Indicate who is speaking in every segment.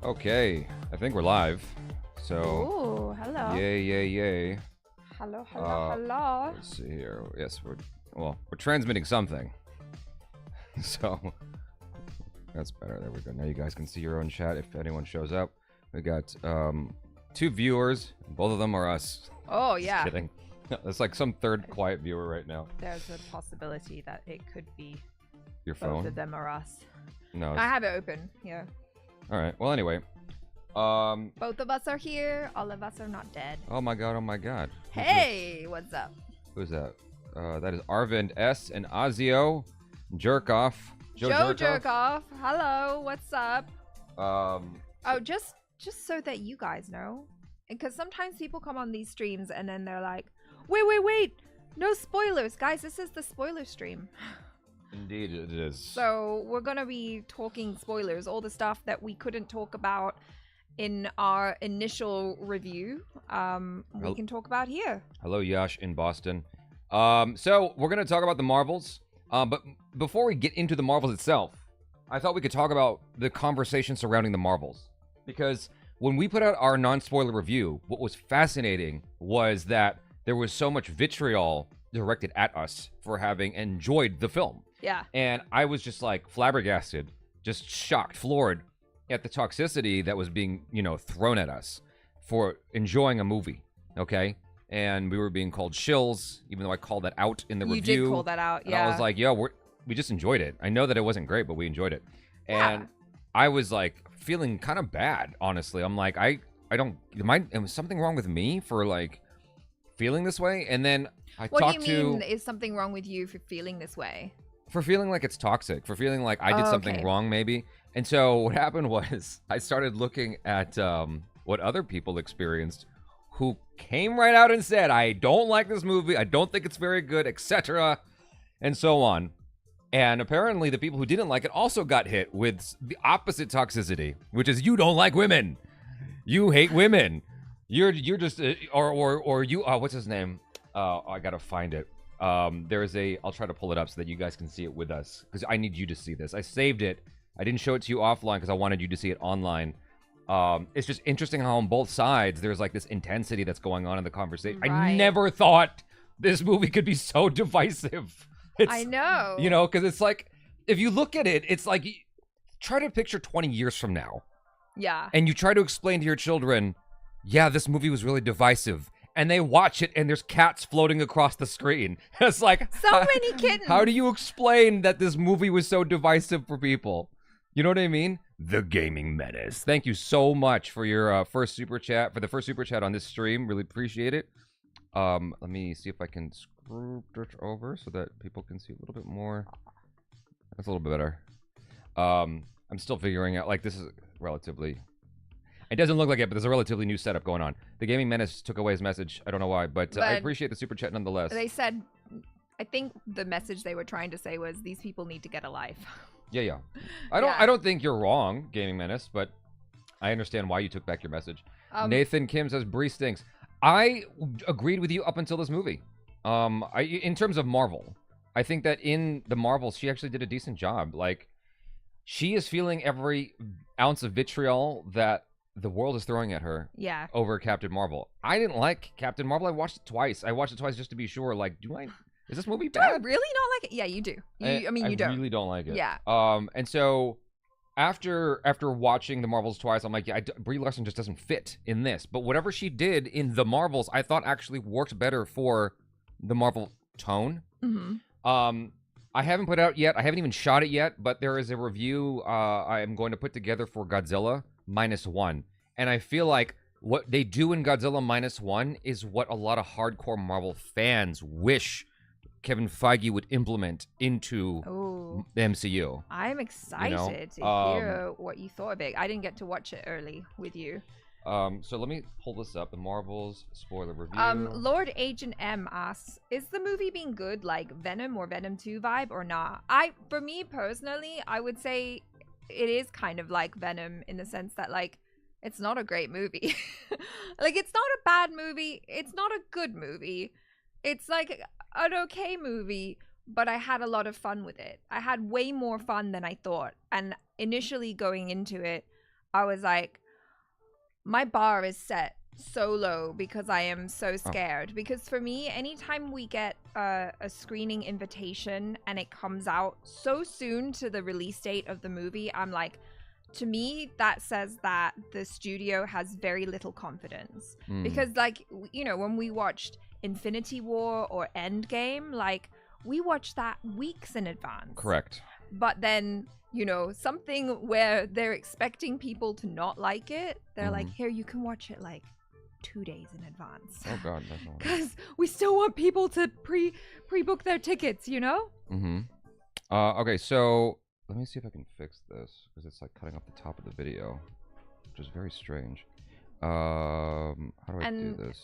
Speaker 1: Okay, I think we're live. So,
Speaker 2: Ooh, hello.
Speaker 1: yay, yay, yay.
Speaker 2: Hello, hello.
Speaker 1: Let's see here. Yes, we're transmitting something. So, that's better. There we go. Now you guys can see your own chat if anyone shows up. We got 2 viewers. Both of them are us.
Speaker 2: Oh,
Speaker 1: Just
Speaker 2: yeah.
Speaker 1: kidding. That's like some third quiet viewer right now.
Speaker 2: There's a possibility that it could be
Speaker 1: Your
Speaker 2: both
Speaker 1: phone?
Speaker 2: of them or us.
Speaker 1: No.
Speaker 2: I have it open, yeah.
Speaker 1: All right. Well, anyway.
Speaker 2: Both of us are here. All of us are not dead.
Speaker 1: Oh my god. Oh my god.
Speaker 2: Hey, what's up?
Speaker 1: Who's that? That is Arvind S. and Azio. Jerkoff.
Speaker 2: Joe Jerkoff. Hello, what's up?
Speaker 1: Oh,
Speaker 2: just so that you guys know. Because sometimes people come on these streams and then they're like, wait. No spoilers. Guys, this is the spoiler stream.
Speaker 1: Indeed it is.
Speaker 2: So we're going to be talking spoilers. All the stuff that we couldn't talk about in our initial review, we can talk about here.
Speaker 1: Hello, Yash in Boston. So we're going to talk about the Marvels. But before we get into the Marvels itself, I thought we could talk about the conversation surrounding the Marvels. Because when we put out our non-spoiler review, what was fascinating was that there was so much vitriol directed at us for having enjoyed the film.
Speaker 2: Yeah.
Speaker 1: And I was just like flabbergasted, just shocked, floored at the toxicity that was being, thrown at us for enjoying a movie. Okay. And we were being called shills, even though I called that out in the review.
Speaker 2: You did call that out, yeah.
Speaker 1: And I was like, we just enjoyed it. I know that it wasn't great, but we enjoyed it. And
Speaker 2: Yeah.
Speaker 1: I was like feeling kind of bad, honestly. I'm like, was something wrong with me for like feeling this way? And then I
Speaker 2: What
Speaker 1: talked
Speaker 2: do you mean is something wrong with you for feeling this way?
Speaker 1: for feeling like it's toxic, for feeling like I did something
Speaker 2: okay.
Speaker 1: wrong maybe. And so what happened was I started looking at what other people experienced who came right out and said, I don't like this movie, I don't think it's very good, etc. and so on. And apparently the people who didn't like it also got hit with the opposite toxicity, which is you don't like women. You hate women. You're just or you what's his name? I got to find it. I'll try to pull it up so that you guys can see it with us because I need you to see this. I saved it. I didn't show it to you offline because I wanted you to see it online. It's just interesting how on both sides there's like this intensity that's going on in the conversation.
Speaker 2: Right.
Speaker 1: I never thought this movie could be so divisive.
Speaker 2: I know.
Speaker 1: Because it's like, if you look at it, it's like, try to picture 20 years from now.
Speaker 2: Yeah.
Speaker 1: And you try to explain to your children, yeah, this movie was really divisive. And they watch it and there's cats floating across the screen. It's like,
Speaker 2: so many kittens.
Speaker 1: How do you explain that this movie was so divisive for people? You know what I mean? The Gaming Menace. Thank you so much for your first super chat, for the first super chat on this stream. Really appreciate it. Let me see if I can screw it over so that people can see a little bit more. That's a little bit better. I'm still figuring out, like, this is relatively... It doesn't look like it, but there's a relatively new setup going on. The Gaming Menace took away his message. I don't know why, but I appreciate the super chat nonetheless.
Speaker 2: They said, I think the message they were trying to say was, these people need to get a life.
Speaker 1: Yeah. I don't think you're wrong, Gaming Menace, but I understand why you took back your message. Nathan Kim says, Brie stinks. I agreed with you up until this movie. In terms of Marvel, I think that in the Marvels, she actually did a decent job. Like, she is feeling every ounce of vitriol that the world is throwing at her.
Speaker 2: Yeah.
Speaker 1: Over Captain Marvel. I didn't like Captain Marvel. I watched it twice. Just to be sure. Like, is this movie bad?
Speaker 2: Do I really not like it? Yeah, you do. I don't.
Speaker 1: I really don't like it.
Speaker 2: Yeah.
Speaker 1: And so after watching the Marvels twice, I'm like, yeah, Brie Larson just doesn't fit in this. But whatever she did in the Marvels, I thought actually worked better for the Marvel tone.
Speaker 2: Mm-hmm.
Speaker 1: I haven't put out yet. I haven't even shot it yet, but there is a review I am going to put together for Godzilla -1. And I feel like what they do in Godzilla -1 is what a lot of hardcore Marvel fans wish Kevin Feige would implement into the MCU.
Speaker 2: I'm excited to hear what you thought of it. I didn't get to watch it early with you.
Speaker 1: So let me pull this up. The Marvels spoiler review.
Speaker 2: Lord Agent M asks, is the movie being good like Venom or Venom 2 vibe or not? For me personally, I would say it is kind of like Venom in the sense that, like, it's not a great movie. Like, it's not a bad movie. It's not a good movie. It's like an okay movie, but I had a lot of fun with it. I had way more fun than I thought. And initially going into it, I was like, my bar is set so low because I am so scared. Because for me, anytime we get a screening invitation and it comes out so soon to the release date of the movie, I'm like, to me, that says that the studio has very little confidence. Because, like, you know, when we watched Infinity War or Endgame, like, we watched that weeks in advance.
Speaker 1: Correct.
Speaker 2: But then, you know, something where they're expecting people to not like it, they're like, here, you can watch it, like, 2 days in advance.
Speaker 1: Oh, God. That's all.
Speaker 2: Because we still want people to pre-book their tickets, you know?
Speaker 1: Okay, so let me see if I can fix this, because it's like cutting off the top of the video, which is very strange. How do I do this?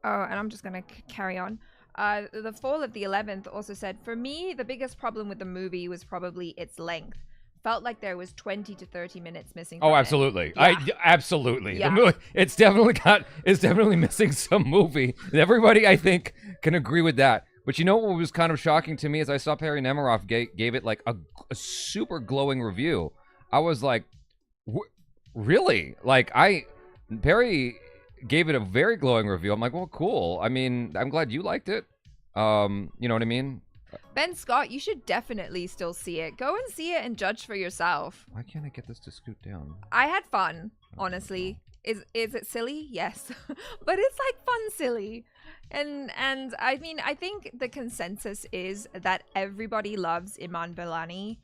Speaker 2: Oh, and I'm just going to carry on. The Fall of the 11th also said, for me, the biggest problem with the movie was probably its length. Felt like there was 20 to 30 minutes missing.
Speaker 1: Oh, absolutely. Absolutely.
Speaker 2: Yeah.
Speaker 1: The movie, it's definitely missing some movie. Everybody, I think, can agree with that. But you know what was kind of shocking to me is I saw Perry Nemiroff gave it like a super glowing review. I was like, really? Like, Perry gave it a very glowing review. I'm like, well, cool. I mean, I'm glad you liked it. You know what I mean?
Speaker 2: Ben Scott, you should definitely still see it. Go and see it and judge for yourself.
Speaker 1: Why can't I get this to scoot down?
Speaker 2: I had fun, honestly. Is it silly? Yes. But it's like fun silly. And I mean, I think the consensus is that everybody loves Iman Vellani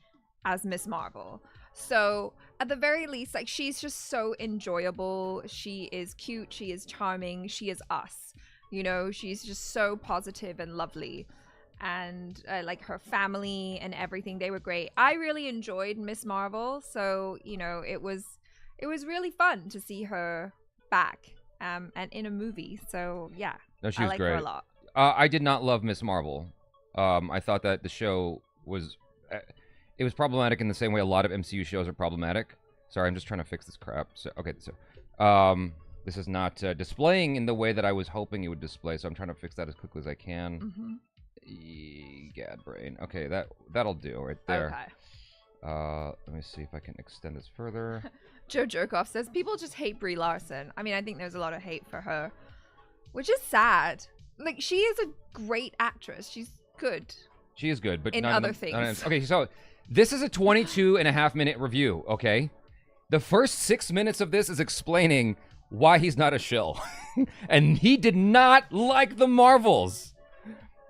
Speaker 2: as Miss Marvel. So at the very least, like, she's just so enjoyable. She is cute. She is charming. She is us. You know, she's just so positive and lovely. And like her family and everything, they were great. I really enjoyed Miss Marvel. So, you know, it was really fun to see her back and in a movie. So, yeah.
Speaker 1: No, she
Speaker 2: I
Speaker 1: was
Speaker 2: like
Speaker 1: great.
Speaker 2: her a lot.
Speaker 1: I did not love Miss Marvel. I thought that the show was... it was problematic in the same way a lot of MCU shows are problematic. Sorry, I'm just trying to fix this crap. So, okay, so... this is not displaying in the way that I was hoping it would display, so I'm trying to fix that as quickly as I can. Gad brain. Okay, that'll do right there.
Speaker 2: Okay.
Speaker 1: Let me see if I can extend this further.
Speaker 2: Joe Jerkoff says, people just hate Brie Larson. I mean, I think there's a lot of hate for her, which is sad. Like, she is a great actress. She's good.
Speaker 1: She is good, but
Speaker 2: in
Speaker 1: not
Speaker 2: other things.
Speaker 1: Okay, so this is a 22.5-minute review, okay? The first 6 minutes of this is explaining why he's not a shill. And he did not like the Marvels.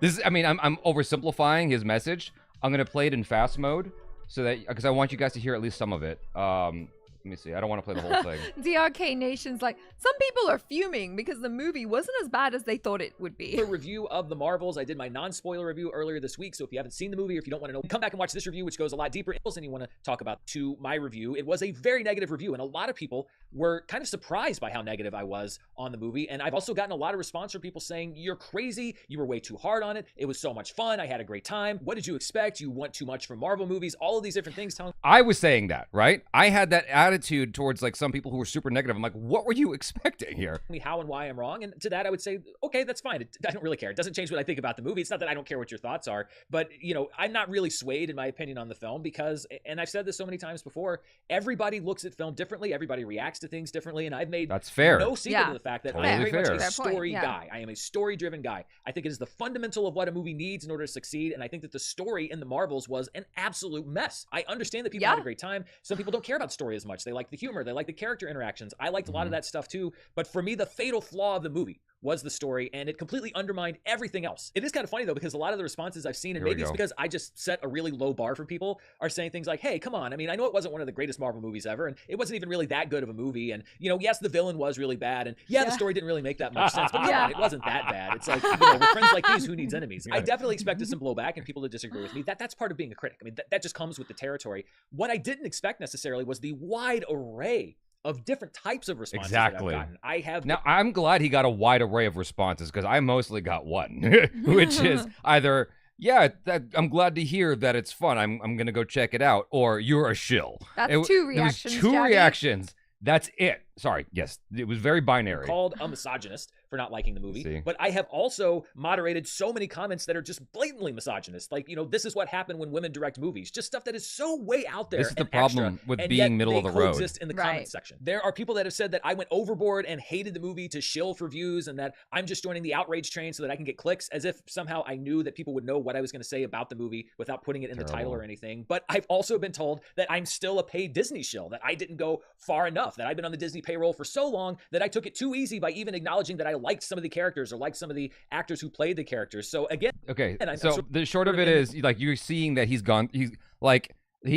Speaker 1: This is, I mean, I'm oversimplifying his message. I'm going to play it in fast mode so that, because I want you guys to hear at least some of it. Let me see. I don't want to play the whole thing.
Speaker 2: DRK Nation's like, some people are fuming because the movie wasn't as bad as they thought it would be.
Speaker 3: A review of the Marvels. I did my non-spoiler review earlier this week, so if you haven't seen the movie or if you don't want to know, come back and watch this review, which goes a lot deeper and you want to talk about to my review. It was a very negative review, and a lot of people were kind of surprised by how negative I was on the movie, and I've also gotten a lot of response from people saying, you're crazy, you were way too hard on it, it was so much fun, I had a great time, what did you expect, you want too much from Marvel movies, all of these different things.
Speaker 1: I was saying that, right? I had that attitude towards, like, some people who were super negative. I'm like, what were you expecting here?
Speaker 3: Me how and why I'm wrong, and to that I would say, okay, that's fine. I don't really care. It doesn't change what I think about the movie. It's not that I don't care what your thoughts are, but, you know, I'm not really swayed in my opinion on the film because, and I've said this so many times before, everybody looks at film differently, everybody reacts to things differently, and I've made
Speaker 1: That's fair.
Speaker 3: no secret of the fact that
Speaker 1: Totally
Speaker 3: I am very much
Speaker 1: fair.
Speaker 3: a story
Speaker 2: Yeah.
Speaker 3: guy. I am a story-driven guy. I think it is the fundamental of what a movie needs in order to succeed, and I think that the story in the Marvels was an absolute mess. I understand that people had a great time. Some people don't care about story as much. They like the humor. They like the character interactions. I liked a lot of that stuff too, but for me, the fatal flaw of the movie was the story, and it completely undermined everything else. It is kind of funny, though, because a lot of the responses I've seen, and maybe it's because I just set a really low bar for people, are saying things like, hey, come on. I mean, I know it wasn't one of the greatest Marvel movies ever, and it wasn't even really that good of a movie, and, you know, yes, the villain was really bad, and the story didn't really make that much sense, but come on, it wasn't that bad. It's like, you know, with friends like these, who needs enemies? I definitely expected some blowback and people to disagree with me. That's part of being a critic. I mean, that just comes with the territory. What I didn't expect necessarily was the wide array of different types of responses that I've gotten. I have
Speaker 1: Now, I'm glad he got a wide array of responses because I mostly got one, which is either, yeah, I'm glad to hear that it's fun. I'm going to go check it out, or you're a shill.
Speaker 2: That's two reactions.
Speaker 1: There was two reactions. That's it. Sorry, yes, it was very binary.
Speaker 3: Called a misogynist for not liking the movie.
Speaker 1: See?
Speaker 3: But I have also moderated so many comments that are just blatantly misogynist. Like, this is what happened when women direct movies. Just stuff that is so way out there.
Speaker 1: This is the
Speaker 3: and
Speaker 1: problem
Speaker 3: extra,
Speaker 1: with
Speaker 3: and
Speaker 1: being
Speaker 3: yet
Speaker 1: middle of
Speaker 3: they
Speaker 1: the road.
Speaker 3: coexist in the comments section. There are people that have said that I went overboard and hated the movie to shill for views, and that I'm just joining the outrage train so that I can get clicks, as if somehow I knew that people would know what I was going to say about the movie without putting it in the title or anything. But I've also been told that I'm still a paid Disney shill, that I didn't go far enough, that I've been on the Disney payroll for so long that I took it too easy by even acknowledging that I liked some of the characters or liked some of the actors who played the characters. So again,
Speaker 1: okay, so the short of it is, like, you're seeing that he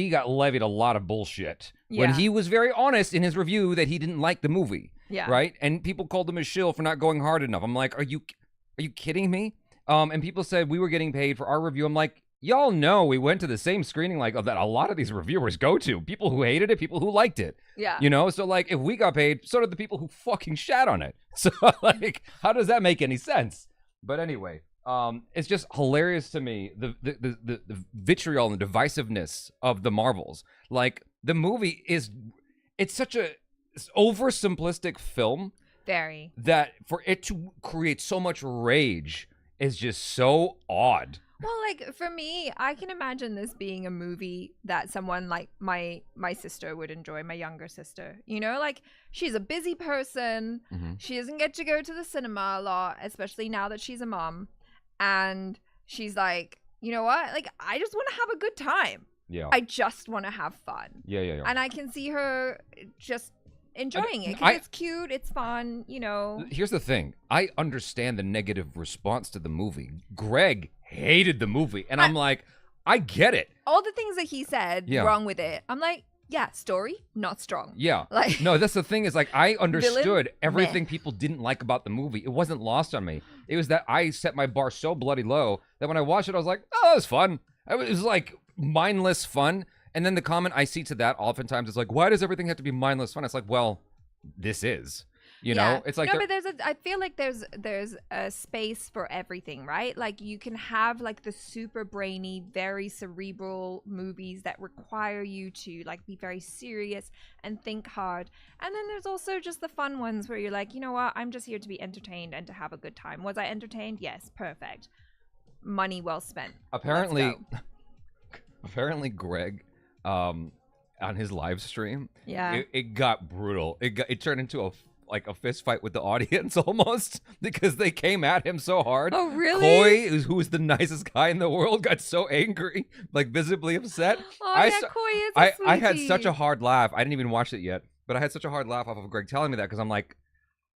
Speaker 1: got levied a lot of bullshit when he was very honest in his review that he didn't like the movie.
Speaker 2: Yeah.
Speaker 1: Right? And people called him a shill for not going hard enough. I'm like, are you kidding me? And people said we were getting paid for our review. I'm like, y'all know we went to the same screening like that a lot of these reviewers go to. People who hated it, people who liked it.
Speaker 2: Yeah.
Speaker 1: So like if we got paid, so did the people who fucking shat on it. So like, how does that make any sense? But anyway, it's just hilarious to me, the vitriol and the divisiveness of the Marvels. Like, the movie it's such a oversimplistic film.
Speaker 2: Very.
Speaker 1: That for it to create so much rage is just so odd.
Speaker 2: Well, like, for me, I can imagine this being a movie that someone like my sister would enjoy, my younger sister. Like, she's a busy person.
Speaker 1: Mm-hmm.
Speaker 2: She doesn't get to go to the cinema a lot, especially now that she's a mom. And she's like, you know what? Like, I just want to have a good time.
Speaker 1: Yeah.
Speaker 2: I just want to have fun.
Speaker 1: Yeah.
Speaker 2: And I can see her just enjoying it because it's cute, it's fun,
Speaker 1: Here's the thing. I understand the negative response to the movie. Greg hated the movie, and I'm like, I get it.
Speaker 2: All the things that he said wrong with it, I'm like, yeah, story, not strong.
Speaker 1: Yeah.
Speaker 2: Like,
Speaker 1: no, that's the thing is, like, I understood
Speaker 2: villain,
Speaker 1: everything people didn't like about the movie. It wasn't lost on me. It was that I set my bar so bloody low that when I watched it, I was like, oh, it was fun. It was like mindless fun. And then the comment I see to that oftentimes is like, why does everything have to be mindless fun? It's like, well, this is. It's like
Speaker 2: no, but I feel like there's a space for everything, right? Like, you can have like the super brainy, very cerebral movies that require you to like be very serious and think hard, and then there's also just the fun ones where you're like, you know what, I'm just here to be entertained and to have a good time. Was I entertained? Yes, perfect. Money well spent.
Speaker 1: Apparently Greg, on his live stream, it got brutal. It turned into a fist fight with the audience almost, because they came at him so hard.
Speaker 2: Oh, really?
Speaker 1: Coy, who is the nicest guy in the world, got so angry, like visibly upset.
Speaker 2: Oh, Coy is a sweetie.
Speaker 1: I had such a hard laugh. I didn't even watch it yet, but I had such a hard laugh off of Greg telling me that, because I'm like,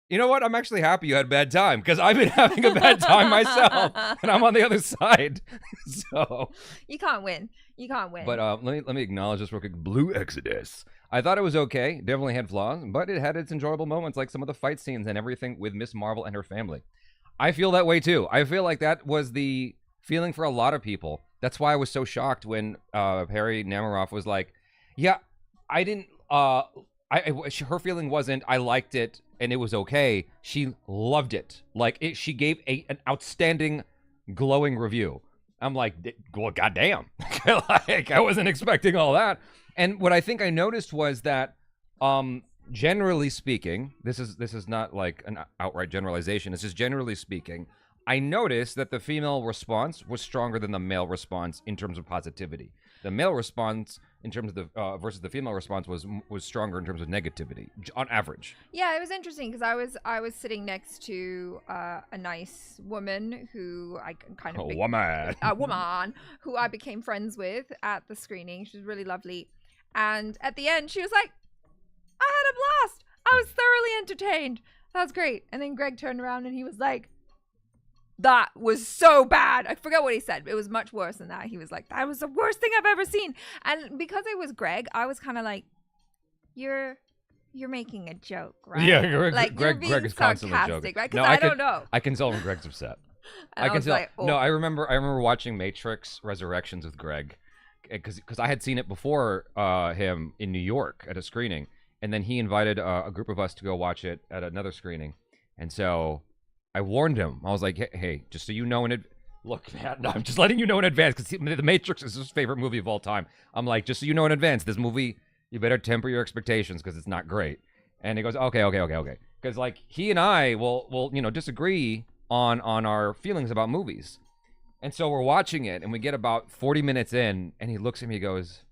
Speaker 1: you know what? I'm actually happy you had a bad time, because I've been having a bad time myself, and I'm on the other side. So
Speaker 2: you can't win.
Speaker 1: But let me acknowledge this real quick. Blue Exodus. I thought it was okay. Definitely had flaws, but it had its enjoyable moments, like some of the fight scenes and everything with Miss Marvel and her family. I feel that way too. I feel like that was the feeling for a lot of people. That's why I was so shocked when Harry Namiroff was like, "Yeah, I didn't. Her feeling wasn't I liked it and it was okay. She loved it. Like she gave an outstanding, glowing review." I'm like, well, goddamn. Like, I wasn't expecting all that. And what I think I noticed was that, generally speaking, this is not like an outright generalization. It's just generally speaking, I noticed that the female response was stronger than the male response in terms of positivity. The male response in terms of the versus the female response was stronger in terms of negativity on average.
Speaker 2: Yeah, it was interesting because I was sitting next to a nice woman who I kind of a woman who I became friends with at the screening. She was really lovely, and at the end she was like, "I had a blast. I was thoroughly entertained. That was great." And then Greg turned around and he was like, "That was so bad." I forgot what he said. It was much worse than that. He was like, "That was the worst thing I've ever seen." And because it was Greg, I was kind of like, you're making a joke, right?
Speaker 1: Yeah,
Speaker 2: Greg
Speaker 1: is constantly joking.
Speaker 2: Right? Because I don't know.
Speaker 1: I can tell when Greg's upset.
Speaker 2: I can tell.
Speaker 1: Like, oh. No, I remember watching Matrix Resurrections with Greg because I had seen it before him in New York at a screening, and then he invited a group of us to go watch it at another screening, and so I warned him. I was like, hey, just so you know look, man, no, I'm just letting you know in advance because The Matrix is his favorite movie of all time. I'm like, just so you know in advance, this movie, you better temper your expectations because it's not great. And he goes, okay. Because like he and I will disagree on our feelings about movies. And so we're watching it, and we get about 40 minutes in, and he looks at me and goes,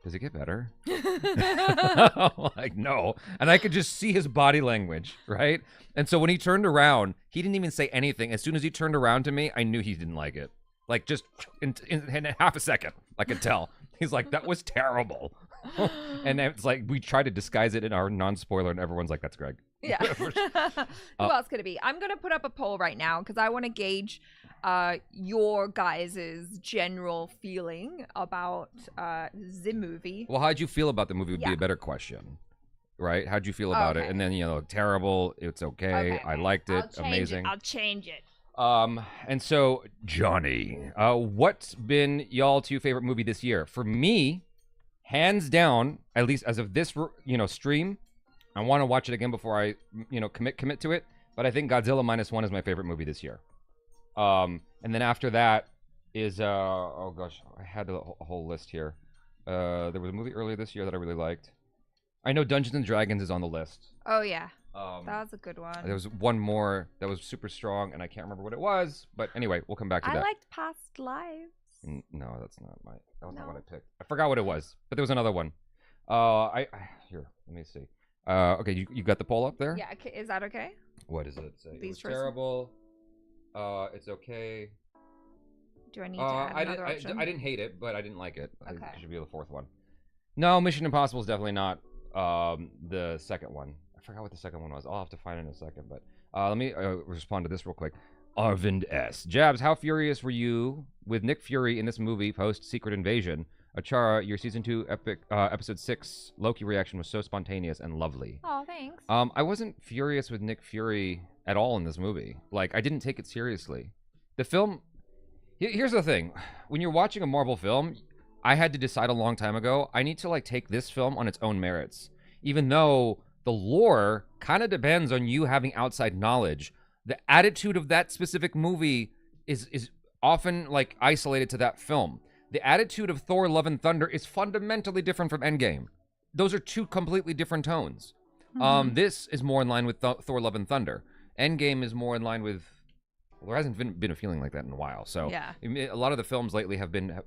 Speaker 1: does it get better? I'm like, no. And I could just see his body language, right? And so when he turned around, he didn't even say anything. As soon as he turned around to me, I knew he didn't like it. Like, just in half a second, I could tell. He's like, that was terrible. And it's like, we try to disguise it in our non-spoiler, and everyone's like, that's Greg.
Speaker 2: Yeah. Who else could it be? I'm going to put up a poll right now because I want to gauge your guys' general feeling about the movie.
Speaker 1: Well, how'd you feel about the movie would be a better question, right? How'd you feel about it? And then, terrible, it's okay. I liked it, amazing.
Speaker 2: I'll change it.
Speaker 1: And so, Johnny, what's been y'all two favorite movie this year? For me, hands down, at least as of this, stream, I want to watch it again before I, commit to it. But I think Godzilla -1 is my favorite movie this year. And then after that is, oh gosh, I had a whole list here. There was a movie earlier this year that I really liked. I know Dungeons and Dragons is on the list.
Speaker 2: Oh yeah, that was a good one.
Speaker 1: There was one more that was super strong, and I can't remember what it was. But anyway, we'll come back to that.
Speaker 2: I liked Past Lives.
Speaker 1: No, that's not that was not what I picked. I forgot what it was, but there was another one. Here, let me see. Okay, you got the poll up there?
Speaker 2: Yeah, is that okay?
Speaker 1: What does it say?
Speaker 2: These
Speaker 1: It's terrible. It's okay.
Speaker 2: Do I need to add another option?
Speaker 1: I didn't hate it, but I didn't like it.
Speaker 2: Okay.
Speaker 1: It should be the fourth one. No, Mission Impossible is definitely not the second one. I forgot what the second one was. I'll have to find it in a second. But let me respond to this real quick. Arvind S. Jabs, how furious were you with Nick Fury in this movie post Secret Invasion? Achara, your season 2 episode 6 Loki reaction was so spontaneous and lovely.
Speaker 2: Oh, thanks.
Speaker 1: I wasn't furious with Nick Fury at all in this movie. Like, I didn't take it seriously. The film... Here's the thing. When you're watching a Marvel film, I had to decide a long time ago, I need to, take this film on its own merits. Even though the lore kind of depends on you having outside knowledge, the attitude of that specific movie is often, isolated to that film. The attitude of Thor Love and Thunder is fundamentally different from Endgame. Those are two completely different tones. Mm-hmm. This is more in line with Thor Love and Thunder. Endgame is more in line with... Well, there hasn't been a feeling like that in a while. So
Speaker 2: yeah.
Speaker 1: A lot of the films lately have been,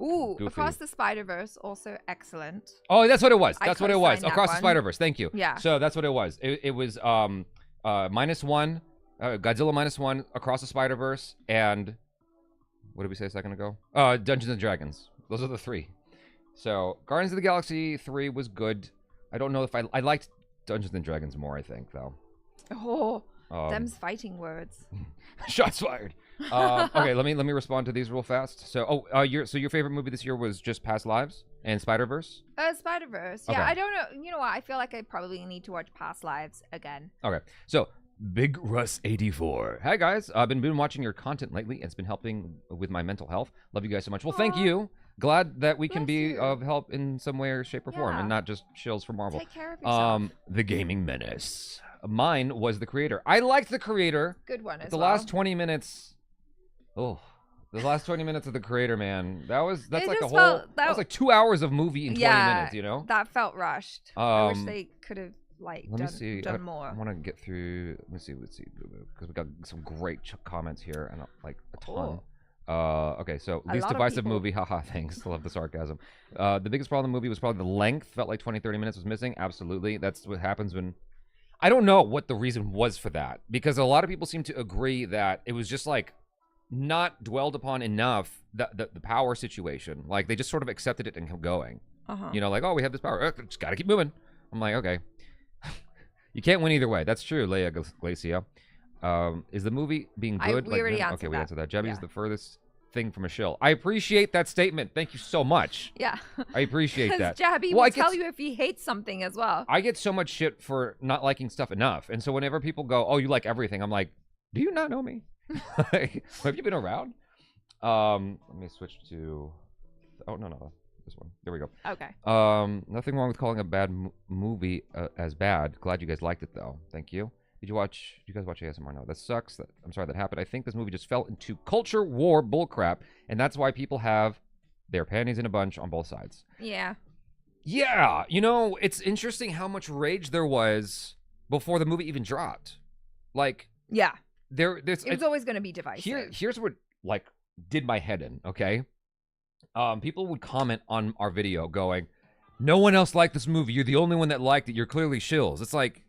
Speaker 2: Ooh,
Speaker 1: goofy.
Speaker 2: Across the Spider-Verse, also excellent.
Speaker 1: Oh, that's what it was. That's what it was.
Speaker 2: that
Speaker 1: Across the
Speaker 2: one.
Speaker 1: Spider-Verse. Thank you.
Speaker 2: Yeah.
Speaker 1: So that's what it was. It was -1, Godzilla -1, Across the Spider-Verse, and what did we say a second ago? Dungeons and Dragons. Those are the three. So Guardians of the Galaxy 3 was good. I don't know if I liked Dungeons and Dragons more, I think, though.
Speaker 2: Oh, them's fighting words.
Speaker 1: Shots fired. Okay, let me respond to these real fast. So, your favorite movie this year was just Past Lives and Spider-Verse?
Speaker 2: Spider-Verse. Yeah,
Speaker 1: Okay.
Speaker 2: I don't know. You know what? I feel like I probably need to watch Past Lives again.
Speaker 1: Okay, so Big Russ 84. Hi guys, I've been watching your content lately. It's been helping with my mental health. Love you guys so much. Well, thank you. Glad that we can be of help in some way or shape or form, and not just shills for Marvel.
Speaker 2: Take care of yourself.
Speaker 1: The Gaming Menace. Mine was The Creator. I liked The Creator.
Speaker 2: Good one as
Speaker 1: the
Speaker 2: well.
Speaker 1: last 20 minutes. Oh, the last 20 minutes of The Creator, man. That's like a whole. That was like 2 hours of movie in 20 minutes. You know.
Speaker 2: That felt rushed. I wish they could have done more.
Speaker 1: I want to get through. Let's see, because we got some great comments here and a ton. Okay, so least divisive movie. Haha, thanks. I love the sarcasm. The biggest problem in the movie was probably the length. Felt like 20-30 minutes was missing. Absolutely. That's what happens when... I don't know what the reason was for that, because a lot of people seem to agree that it was just not dwelled upon enough, the power situation. Like, they just sort of accepted it and kept going. You know, oh, we have this power. Just gotta keep moving. I'm like, okay. You can't win either way. That's true, Leia Glacia. Is the movie being good?
Speaker 2: We already answered that.
Speaker 1: Okay, we answered that. Jebby's the furthest thing from a shill. I appreciate that statement. Thank you so much.
Speaker 2: Yeah.
Speaker 1: I appreciate that.
Speaker 2: Jabby will tell you if he hates something as well.
Speaker 1: I get so much shit for not liking stuff enough. And so whenever people go, oh, you like everything, I'm like, do you not know me? Have you been around? Let me switch to... Oh, no. This one. There we go.
Speaker 2: Okay.
Speaker 1: Nothing wrong with calling a bad movie as bad. Glad you guys liked it, though. Thank you. Did you guys watch ASMR? No, that sucks. I'm sorry that happened. I think this movie just fell into culture war bullcrap, and that's why people have their panties in a bunch on both sides.
Speaker 2: Yeah.
Speaker 1: Yeah, you know, it's interesting how much rage there was before the movie even dropped. Like,
Speaker 2: Yeah.
Speaker 1: there's
Speaker 2: It was always going to be divisive.
Speaker 1: here's what like did my head in. Okay, people would comment on our video going, "No one else liked this movie. You're the only one that liked it. You're clearly shills." It's like,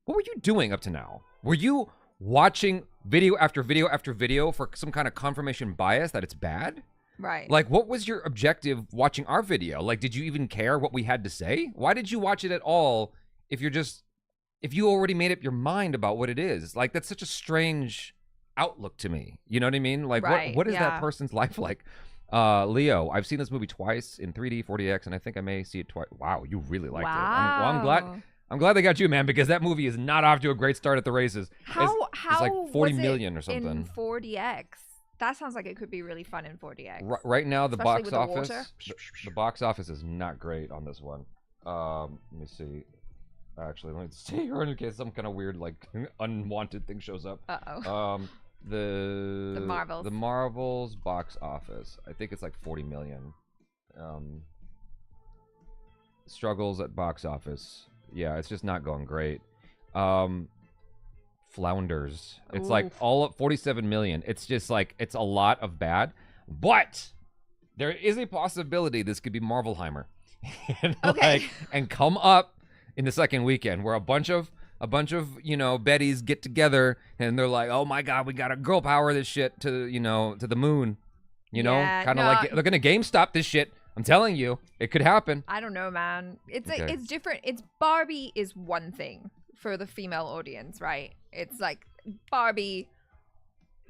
Speaker 1: what were you doing up to now? Were you watching video after video after video for some kind of confirmation bias that it's bad?
Speaker 2: Right.
Speaker 1: Like, what was your objective watching our video? Like, did you even care what we had to say? Why did you watch it at all if you already made up your mind about what it is? Like, that's such a strange outlook to me. You know what I mean? Like,
Speaker 2: Right,
Speaker 1: what is that
Speaker 2: yeah.
Speaker 1: person's life like? Leo, I've seen this movie twice in 3D, 4DX, and I think I may see it twice. Wow, you really liked it. I'm glad they got you, man, because that movie is not off to a great start at the races.
Speaker 2: How
Speaker 1: it's like 40
Speaker 2: was
Speaker 1: million
Speaker 2: it
Speaker 1: or something.
Speaker 2: in 4DX? That sounds like it could be really fun in 4DX.
Speaker 1: Right now, the
Speaker 2: Especially
Speaker 1: box
Speaker 2: with the
Speaker 1: office,
Speaker 2: water.
Speaker 1: the box office is not great on this one. Let me see. Actually, let me see here in case some kind of weird, like, unwanted thing shows up.
Speaker 2: Uh-oh.
Speaker 1: The
Speaker 2: Marvels.
Speaker 1: The Marvels box office. I think it's like 40 million. Struggles at box office. Yeah, it's just not going great. Flounders. It's like
Speaker 2: Oof.
Speaker 1: all up 47 million. It's just like, it's a lot of bad. But there is a possibility this could be Marvelheimer. and,
Speaker 2: Okay.
Speaker 1: and come up in the second weekend where a bunch of you know, Bettys get together and they're like, oh my god, we gotta girl power this shit to, you know, to the moon. You know,
Speaker 2: Yeah,
Speaker 1: kind of
Speaker 2: no.
Speaker 1: like they're gonna GameStop this shit. I'm telling you, it could happen.
Speaker 2: I don't know, man. It's
Speaker 1: Okay.
Speaker 2: it's different. It's Barbie is one thing for the female audience, right? It's like Barbie.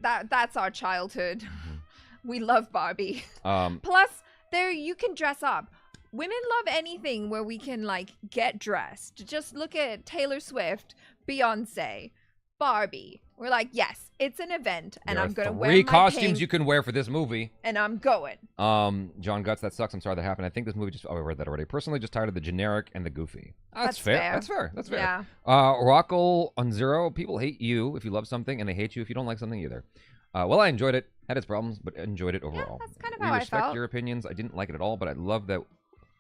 Speaker 2: That's our childhood. We love Barbie. Plus, there you can dress up. Women love anything where we can like get dressed. Just look at Taylor Swift, Beyonce, Barbie. We're like, yes, it's an event, and
Speaker 1: There
Speaker 2: I'm
Speaker 1: are
Speaker 2: gonna wear
Speaker 1: three
Speaker 2: my
Speaker 1: costumes
Speaker 2: pink,
Speaker 1: you can wear for this movie.
Speaker 2: and I'm going.
Speaker 1: John Guts, that sucks. I'm sorry that happened. I think this movie just. Oh, I read that already. Personally, just tired of the generic and the goofy.
Speaker 2: That's
Speaker 1: fair.
Speaker 2: fair.
Speaker 1: That's fair. That's fair.
Speaker 2: Yeah.
Speaker 1: Rockle on Zero. People hate you if you love something, and they hate you if you don't like something either. Well, I enjoyed it. Had its problems, but enjoyed it overall.
Speaker 2: that's kind of
Speaker 1: We
Speaker 2: how I
Speaker 1: respect
Speaker 2: felt.
Speaker 1: your opinions. I didn't like it at all, but I love that.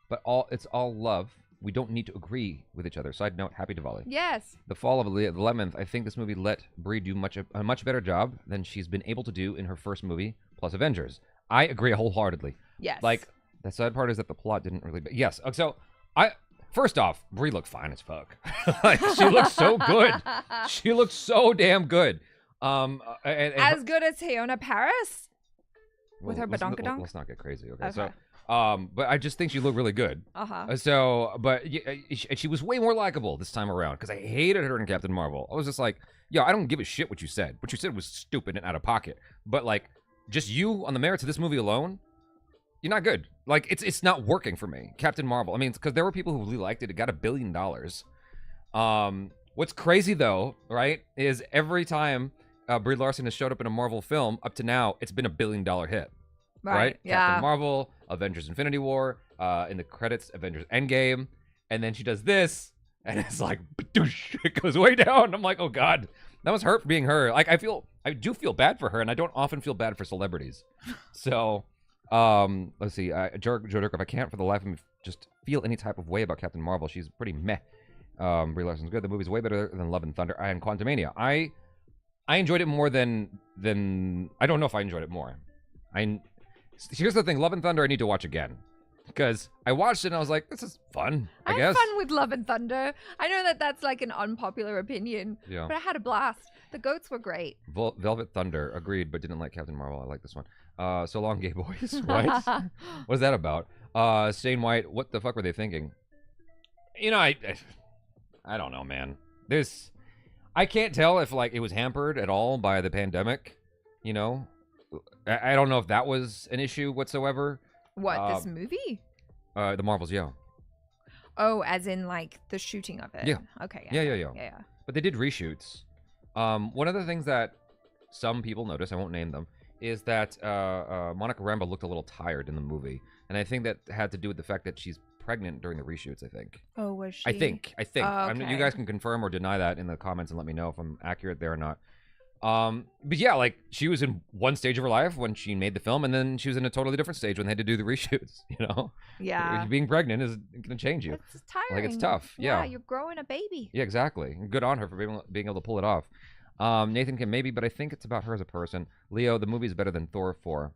Speaker 1: But it's all love. We don't need to agree with each other. Side note: Happy Diwali.
Speaker 2: Yes.
Speaker 1: The Fall of the 11th. I think this movie let Brie do a much better job than she's been able to do in her first movie, plus Avengers. I agree wholeheartedly.
Speaker 2: Yes.
Speaker 1: Like, the sad part is that the plot didn't really. Yes. So first off, Brie looked fine as fuck. Like, she looked so good. She looked so damn good.
Speaker 2: As good as Teyonah Parris with her
Speaker 1: let's
Speaker 2: badonkadonk.
Speaker 1: not get crazy. Okay.
Speaker 2: Okay.
Speaker 1: So, but I just think she looked really good.
Speaker 2: Uh-huh.
Speaker 1: So, but she was way more likable this time around because I hated her in Captain Marvel. I was just like, yo, I don't give a shit what you said. What you said was stupid and out of pocket. But like, just you on the merits of this movie alone, you're not good. Like, it's not working for me. Captain Marvel. I mean, because there were people who really liked it. It got $1 billion. What's crazy though, right, is every time Brie Larson has showed up in a Marvel film up to now, it's been $1 billion hit. Right?
Speaker 2: Yeah.
Speaker 1: Captain Marvel, Avengers Infinity War, in the credits, Avengers Endgame, and then she does this, and it's like, it goes way down. I'm like, oh god, that was her being her. Like, I do feel bad for her, and I don't often feel bad for celebrities. So, let's see, Joe Dirk, if I can't for the life of me just feel any type of way about Captain Marvel, she's pretty meh. Brie Larson's good. The movie's way better than Love and Thunder and Quantumania. I enjoyed it more than I don't know if I enjoyed it more. Here's the thing, Love and Thunder I need to watch again. Because I watched it and I was like, this is fun, I guess.
Speaker 2: had fun with Love and Thunder. I know that that's like an unpopular opinion,
Speaker 1: Yeah.
Speaker 2: but I had a blast. The goats were great.
Speaker 1: Velvet Thunder, agreed, but didn't like Captain Marvel. I like this one. So Long Gay Boys, right? What is that about? Shane White, what the fuck were they thinking? You know, I don't know, man. I can't tell if like it was hampered at all by the pandemic, you know? I don't know if that was an issue whatsoever.
Speaker 2: What, this movie?
Speaker 1: The Marvels, yeah.
Speaker 2: Oh, as in like the shooting of it.
Speaker 1: Yeah.
Speaker 2: Okay.
Speaker 1: Yeah. But they did reshoots. One of the things that some people notice, I won't name them, is that Monica Rambeau looked a little tired in the movie, and I think that had to do with the fact that she's pregnant during the reshoots. I think.
Speaker 2: Oh, was she?
Speaker 1: I think.
Speaker 2: Oh,
Speaker 1: You
Speaker 2: okay.
Speaker 1: guys can confirm or deny that in the comments and let me know if I'm accurate there or not. But yeah, like she was in one stage of her life when she made the film, and then she was in a totally different stage when they had to do the reshoots. You know,
Speaker 2: Yeah.
Speaker 1: being pregnant is gonna change you.
Speaker 2: It's tiring.
Speaker 1: Like it's tough. Yeah.
Speaker 2: You're growing a baby.
Speaker 1: Yeah, exactly. Good on her for being able to pull it off. Nathan can maybe, but I think it's about her as a person. Leo, the movie is better than Thor 4.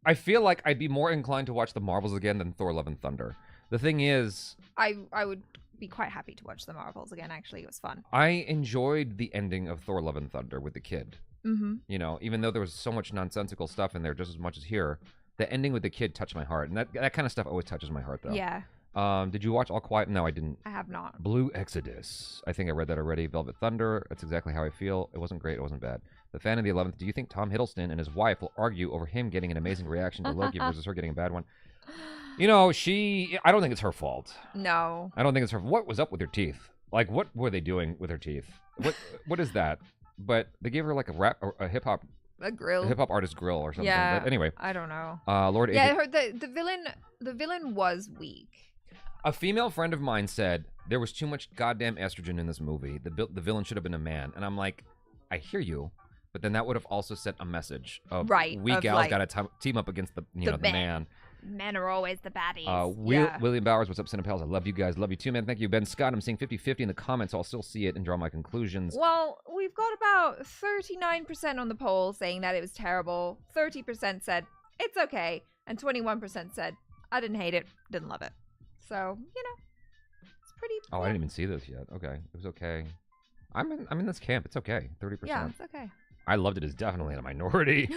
Speaker 1: I feel like I'd be more inclined to watch the Marvels again than Thor: Love and Thunder. The thing is,
Speaker 2: I would be quite happy to watch the Marvels again. Actually, it was fun.
Speaker 1: I enjoyed the ending of Thor: Love and Thunder with the kid.
Speaker 2: Mm-hmm.
Speaker 1: You know, even though there was so much nonsensical stuff in there, just as much as here, the ending with the kid touched my heart, and that kind of stuff always touches my heart, though.
Speaker 2: Yeah.
Speaker 1: Did you watch All Quiet? No, I didn't.
Speaker 2: I have not.
Speaker 1: Blue Exodus. I think I read that already. Velvet Thunder. That's exactly how I feel. It wasn't great. It wasn't bad. The Fan of the 11th. Do you think Tom Hiddleston and his wife will argue over him getting an amazing reaction to Loki versus her getting a bad one? You know, I don't think it's her fault.
Speaker 2: No.
Speaker 1: I don't think it's her. What was up with her teeth? Like, what were they doing with her teeth? What is that? But they gave her like a hip hop artist grill or something.
Speaker 2: Yeah.
Speaker 1: But anyway.
Speaker 2: I don't know.
Speaker 1: Lord.
Speaker 2: Yeah,
Speaker 1: Agent,
Speaker 2: I heard the villain was weak.
Speaker 1: a female friend of mine said there was too much goddamn estrogen in this movie. The villain should have been a man, and I'm like, I hear you, but then that would have also sent a message of we
Speaker 2: of
Speaker 1: gals
Speaker 2: like,
Speaker 1: got to team up against the man.
Speaker 2: Men are always the baddies.
Speaker 1: William Bowers, what's up, Cinepals? I love you guys. Love you too, man. Thank you, Ben Scott. I'm seeing 50-50 in the comments, so I'll still see it and draw my conclusions.
Speaker 2: Well, we've got about 39% on the poll saying that it was terrible. 30% said it's okay, and 21% said I didn't hate it, didn't love it. So it's pretty.
Speaker 1: Oh, I didn't even see this yet. Okay, it was okay. I'm in this camp. It's okay. 30%.
Speaker 2: Yeah, it's okay.
Speaker 1: I loved it. Is definitely in a minority.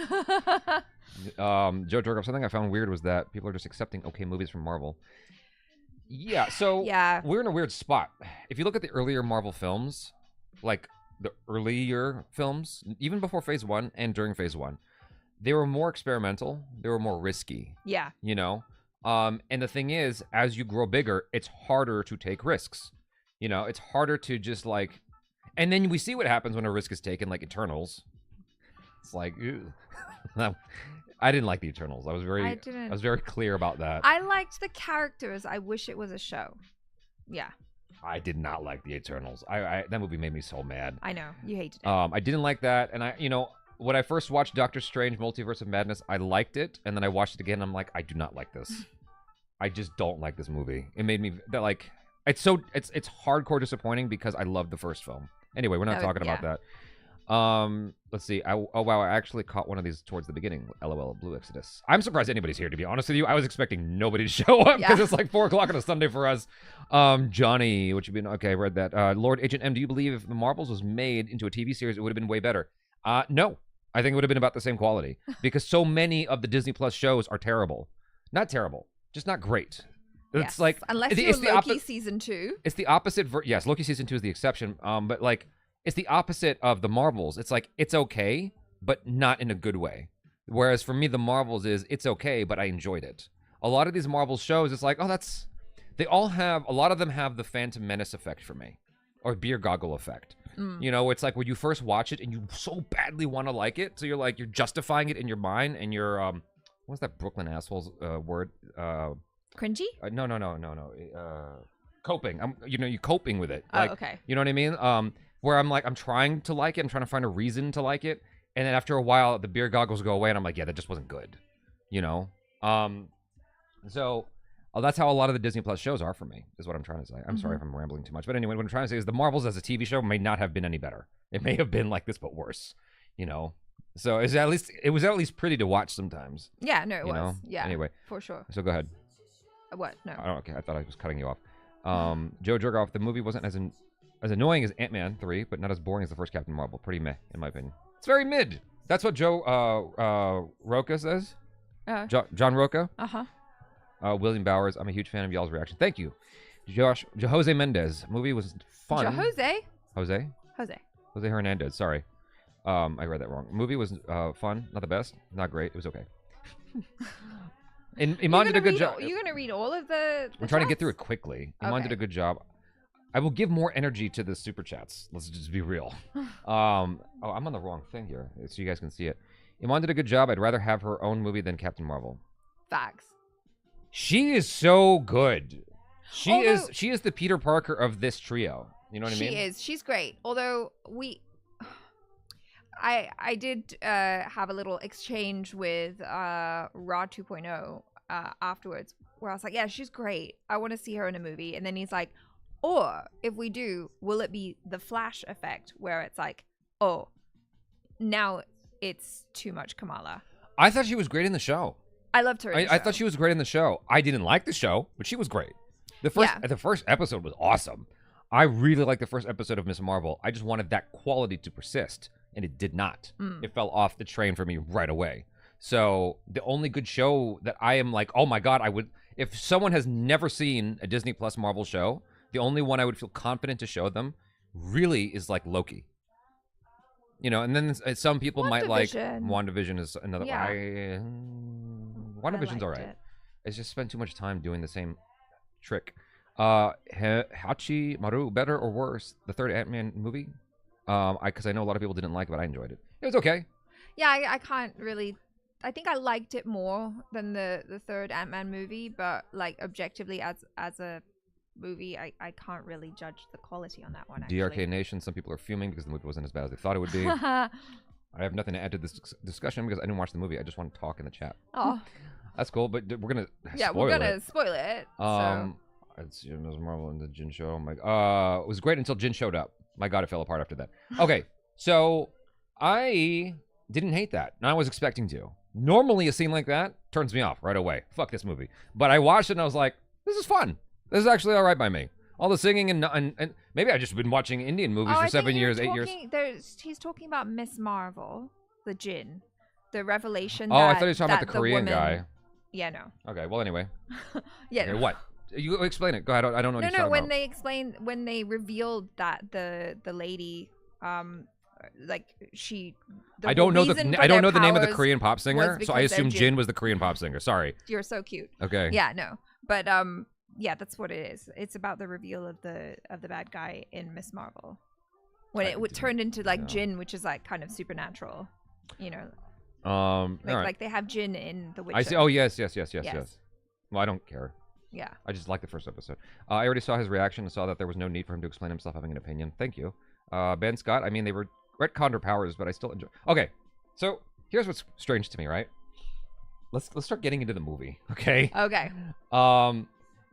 Speaker 1: Joe Jorgoff, something I found weird was that people are just accepting okay movies from Marvel. Yeah, so we're in a weird spot. If you look at the earlier Marvel films, like the earlier films, even before Phase 1 and during Phase 1, they were more experimental. They were more risky.
Speaker 2: Yeah.
Speaker 1: You know? And the thing is, as you grow bigger, it's harder to take risks. You know, it's harder to just like... And then we see what happens when a risk is taken, like Eternals. It's like, ew. I didn't like the Eternals. I was very clear about that.
Speaker 2: I liked the characters. I wish it was a show. Yeah.
Speaker 1: I did not like the Eternals. That movie made me so mad.
Speaker 2: I know you hated it.
Speaker 1: I didn't like that, and when I first watched Doctor Strange: Multiverse of Madness, I liked it, and then I watched it again. And I'm like, I do not like this. I just don't like this movie. It made me like it's hardcore disappointing because I loved the first film. Anyway, we're not talking about that. Let's see. Wow, I actually caught one of these towards the beginning. LOL, Blue Exodus. I'm surprised anybody's here, to be honest with you. I was expecting nobody to show up because it's like 4 o'clock on a Sunday for us. Johnny, what you been? Okay, I read that. Lord Agent M, do you believe if The Marvels was made into a TV series, it would have been way better? No. I think it would have been about the same quality because so many of the Disney Plus shows are terrible. Not terrible, just not great. It's like
Speaker 2: unless you're Loki season 2. It's
Speaker 1: the opposite. Yes, Loki season 2 is the exception. But like it's the opposite of the Marvels. It's like it's okay, but not in a good way. Whereas for me, the Marvels is it's okay, but I enjoyed it. A lot of these Marvel shows, it's like a lot of them have the Phantom Menace effect for me, or beer goggle effect. You know, it's like when you first watch it and you so badly want to like it, so you're justifying it in your mind, and you're what's that Brooklyn assholes word?
Speaker 2: Cringy?
Speaker 1: No. Coping. You're coping with it.
Speaker 2: Oh, okay.
Speaker 1: You know what I mean? Where I'm trying to like it, I'm trying to find a reason to like it, and then after a while, the beer goggles go away, and I'm like, yeah, that just wasn't good. You know? So that's how a lot of the Disney Plus shows are for me, is what I'm trying to say. I'm sorry if I'm rambling too much. But anyway, what I'm trying to say is the Marvels as a TV show may not have been any better. It may have been like this, but worse. You know? So it was at least pretty to watch sometimes.
Speaker 2: Yeah, no, it was.
Speaker 1: Know?
Speaker 2: Yeah.
Speaker 1: Anyway.
Speaker 2: For sure.
Speaker 1: So go ahead.
Speaker 2: What? No.
Speaker 1: Oh, okay. I thought I was cutting you off. Joe Jergoff, the movie wasn't as annoying as Ant-Man 3, but not as boring as the first Captain Marvel. Pretty meh, in my opinion. It's very mid. That's what Joe Roca says. John Roca.
Speaker 2: Uh-huh.
Speaker 1: William Bowers, I'm a huge fan of y'all's reaction. Thank you. Jose Mendez. Movie was fun. Jose Hernandez. Sorry. I read that wrong. Movie was fun. Not the best. Not great. It was okay. And Iman did a good job.
Speaker 2: You're gonna read all of the
Speaker 1: I'm trying to get through it quickly. Iman did a good job. I will give more energy to the super chats. Let's just be real. I'm on the wrong thing here, so you guys can see it. Iman did a good job. I'd rather have her own movie than Captain Marvel.
Speaker 2: Facts.
Speaker 1: She is so good. She is the Peter Parker of this trio. You know what I
Speaker 2: She
Speaker 1: mean?
Speaker 2: is. She's great. Although I did have a little exchange with Ra 2.0 afterwards, where I was like, yeah, she's great. I want to see her in a movie. And then he's like, or if we do, will it be the Flash effect, where it's like, oh, now it's too much Kamala.
Speaker 1: I thought she was great in the show.
Speaker 2: I loved her.
Speaker 1: I thought she was great in the show. I didn't like the show, but she was great. The first episode was awesome. I really liked the first episode of Miss Marvel. I just wanted that quality to persist, and it did not. It fell off the train for me right away. So the only good show that I am like, oh my God, I would, if someone has never seen a Disney Plus Marvel show, the only one I would feel confident to show them really is like Loki. You know, and then some people might like WandaVision is another.
Speaker 2: Yeah.
Speaker 1: WandaVision's all right. It's just spent too much time doing the same trick. Hachi Maru, better or worse? The third Ant-Man movie? Because I know a lot of people didn't like it, but I enjoyed it. It was okay.
Speaker 2: Yeah, I can't really. I think I liked it more than the third Ant-Man movie, but like objectively as a movie, I can't really judge the quality on that one. Actually.
Speaker 1: DRK Nation, some people are fuming because the movie wasn't as bad as they thought it would be. I have nothing to add to this discussion because I didn't watch the movie. I just want to talk in the chat.
Speaker 2: Oh,
Speaker 1: that's cool, but we're gonna
Speaker 2: spoil it.
Speaker 1: It's Ms. Marvel and the Jin show. It was great until Jin showed up. My God, it fell apart after that. Okay, so I didn't hate that, and I was expecting to. Normally, a scene like that turns me off right away. Fuck this movie. But I watched it and I was like, this is fun. This is actually all right by me. All the singing and maybe I just been watching Indian movies for 7 years, 8 years.
Speaker 2: He's talking about Miss Marvel, the Jin, the revelation.
Speaker 1: I thought he was talking about the Korean guy.
Speaker 2: Yeah, no.
Speaker 1: Okay, well anyway.
Speaker 2: Yeah.
Speaker 1: Okay, what? You explain it. Go ahead. I don't know what you're talking about.
Speaker 2: When they revealed that the lady, like she.
Speaker 1: I don't know the name of the Korean pop singer, so I assume Jin was the Korean pop singer. Sorry.
Speaker 2: You're so cute.
Speaker 1: Okay.
Speaker 2: Yeah, no, but yeah, that's what it is. It's about the reveal of the bad guy in Miss Marvel, when it turned into like Jin, which is like kind of supernatural, you know. Like they have Jin in The Witcher.
Speaker 1: I see. Oh yes. Well, I don't care.
Speaker 2: Yeah.
Speaker 1: I just liked the first episode. I already saw his reaction and saw that there was no need for him to explain himself having an opinion. Thank you. Ben Scott, I mean, they were retconned her powers, but I still enjoy. Okay, so here's what's strange to me, right? Let's start getting into the movie, okay?
Speaker 2: Okay.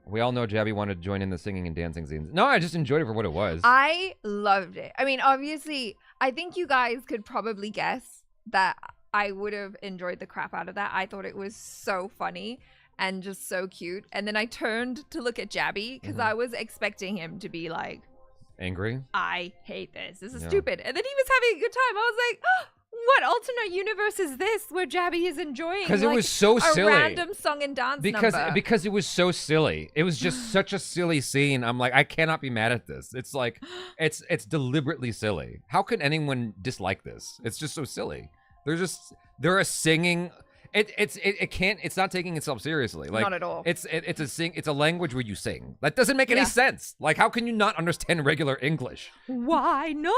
Speaker 1: We all know Jabby wanted to join in the singing and dancing scenes. No, I just enjoyed it for what it was.
Speaker 2: I loved it. I mean, obviously, I think you guys could probably guess that I would have enjoyed the crap out of that. I thought it was so funny and just so cute. And then I turned to look at Jabby because I was expecting him to be like,
Speaker 1: angry?
Speaker 2: I hate this. This is stupid. And then he was having a good time. I was like, oh, what alternate universe is this where Jabby is enjoying?
Speaker 1: Because it was so silly.
Speaker 2: A random song and dance number.
Speaker 1: Because it was so silly. It was just such a silly scene. I'm like, I cannot be mad at this. It's like, it's deliberately silly. How could anyone dislike this? It's just so silly. They're singing. It's not taking itself seriously. Like,
Speaker 2: not at all.
Speaker 1: It's a language where you sing. That doesn't make any sense. Like, how can you not understand regular English?
Speaker 2: Why not?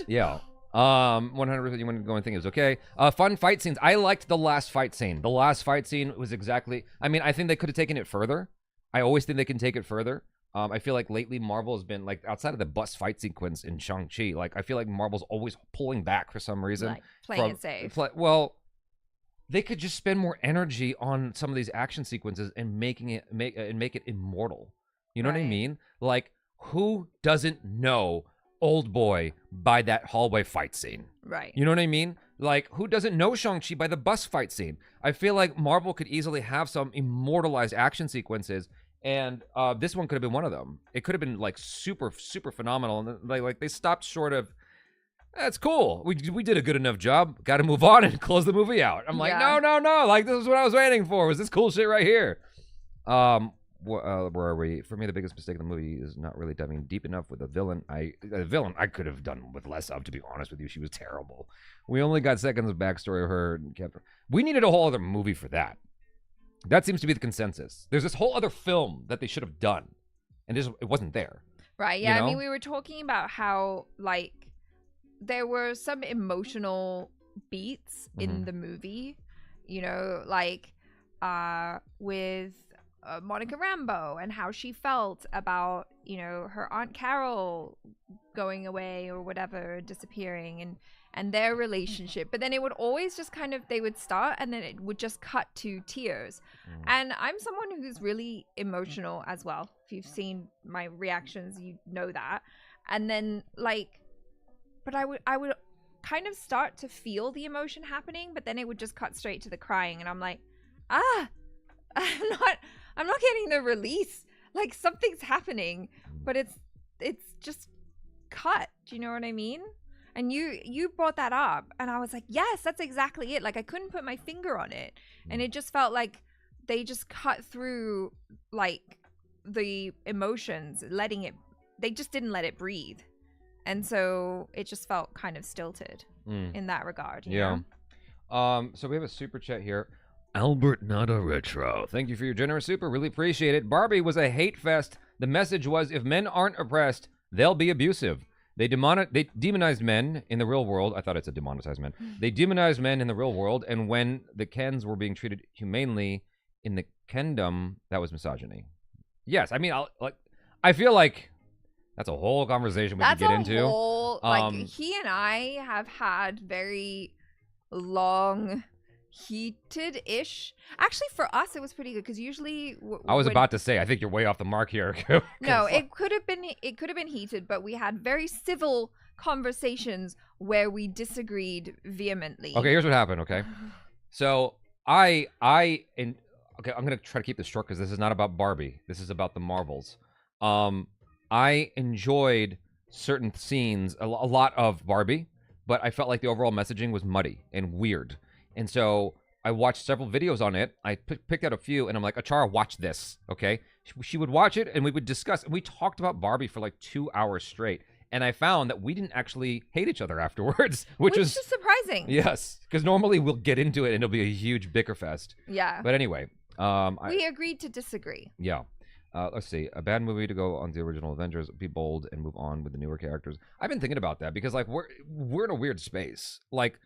Speaker 1: Yeah. 100% you want to go and think it was okay. Fun fight scenes. I liked the last fight scene. The last fight scene was exactly, I mean, I think they could have taken it further. I always think they can take it further. I feel like lately Marvel has been like, outside of the bus fight sequence in Shang-Chi, like I feel like Marvel's always pulling back for some reason.
Speaker 2: Like playing it safe.
Speaker 1: Well, they could just spend more energy on some of these action sequences and make it immortal. You know what I mean? Like, who doesn't know Old Boy by that hallway fight scene?
Speaker 2: Right.
Speaker 1: You know what I mean? Like, who doesn't know Shang-Chi by the bus fight scene? I feel like Marvel could easily have some immortalized action sequences, and this one could have been one of them. It could have been like super, super phenomenal, and like they stopped short of, that's cool. We did a good enough job. Got to move on and close the movie out. I'm like, no. Like, this is what I was waiting for. Was this cool shit right here? Where are we? For me, the biggest mistake in the movie is not really diving deep enough with the villain. I could have done with less of, to be honest with you. She was terrible. We only got seconds of backstory of her. We needed a whole other movie for that. That seems to be the consensus. There's this whole other film that they should have done, and it wasn't there.
Speaker 2: Right. Yeah.
Speaker 1: You know?
Speaker 2: I mean, we were talking about how like there were some emotional beats in the movie. You know, like with Monica Rambeau and how she felt about, you know, her Aunt Carol going away or whatever, disappearing, and their relationship. But then it would always just kind of, they would start and then it would just cut to tears. And I'm someone who's really emotional as well. If you've seen my reactions, you know that. And then like, but I would kind of start to feel the emotion happening, but then it would just cut straight to the crying, and I'm like, I'm not getting the release. Like something's happening, but it's just cut. Do you know what I mean? And you brought that up, and I was like, yes, that's exactly it. Like I couldn't put my finger on it, and it just felt like they just cut through like the emotions, they just didn't let it breathe. And so it just felt kind of stilted in that regard. You know?
Speaker 1: So we have a super chat here. Albert Nada Retro. Thank you for your generous super. Really appreciate it. Barbie was a hate fest. The message was, if men aren't oppressed, they'll be abusive. They demonized men in the real world. I thought it's a demonetized men. They demonized men in the real world, and when the Kens were being treated humanely in the Kendom, that was misogyny. Yes, I mean, I feel like that's a whole conversation we could get into.
Speaker 2: Like he and I have had very long, heated-ish. Actually, for us, it was pretty good because usually.
Speaker 1: I was about to say, I think you're way off the mark here.
Speaker 2: No, it could have been heated, but we had very civil conversations where we disagreed vehemently.
Speaker 1: Okay, here's what happened. Okay, so okay, I'm gonna try to keep this short because this is not about Barbie. This is about the Marvels. I enjoyed certain scenes, a lot of Barbie, but I felt like the overall messaging was muddy and weird. And so I watched several videos on it. I picked out a few, and I'm like, Achara, watch this, okay? She would watch it, and we would discuss. And we talked about Barbie for like 2 hours straight. And I found that we didn't actually hate each other afterwards, which is
Speaker 2: surprising.
Speaker 1: Yes, because normally we'll get into it, and it'll be a huge bicker fest.
Speaker 2: Yeah.
Speaker 1: But anyway.
Speaker 2: We agreed to disagree.
Speaker 1: Yeah. Let's see. A bad movie to go on the original Avengers, be bold and move on with the newer characters. I've been thinking about that because like we're in a weird space. Like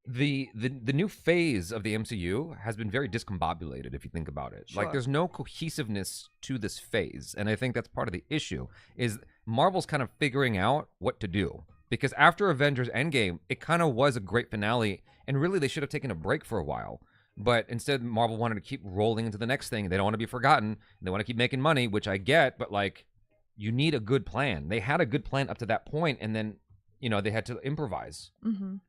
Speaker 1: the new phase of the MCU has been very discombobulated if you think about it. Sure. Like there's no cohesiveness to this phase, and I think that's part of the issue is Marvel's kind of figuring out what to do. Because after Avengers Endgame, it kind of was a great finale, and really they should have taken a break for a while. But instead, Marvel wanted to keep rolling into the next thing. They don't want to be forgotten. They want to keep making money, which I get, but like, you need a good plan. They had a good plan up to that point, and then, you know, they had to improvise. And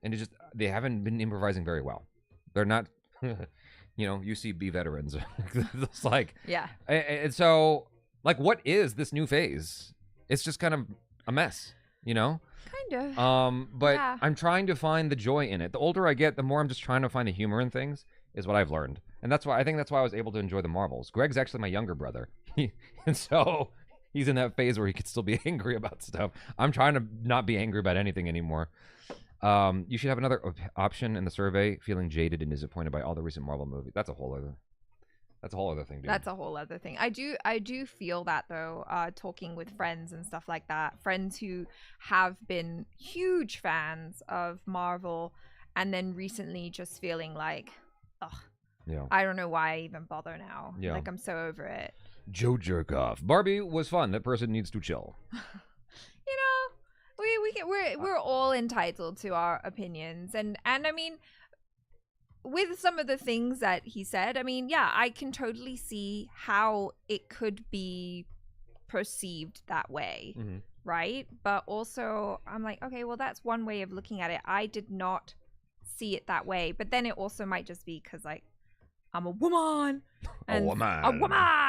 Speaker 1: they haven't been improvising very well. They're not, you know, UCB veterans. It's like,
Speaker 2: yeah.
Speaker 1: And so, like, what is this new phase? It's just kind of a mess, you know?
Speaker 2: Kind of.
Speaker 1: But yeah. I'm trying to find the joy in it. The older I get, the more I'm just trying to find the humor in things. Is what I've learned. And that's why I was able to enjoy the Marvels. Greg's actually my younger brother. And so he's in that phase where he could still be angry about stuff. I'm trying to not be angry about anything anymore. You should have another option in the survey, feeling jaded and disappointed by all the recent Marvel movies. That's a whole other thing, dude.
Speaker 2: That's a whole other thing. I do feel that though, talking with friends and stuff like that, friends who have been huge fans of Marvel and then recently just feeling like, ugh, yeah, I don't know why I even bother now. Yeah. Like I'm so over it.
Speaker 1: Joe Jerkoff. Barbie was fun. That person needs to chill.
Speaker 2: You know, we're all entitled to our opinions, and I mean, with some of the things that he said, I mean, yeah, I can totally see how it could be perceived that way, right? But also, I'm like, okay, well, that's one way of looking at it. I did not see it that way, but then it also might just be because like I'm a woman.
Speaker 1: A woman.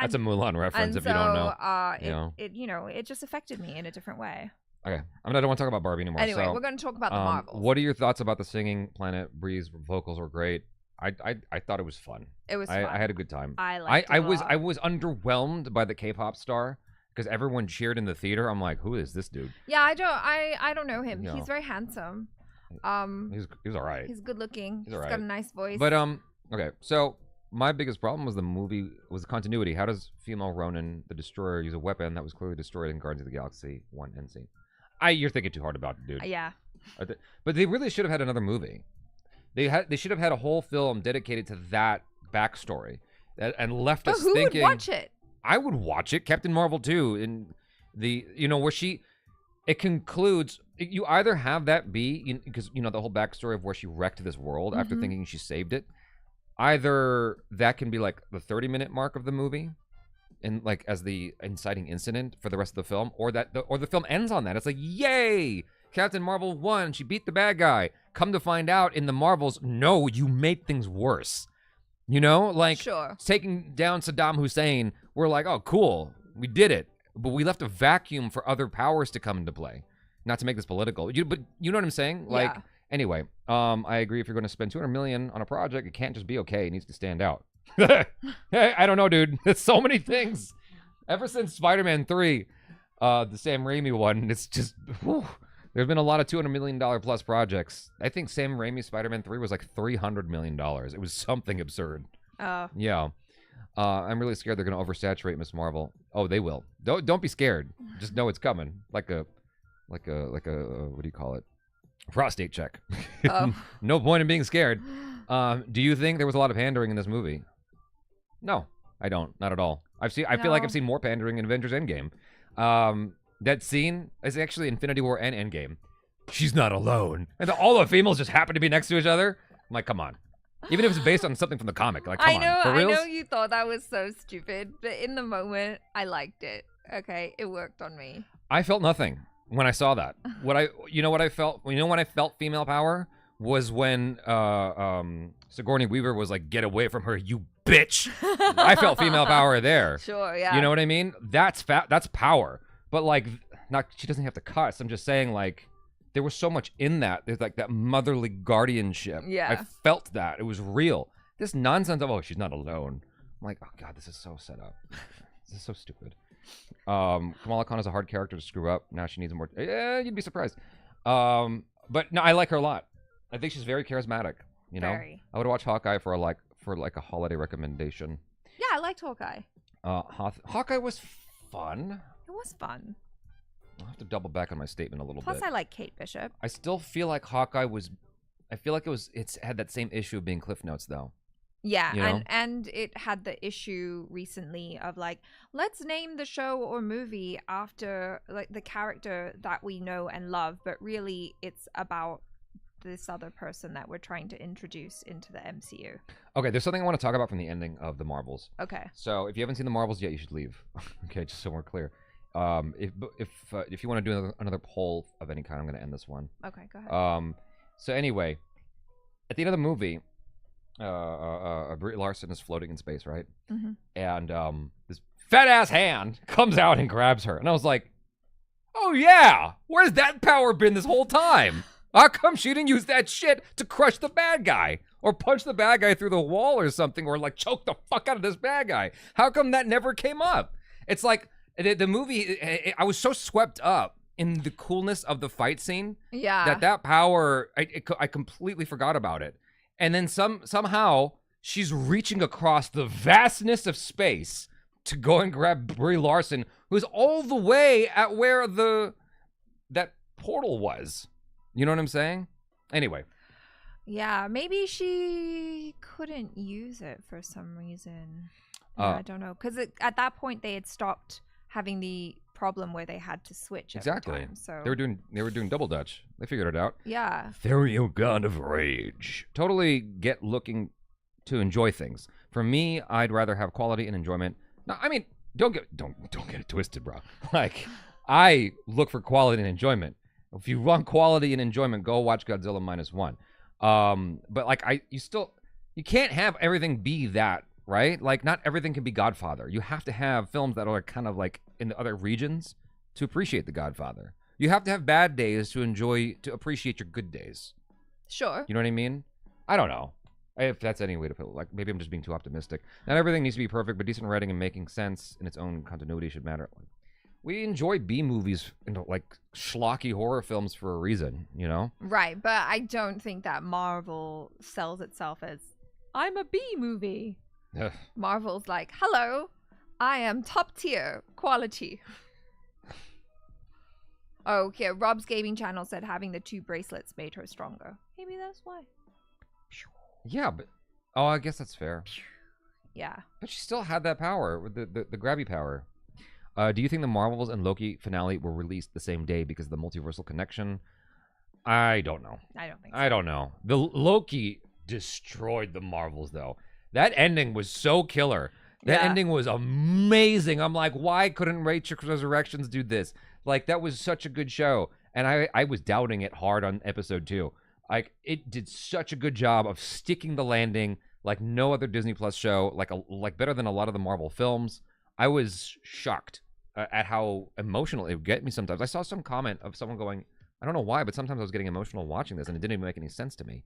Speaker 1: That's a Mulan reference, if you don't know.
Speaker 2: It just affected me in a different way.
Speaker 1: Okay, I don't want to talk about Barbie anymore.
Speaker 2: Anyway, we're going to talk about the Marvels.
Speaker 1: What are your thoughts about the singing? Planet Brie's vocals were great. I thought it was fun.
Speaker 2: It was fun.
Speaker 1: I had a good time.
Speaker 2: I liked it a lot.
Speaker 1: I was underwhelmed by the K-pop star because everyone cheered in the theater. I'm like, who is this dude?
Speaker 2: Yeah, I don't know him. He's very handsome.
Speaker 1: He's all right.
Speaker 2: He's good looking. He's
Speaker 1: right.
Speaker 2: Got a nice voice.
Speaker 1: But okay. So my biggest problem was the continuity. How does female Ronan the Destroyer use a weapon that was clearly destroyed in Guardians of the Galaxy 1 end scene? You're thinking too hard about it, dude.
Speaker 2: Yeah.
Speaker 1: But they really should have had another movie. They should have had a whole film dedicated to that backstory. and left
Speaker 2: But
Speaker 1: us
Speaker 2: who
Speaker 1: thinking.
Speaker 2: would watch it?
Speaker 1: I would watch it. Captain Marvel too. In the where it concludes. You either have that be because the whole backstory of where she wrecked this world after thinking she saved it. Either that can be like the 30-minute mark of the movie, and like as the inciting incident for the rest of the film, or the film ends on that. It's like, yay, Captain Marvel won. She beat the bad guy. Come to find out, in the Marvels, no, you made things worse. Like
Speaker 2: Sure.
Speaker 1: taking down Saddam Hussein. We're like, oh, cool, we did it, but we left a vacuum for other powers to come into play. Not to make this political, but you know what I'm saying? Like,
Speaker 2: Yeah.
Speaker 1: Anyway, I agree. If you're going to spend $200 million on a project, it can't just be okay. It needs to stand out. Hey, I don't know, dude. It's so many things. Ever since Spider-Man 3, the Sam Raimi one, it's just, there's been a lot of $200 million plus projects. I think Sam Raimi's Spider-Man 3 was like $300 million. It was something absurd.
Speaker 2: Oh.
Speaker 1: Yeah. I'm really scared they're going to oversaturate Miss Marvel. Oh, they will. Don't be scared. Just know it's coming. Like a what do you call it? Prostate check.
Speaker 2: Oh.
Speaker 1: No point in being scared. Do you think there was a lot of pandering in this movie? No, I don't. Not at all. I feel like I've seen more pandering in Avengers Endgame. That scene is actually Infinity War and Endgame. She's not alone, and all the females just happen to be next to each other. I'm like, come on. Even if it's based on something from the comic, like, come on. For
Speaker 2: I
Speaker 1: reals?
Speaker 2: know you thought that was so stupid, but in the moment, I liked it. Okay, it worked on me.
Speaker 1: I felt nothing when I saw that. What I felt when I felt female power was when Sigourney Weaver was like, "Get away from her, you bitch." I felt female power there.
Speaker 2: Sure, yeah.
Speaker 1: You know what I mean? That's power. But like, not she doesn't have to cuss. I'm just saying, like, there was so much in that. There's like that motherly guardianship.
Speaker 2: Yeah.
Speaker 1: I felt that. It was real. This nonsense of, oh, she's not alone. I'm like, oh god, this is so set up. This is so stupid. Kamala Khan is a hard character to screw up. Now she needs more. Yeah, you'd be surprised. But no, I like her a lot. I think she's very charismatic.
Speaker 2: Very.
Speaker 1: I would watch Hawkeye for a holiday recommendation.
Speaker 2: Yeah, I liked Hawkeye.
Speaker 1: Hawkeye was fun.
Speaker 2: It was fun.
Speaker 1: I'll have to double back on my statement a little
Speaker 2: Plus,
Speaker 1: bit.
Speaker 2: I like Kate Bishop.
Speaker 1: I still feel like Hawkeye was. I feel like it's had that same issue of being Cliff Notes though.
Speaker 2: Yeah, and it had the issue recently of like, let's name the show or movie after like the character that we know and love, but really it's about this other person that we're trying to introduce into the MCU.
Speaker 1: Okay, there's something I want to talk about from the ending of the Marvels.
Speaker 2: Okay.
Speaker 1: So if you haven't seen the Marvels yet, you should leave. Okay, just so we're clear. If you want to do another poll of any kind, I'm going to end this one.
Speaker 2: Okay, go ahead.
Speaker 1: So anyway, at the end of the movie, Brie Larson is floating in space, right?
Speaker 2: Mm-hmm.
Speaker 1: And this fat ass hand comes out and grabs her, and I was like, "Oh yeah, where's that power been this whole time? How come she didn't use that shit to crush the bad guy, or punch the bad guy through the wall or something, or like choke the fuck out of this bad guy? How come that never came up?" It's like the movie. I was so swept up in the coolness of the fight scene,
Speaker 2: Yeah.
Speaker 1: that power, I completely forgot about it. And then somehow she's reaching across the vastness of space to go and grab Brie Larson, who's all the way at where that portal was. You know what I'm saying? Anyway.
Speaker 2: Yeah, maybe she couldn't use it for some reason. Yeah, I don't know, because at that point they had stopped having the problem where they had to switch every
Speaker 1: Exactly.
Speaker 2: time, so
Speaker 1: They were doing double dutch. They figured it out.
Speaker 2: yeah.
Speaker 1: Ethereal god of rage. Totally looking to enjoy things. For me, I'd rather have quality and enjoyment. No, I mean, don't get it twisted, bro. Like, I look for quality and enjoyment. If you want quality and enjoyment, go watch Godzilla -1. But like, you can't have everything be that, right? Like, not everything can be Godfather. You have to have films that are kind of like in the other regions to appreciate the Godfather. You have to have bad days to appreciate your good days.
Speaker 2: Sure.
Speaker 1: You know what I mean? I don't know if that's any way to put it. Like, maybe I'm just being too optimistic. Not everything needs to be perfect, but decent writing and making sense in its own continuity should matter. We enjoy B movies, like schlocky horror films for a reason, you know?
Speaker 2: Right, but I don't think that Marvel sells itself as, I'm a B movie.
Speaker 1: Ugh.
Speaker 2: Marvel's like, hello, I am top tier quality. Oh, okay. Rob's gaming channel said having the 2 bracelets made her stronger. Maybe that's why.
Speaker 1: Yeah, but I guess that's fair.
Speaker 2: Yeah.
Speaker 1: But she still had that power, with the grabby power. Do you think the Marvels and Loki finale were released the same day because of the multiversal connection? I don't know.
Speaker 2: I don't think so.
Speaker 1: I don't know. The Loki destroyed the Marvels, though. That ending was so killer. That ending was amazing. I'm like, why couldn't Rachel Resurrections do this? Like, that was such a good show. And I was doubting it hard on episode 2. Like, it did such a good job of sticking the landing like no other Disney Plus show, like better than a lot of the Marvel films. I was shocked at how emotional it would get me sometimes. I saw some comment of someone going, I don't know why, but sometimes I was getting emotional watching this, and it didn't even make any sense to me.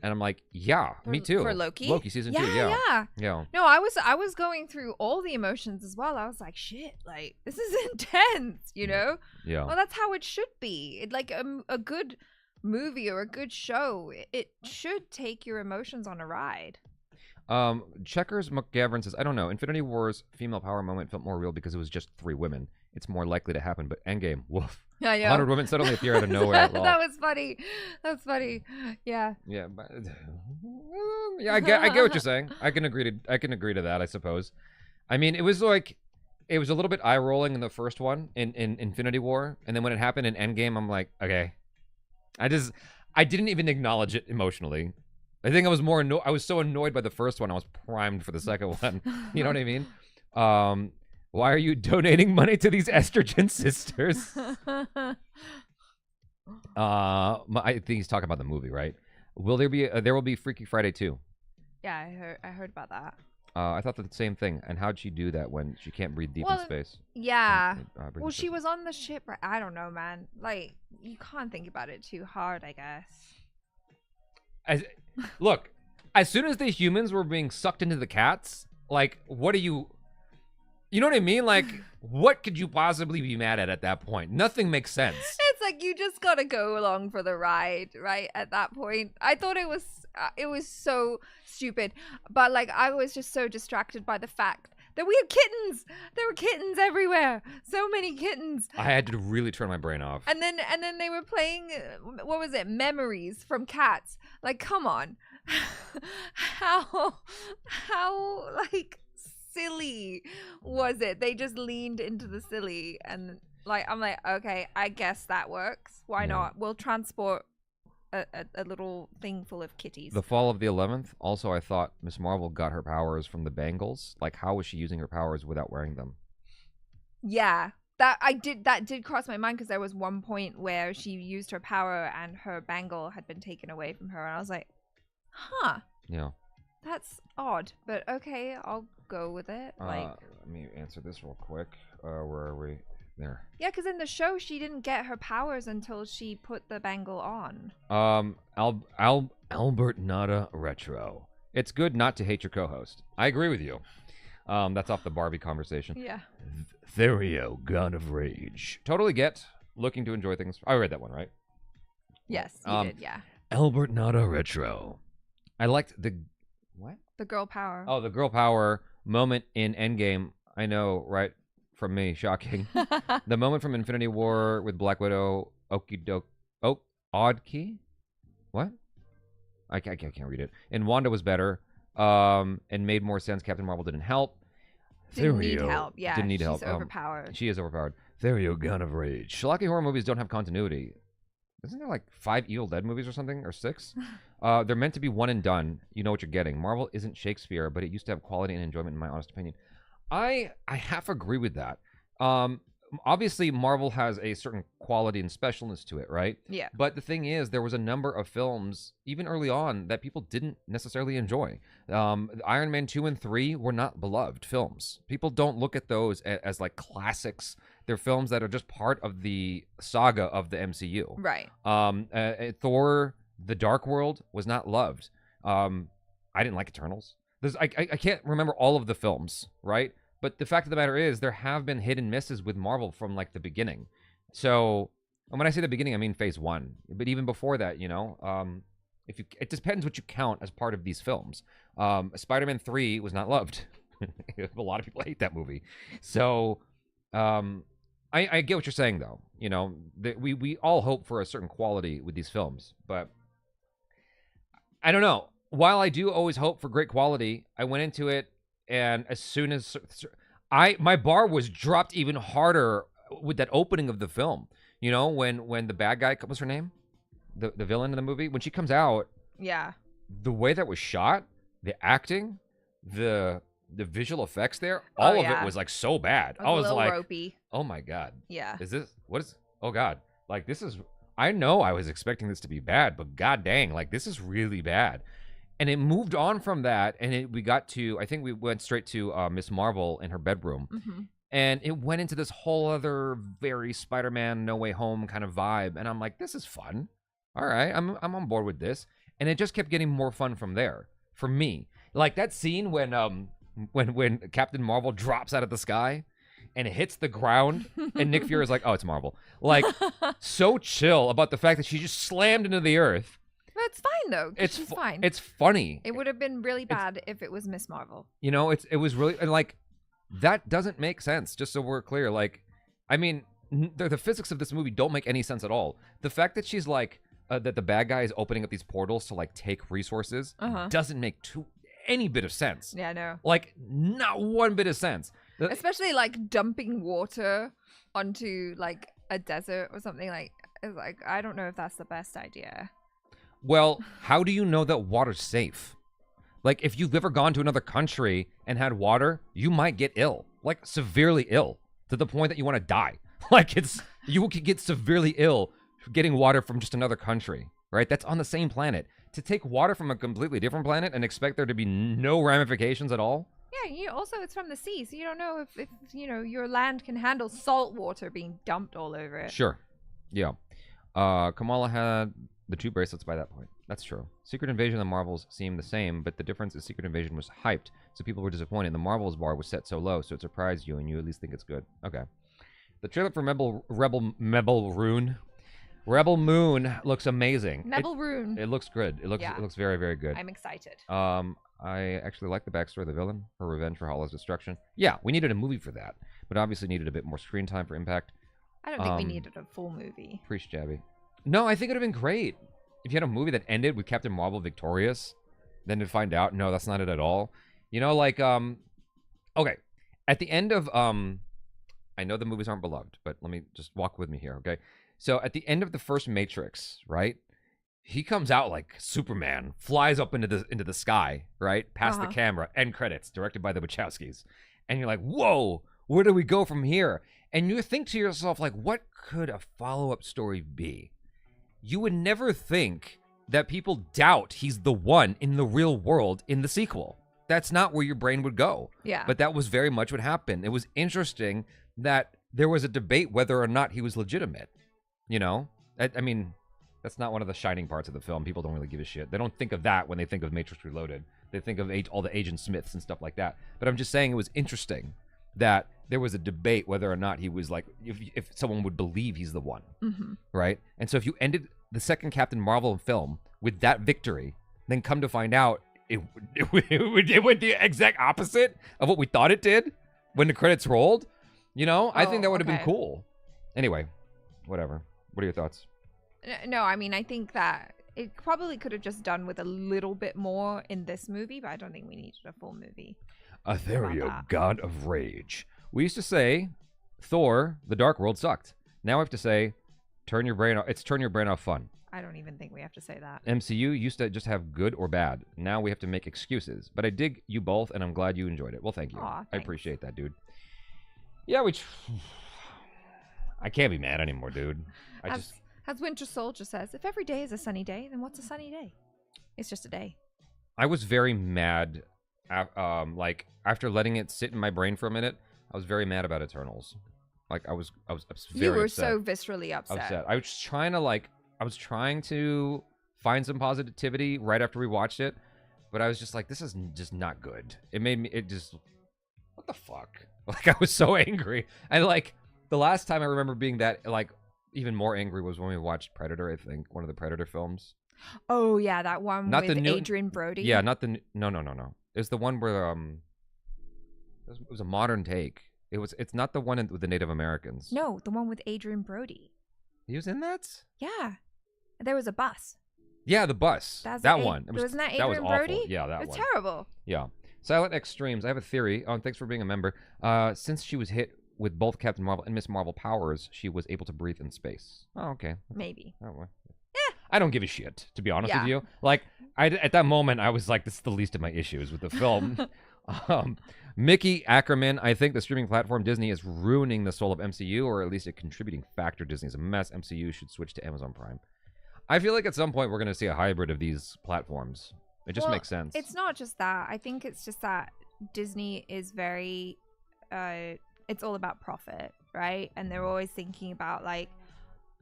Speaker 1: And I'm like, yeah, me too.
Speaker 2: For Loki?
Speaker 1: Loki season 2, yeah.
Speaker 2: No, I was going through all the emotions as well. I was like, shit, like, this is intense, you know?
Speaker 1: Yeah.
Speaker 2: Well, that's how it should be. Like, a good movie or a good show, it should take your emotions on a ride.
Speaker 1: Checkers McGavin says, I don't know. Infinity War's female power moment felt more real because it was just 3 women. It's more likely to happen, but Endgame, woof.
Speaker 2: I know.
Speaker 1: 100 women suddenly appear out of nowhere.
Speaker 2: That was funny. That's funny. Yeah.
Speaker 1: Yeah, but yeah, I get what you're saying. I can agree to that, I suppose. I mean, it was a little bit eye rolling in the first one in Infinity War, and then when it happened in Endgame, I'm like, okay. I didn't even acknowledge it emotionally. I think I was I was so annoyed by the first one, I was primed for the second one. You know what I mean? Why are you donating money to these estrogen sisters? I think he's talking about the movie, right? There will be Freaky Friday 2.
Speaker 2: Yeah, I heard about that.
Speaker 1: I thought the same thing. And how'd she do that when she can't breathe deep in space?
Speaker 2: Yeah. Well, she was on the ship, right? I don't know, man. Like, you can't think about it too hard, I guess.
Speaker 1: Look, as soon as the humans were being sucked into the cats, like, what are you... You know what I mean? Like, what could you possibly be mad at that point? Nothing makes sense.
Speaker 2: It's like you just gotta go along for the ride, right? At that point, I thought it was so stupid, but like I was just so distracted by the fact that we had kittens. There were kittens everywhere. So many kittens.
Speaker 1: I had to really turn my brain off.
Speaker 2: And then they were playing, what was it? Memories from Cats. Like, come on, how like. Silly was it? They just leaned into the silly, and like I'm like, okay, I guess that works. Why not? We'll transport a little thing full of kitties.
Speaker 1: The Fall of the 11th. Also, I thought Miss Marvel got her powers from the bangles. Like, how was she using her powers without wearing them?
Speaker 2: Yeah, that did cross my mind, because there was one point where she used her power and her bangle had been taken away from her, and I was like, huh.
Speaker 1: Yeah.
Speaker 2: That's odd, but okay, I'll go with it. Like,
Speaker 1: let me answer this real quick. Where are we? There.
Speaker 2: Yeah, because in the show she didn't get her powers until she put the bangle on.
Speaker 1: Albert Nada Retro. It's good not to hate your co-host. I agree with you. That's off the Barbie conversation.
Speaker 2: Yeah.
Speaker 1: Therio, God of Rage. Totally get. Looking to enjoy things. I read that one, right?
Speaker 2: Yes, you did. Yeah.
Speaker 1: Albert Nada Retro. I liked the... What?
Speaker 2: The girl power.
Speaker 1: Oh, the girl power moment in Endgame. I know, right? From me, shocking. The moment from Infinity War with Black Widow, Odd Key? What? I can't read it. And Wanda was better, and made more sense. Captain Marvel didn't help.
Speaker 2: Didn't need help. Yeah,
Speaker 1: didn't need help.
Speaker 2: She's overpowered.
Speaker 1: She is overpowered. Therio, God of Rage. Schlocky horror movies don't have continuity. Isn't there like 5 Evil Dead movies or something, or 6? They're meant to be one and done. You know what you're getting. Marvel isn't Shakespeare, but it used to have quality and enjoyment, in my honest opinion. I half agree with that. Obviously, Marvel has a certain quality and specialness to it, right?
Speaker 2: Yeah.
Speaker 1: But the thing is, there was a number of films, even early on, that people didn't necessarily enjoy. Iron Man 2 and 3 were not beloved films. People don't look at those as like classics. They're films that are just part of the saga of the MCU.
Speaker 2: Right.
Speaker 1: Thor, The Dark World was not loved. I didn't like Eternals. I can't remember all of the films, right? But the fact of the matter is, there have been hit and misses with Marvel from like the beginning. So, and when I say the beginning, I mean Phase 1. But even before that, you know, it depends what you count as part of these films. Spider-Man 3 was not loved. A lot of people hate that movie. So, I get what you're saying, though. You know, we all hope for a certain quality with these films, but I don't know. While I do always hope for great quality, I went into it And as soon as my bar was dropped even harder with that opening of the film. You know, when the bad guy, what's her name? The villain in the movie, when she comes out,
Speaker 2: Yeah.
Speaker 1: the way that was shot, the acting, the visual effects there, all of it was like so bad.
Speaker 2: It
Speaker 1: I
Speaker 2: was
Speaker 1: was
Speaker 2: a little
Speaker 1: like,
Speaker 2: ropey.
Speaker 1: oh my God.
Speaker 2: Yeah.
Speaker 1: Oh God. Like this is, I know I was expecting this to be bad, but God dang, like this is really bad. And it moved on from that, and I think we went straight to Miss Marvel in her bedroom.
Speaker 2: Mm-hmm.
Speaker 1: And it went into this whole other very Spider-Man No Way Home kind of vibe. And I'm like, this is fun. All right, I'm on board with this. And it just kept getting more fun from there for me. Like that scene when Captain Marvel drops out of the sky and it hits the ground and Nick Fury is like, oh, it's Marvel. Like so chill about the fact that she just slammed into the earth.
Speaker 2: But it's fine though. She's fine.
Speaker 1: It's funny.
Speaker 2: It would have been really bad if it was Miss Marvel.
Speaker 1: You know, it was really, and like that doesn't make sense, just so we're clear. Like, I mean, the physics of this movie don't make any sense at all. The fact that she's like, that the bad guy is opening up these portals to like take resources doesn't make any bit of sense.
Speaker 2: Yeah, no.
Speaker 1: Like, not one bit of sense.
Speaker 2: Especially like dumping water onto like a desert or something like, it's like, I don't know if that's the best idea.
Speaker 1: Well, how do you know that water's safe? Like, if you've ever gone to another country and had water, you might get ill, like severely ill, to the point that you want to die. Like, you could get severely ill getting water from just another country, right? That's on the same planet. To take water from a completely different planet and expect there to be no ramifications at all?
Speaker 2: Yeah, also it's from the sea, so you don't know if you know, your land can handle salt water being dumped all over it.
Speaker 1: Sure. Yeah. Kamala had the 2 bracelets by that point. That's true. Secret Invasion and the Marvels seemed the same, but the difference is Secret Invasion was hyped, so people were disappointed. The Marvels bar was set so low, so it surprised you, and you at least think it's good. Okay. The trailer for Rebel Moon looks amazing.
Speaker 2: Nebelrune.
Speaker 1: It looks good. It looks very, very good.
Speaker 2: I'm excited.
Speaker 1: I actually like the backstory of the villain, her revenge for Hollow's destruction. Yeah, we needed a movie for that, but obviously needed a bit more screen time for impact.
Speaker 2: I don't think we needed a full movie.
Speaker 1: Priest Jabby. No, I think it would have been great if you had a movie that ended with Captain Marvel victorious, then to find out, no, that's not it at all. You know, like, okay, at the end of, I know the movies aren't beloved, but let me just walk with me here, okay? So at the end of the first Matrix, right, he comes out like Superman, flies up into the sky, right, past the camera, end credits, directed by the Wachowskis, and you're like, whoa, where do we go from here? And you think to yourself, like, what could a follow-up story be? You would never think that people doubt he's the one in the real world in the sequel. That's not where your brain would go.
Speaker 2: Yeah.
Speaker 1: But that was very much what happened. It was interesting that there was a debate whether or not he was legitimate. You know? I mean, that's not one of the shining parts of the film. People don't really give a shit. They don't think of that when they think of Matrix Reloaded. They think of all the Agent Smiths and stuff like that. But I'm just saying it was interesting that there was a debate whether or not he was like, if someone would believe he's the one, right? And so if you ended the second Captain Marvel film with that victory, then come to find out it went the exact opposite of what we thought it did when the credits rolled, you know? I think that would have been cool. Anyway, whatever. What are your thoughts?
Speaker 2: No, I mean, I think that it probably could have just done with a little bit more in this movie, but I don't think we needed a full movie.
Speaker 1: Ethereal, god of rage. We used to say Thor, The Dark World sucked. Now we have to say turn your brain off fun.
Speaker 2: I don't even think we have to say that.
Speaker 1: MCU used to just have good or bad. Now we have to make excuses. But I dig you both, and I'm glad you enjoyed it. Well, thank you.
Speaker 2: Aw,
Speaker 1: I appreciate that, dude. Yeah, I can't be mad anymore, dude.
Speaker 2: As Winter Soldier says, if every day is a sunny day, then what's a sunny day? It's just a day.
Speaker 1: I was very mad, like after letting it sit in my brain for a minute. I was very mad about Eternals. Like I was very
Speaker 2: You were
Speaker 1: upset.
Speaker 2: so viscerally upset.
Speaker 1: I was trying to find some positivity right after we watched it, but I was just like, this is just not good. What the fuck? Like I was so angry. And like the last time I remember being that like even more angry was when we watched Predator. I think one of the Predator films.
Speaker 2: Oh yeah, that one
Speaker 1: Not
Speaker 2: with
Speaker 1: the new,
Speaker 2: Adrian Brody.
Speaker 1: Yeah, not the no. It's the one where it was a modern take. It's not the one with the Native Americans.
Speaker 2: No, the one with Adrian Brody.
Speaker 1: He was in that?
Speaker 2: Yeah. There was a bus.
Speaker 1: Yeah, the bus. That one.
Speaker 2: Wasn't that Adrian Brody?
Speaker 1: Awful. Yeah, that one.
Speaker 2: It was terrible.
Speaker 1: Yeah. Silent X streams. I have a theory. Oh, and thanks for being a member. Since she was hit with both Captain Marvel and Miss Marvel powers, she was able to breathe in space. Oh, okay.
Speaker 2: Maybe.
Speaker 1: Oh, well. I don't give a shit, to be honest
Speaker 2: Yeah.
Speaker 1: with you. Like, at that moment, I was like, this is the least of my issues with the film. Mickey Ackerman, I think the streaming platform Disney is ruining the soul of MCU, or at least a contributing factor. Disney's a mess. MCU should switch to Amazon Prime. I feel like at some point we're going to see a hybrid of these platforms. It just makes sense.
Speaker 2: It's not just that. I think it's just that Disney is very, it's all about profit, right? And they're always thinking about like,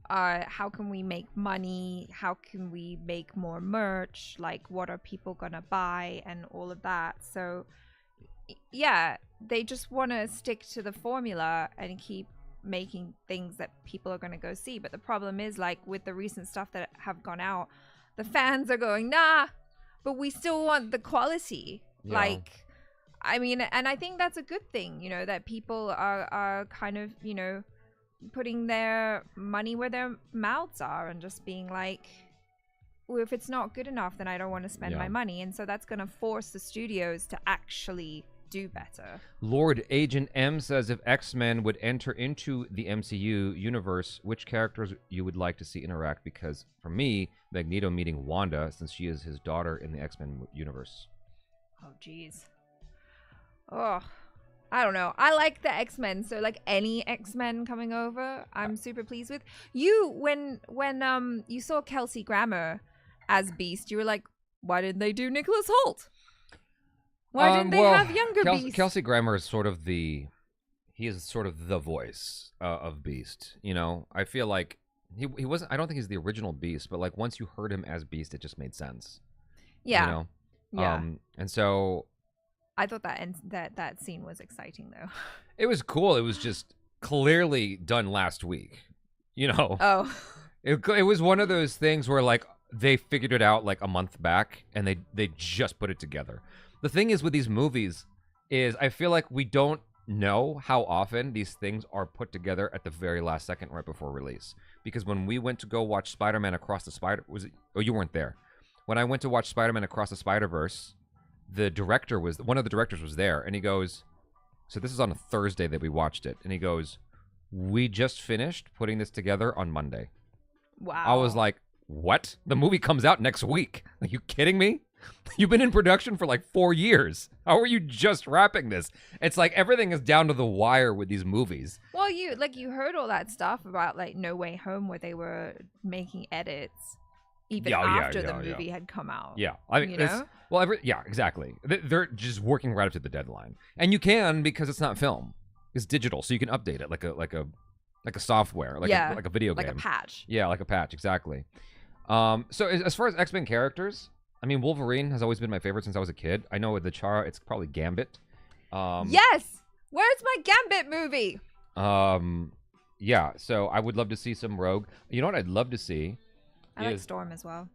Speaker 2: how can we make money? How can we make more merch? Like, what are people gonna buy and all of that? So, yeah, they just want to stick to the formula and keep making things that people are gonna go see. But the problem is, like, with the recent stuff that have gone out, the fans are going, nah, but we still want the quality.
Speaker 1: Yeah.
Speaker 2: Like, I mean, and I think that's a good thing, you know, that people are kind of, you know, putting their money where their mouths are and just being like, well, if it's not good enough, then I don't want to spend my money. And so that's going to force the studios to actually do better.
Speaker 1: Lord Agent M says, if X-Men would enter into the MCU universe, which characters you would like to see interact? Because for me, Magneto meeting Wanda, since she is his daughter in the X-Men universe.
Speaker 2: Oh, geez. Oh, I don't know. I like the X-Men, so like any X-Men coming over, I'm super pleased with. You, when you saw Kelsey Grammer as Beast, you were like, why didn't they do Nicholas Hoult? Why didn't they have younger Beast?
Speaker 1: Kelsey Grammer is sort of he is sort of the voice of Beast. You know, I feel like he wasn't. I don't think he's the original Beast, but like once you heard him as Beast, it just made sense.
Speaker 2: Yeah.
Speaker 1: You know?
Speaker 2: Yeah.
Speaker 1: And so
Speaker 2: I thought that scene was exciting though.
Speaker 1: it was cool. It was just clearly done last week. You know.
Speaker 2: Oh.
Speaker 1: It was one of those things where like they figured it out like a month back and they just put it together. The thing is with these movies is I feel like we don't know how often these things are put together at the very last second right before release. Because when we went to go watch Spider-Man Across the Spider... Oh, you weren't there. When I went to watch Spider-Man Across the Spider-Verse, one of the directors was there, and he goes, so this is on a Thursday that we watched it, and he goes, we just finished putting this together on Monday.
Speaker 2: Wow.
Speaker 1: I was like, what? The movie comes out next week. Are you kidding me? You've been in production for like 4 years. How are you just wrapping this? It's like everything is down to the wire with these movies.
Speaker 2: Well, you heard all that stuff about like No Way Home where they were making edits even after the movie had come out.
Speaker 1: Yeah. I mean,
Speaker 2: you know?
Speaker 1: Yeah, exactly. They're just working right up to the deadline. And you can because it's not film. It's digital, so you can update it like a software, like a video game.
Speaker 2: Like a patch.
Speaker 1: Yeah, like a patch, exactly. So as far as X-Men characters, I mean, Wolverine has always been my favorite since I was a kid. I know with the Chara, it's probably Gambit.
Speaker 2: Yes! Where's my Gambit movie?
Speaker 1: Yeah, so I would love to see some Rogue. You know what I'd love to see?
Speaker 2: I like Storm as well.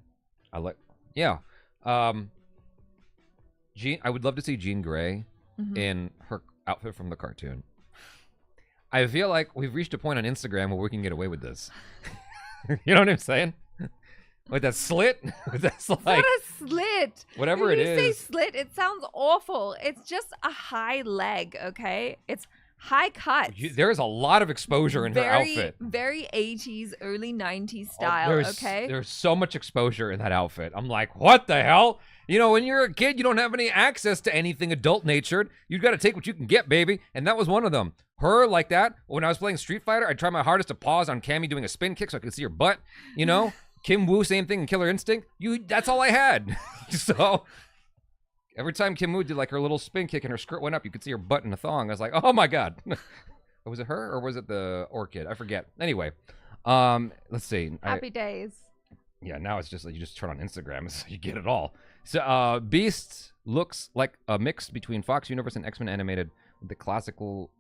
Speaker 1: Yeah. I would love to see Jean Grey in her outfit from the cartoon. I feel like we've reached a point on Instagram where we can get away with this. You know what I'm saying? With that slit? That's like...
Speaker 2: What a slit!
Speaker 1: Whatever
Speaker 2: when
Speaker 1: it
Speaker 2: you
Speaker 1: is.
Speaker 2: say slit, it sounds awful. It's just a high leg, okay? It's high cuts.
Speaker 1: There is a lot of exposure in her outfit.
Speaker 2: Very 80s, early 90s style, okay?
Speaker 1: There's so much exposure in that outfit. I'm like, what the hell? You know, when you're a kid, you don't have any access to anything adult-natured. You got to take what you can get, baby. And that was one of them. Her, like that, when I was playing Street Fighter, I tried my hardest to pause on Cammy doing a spin kick so I could see her butt, you know? Kim Woo, same thing in Killer Instinct. That's all I had. So every time Kim Woo did like her little spin kick and her skirt went up, you could see her butt in a thong. I was like, oh my God. Was it her or was it the orchid? I forget. Anyway, let's see.
Speaker 2: Happy days.
Speaker 1: Yeah, now it's just like you just turn on Instagram so you get it all. So Beast looks like a mix between Fox Universe and X-Men Animated with the classical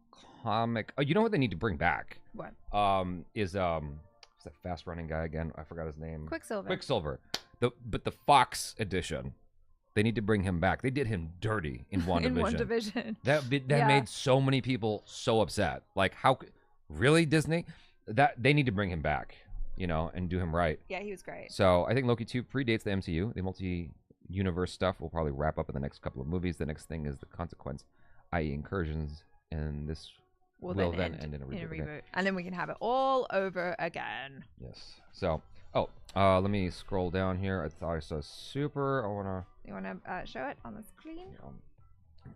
Speaker 1: comic. Oh, you know what they need to bring back?
Speaker 2: What?
Speaker 1: Is that fast running guy again? I forgot his name.
Speaker 2: Quicksilver.
Speaker 1: But the Fox edition. They need to bring him back. They did him dirty in WandaVision.
Speaker 2: In WandaVision.
Speaker 1: That made so many people so upset. Like, how really, Disney? That they need to bring him back, you know, and do him right.
Speaker 2: Yeah, he was great.
Speaker 1: So I think Loki 2 predates the MCU. The universe stuff will probably wrap up in the next couple of movies. The next thing is the consequence, i.e. incursions, and this will then end in a reboot. Okay.
Speaker 2: And then we can have it all over again.
Speaker 1: Yes. So, let me scroll down here. I thought I saw Super.
Speaker 2: You wanna show it on the screen?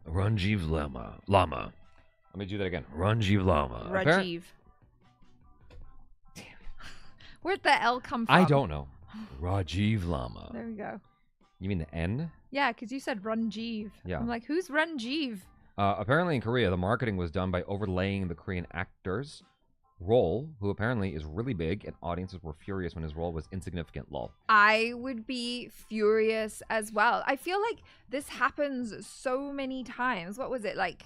Speaker 1: Ranjiv Lama. Let me do that again. Ranjiv Lama.
Speaker 2: Rajiv. Where'd the L come from?
Speaker 1: I don't know. Rajiv Lama.
Speaker 2: There we go.
Speaker 1: You mean the N?
Speaker 2: Yeah, because you said Ranjiv.
Speaker 1: Yeah.
Speaker 2: I'm like, who's Ranjiv?
Speaker 1: Apparently in Korea, the marketing was done by overlaying the Korean actor's role, who apparently is really big, and audiences were furious when his role was insignificant. Lol.
Speaker 2: I would be furious as well. I feel like this happens so many times. What was it like?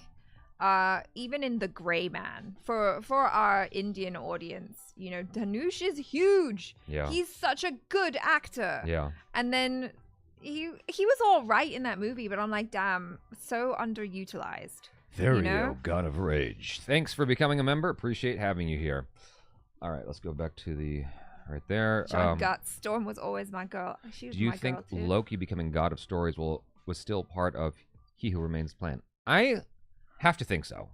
Speaker 2: Even in The Gray Man, for our Indian audience, you know, Dhanush is huge.
Speaker 1: Yeah.
Speaker 2: He's such a good actor.
Speaker 1: Yeah.
Speaker 2: And then he was all right in that movie, but I'm like, damn, so underutilized.
Speaker 1: Vario, God of Rage. Thanks for becoming a member. Appreciate having you here. All right, let's go back to the right there.
Speaker 2: Storm was always my girl. She was
Speaker 1: do you
Speaker 2: my
Speaker 1: think
Speaker 2: girl too.
Speaker 1: Loki becoming God of Stories was still part of He Who Remains plan? I have to think so.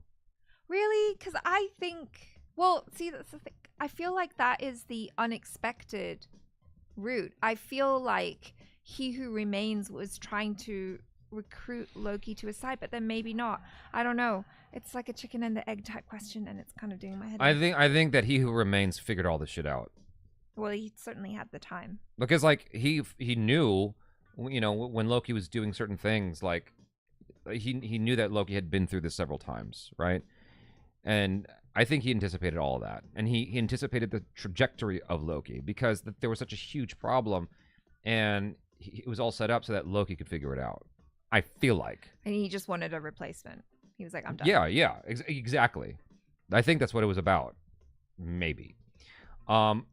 Speaker 2: Really? Because I think, well, see, that's the thing. I feel like that is the unexpected route. I feel like He Who Remains was trying to recruit Loki to his side, but then maybe not. I don't know. It's like a chicken and the egg type question, and it's kind of doing my head in.
Speaker 1: I think that He Who Remains figured all this shit out.
Speaker 2: Well, he certainly had the time.
Speaker 1: Because like he knew, you know, when Loki was doing certain things, like he knew that Loki had been through this several times, right? And I think he anticipated all of that, and he anticipated the trajectory of Loki because there was such a huge problem, and it was all set up so that Loki could figure it out. I feel like.
Speaker 2: And he just wanted a replacement. He was like, I'm done.
Speaker 1: Yeah, exactly. I think that's what it was about. Maybe.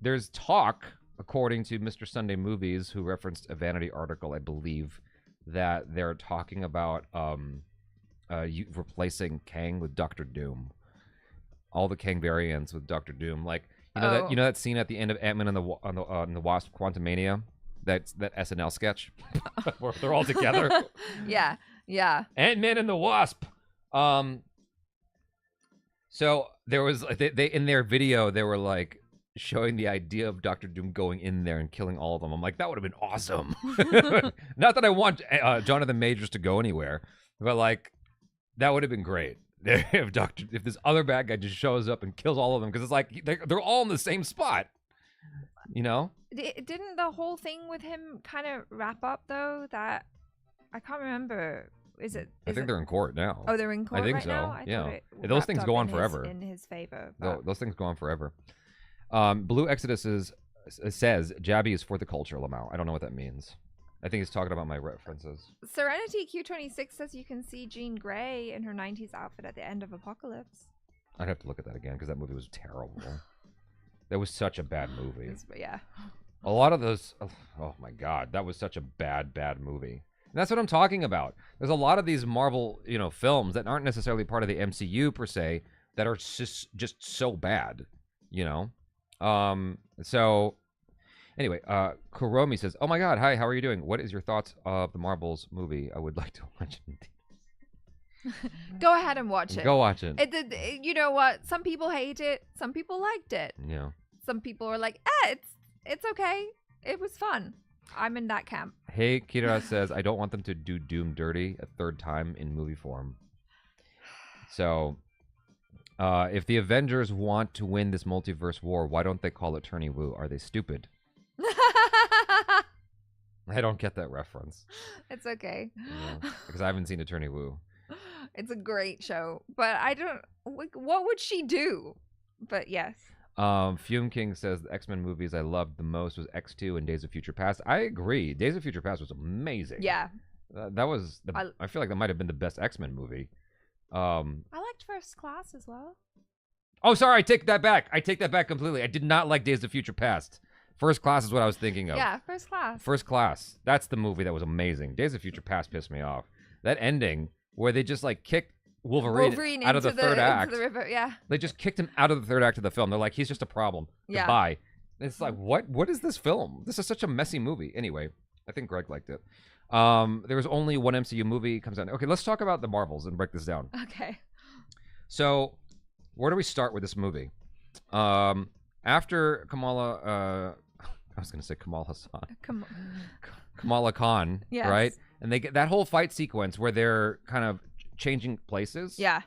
Speaker 1: There's talk, according to Mr. Sunday Movies, who referenced a Vanity article, I believe, that they're talking about replacing Kang with Doctor Doom. All the Kang variants with Doctor Doom. Like, you know that scene at the end of Ant-Man and the Wasp: Quantumania? That SNL sketch where they're all together.
Speaker 2: Yeah.
Speaker 1: Ant-Man and the Wasp. So there was they in their video they were like showing the idea of Doctor Doom going in there and killing all of them. I'm like, that would have been awesome. Not that I want Jonathan Majors to go anywhere, but like that would have been great if this other bad guy just shows up and kills all of them, because it's like they're all in the same spot. You know?
Speaker 2: Didn't the whole thing with him kind of wrap up though? That I can't remember. I think
Speaker 1: they're in court now.
Speaker 2: Oh, they're in court.
Speaker 1: I think
Speaker 2: right
Speaker 1: so.
Speaker 2: Now?
Speaker 1: Yeah, those things go on forever.
Speaker 2: In his favor.
Speaker 1: Those things go on forever. Blue Exodus says Jabby is for the culture, Lamau. I don't know what that means. I think he's talking about my references.
Speaker 2: Serenity Q26 says you can see Jean Grey in her 90s outfit at the end of Apocalypse.
Speaker 1: I'd have to look at that again because that movie was terrible. That was such a bad movie.
Speaker 2: Yeah.
Speaker 1: A lot of those, oh my God, that was such a bad movie. And that's what I'm talking about. There's a lot of these Marvel, films that aren't necessarily part of the MCU per se that are just so bad, So, anyway, Kuromi says, "Oh my God, hi, how are you doing? What is your thoughts of the Marvels movie? I would like to watch it."
Speaker 2: Go ahead and watch it.
Speaker 1: Go watch it.
Speaker 2: You know what? Some people hate it. Some people liked it.
Speaker 1: Yeah.
Speaker 2: Some people are like, it's okay. It was fun. I'm in that camp.
Speaker 1: Hey, Kira says, I don't want them to do Doom dirty a third time in movie form. So, if the Avengers want to win this multiverse war, why don't they call it Attorney Woo? Are they stupid? I don't get that reference.
Speaker 2: It's okay.
Speaker 1: Because I haven't seen Attorney Woo.
Speaker 2: It's a great show, but I don't. What would she do? But yes.
Speaker 1: Fume King says the X-Men movies I loved the most was X2 and Days of Future Past. I agree. Days of Future Past was amazing.
Speaker 2: Yeah.
Speaker 1: That was I feel like that might have been the best X-Men movie.
Speaker 2: I liked First Class as well.
Speaker 1: Oh, sorry. I take that back. I take that back completely. I did not like Days of Future Past. First Class is what I was thinking of.
Speaker 2: Yeah, First Class.
Speaker 1: First Class. That's the movie that was amazing. Days of Future Past pissed me off. That ending where they just like kicked Wolverine out of the third act.
Speaker 2: Into the river, yeah.
Speaker 1: They just kicked him out of the third act of the film. They're like, he's just a problem.
Speaker 2: Yeah.
Speaker 1: Goodbye. And it's like, what is this film? This is such a messy movie. Anyway, I think Greg liked it. There was only one MCU movie comes out. Okay, let's talk about the Marvels and break this down.
Speaker 2: Okay.
Speaker 1: So, where do we start with this movie? After Kamala, I was going to say Kamal Hassan. Kamala Khan,
Speaker 2: Yes.
Speaker 1: right? And they get that whole fight sequence where they're kind of changing places.
Speaker 2: Yeah.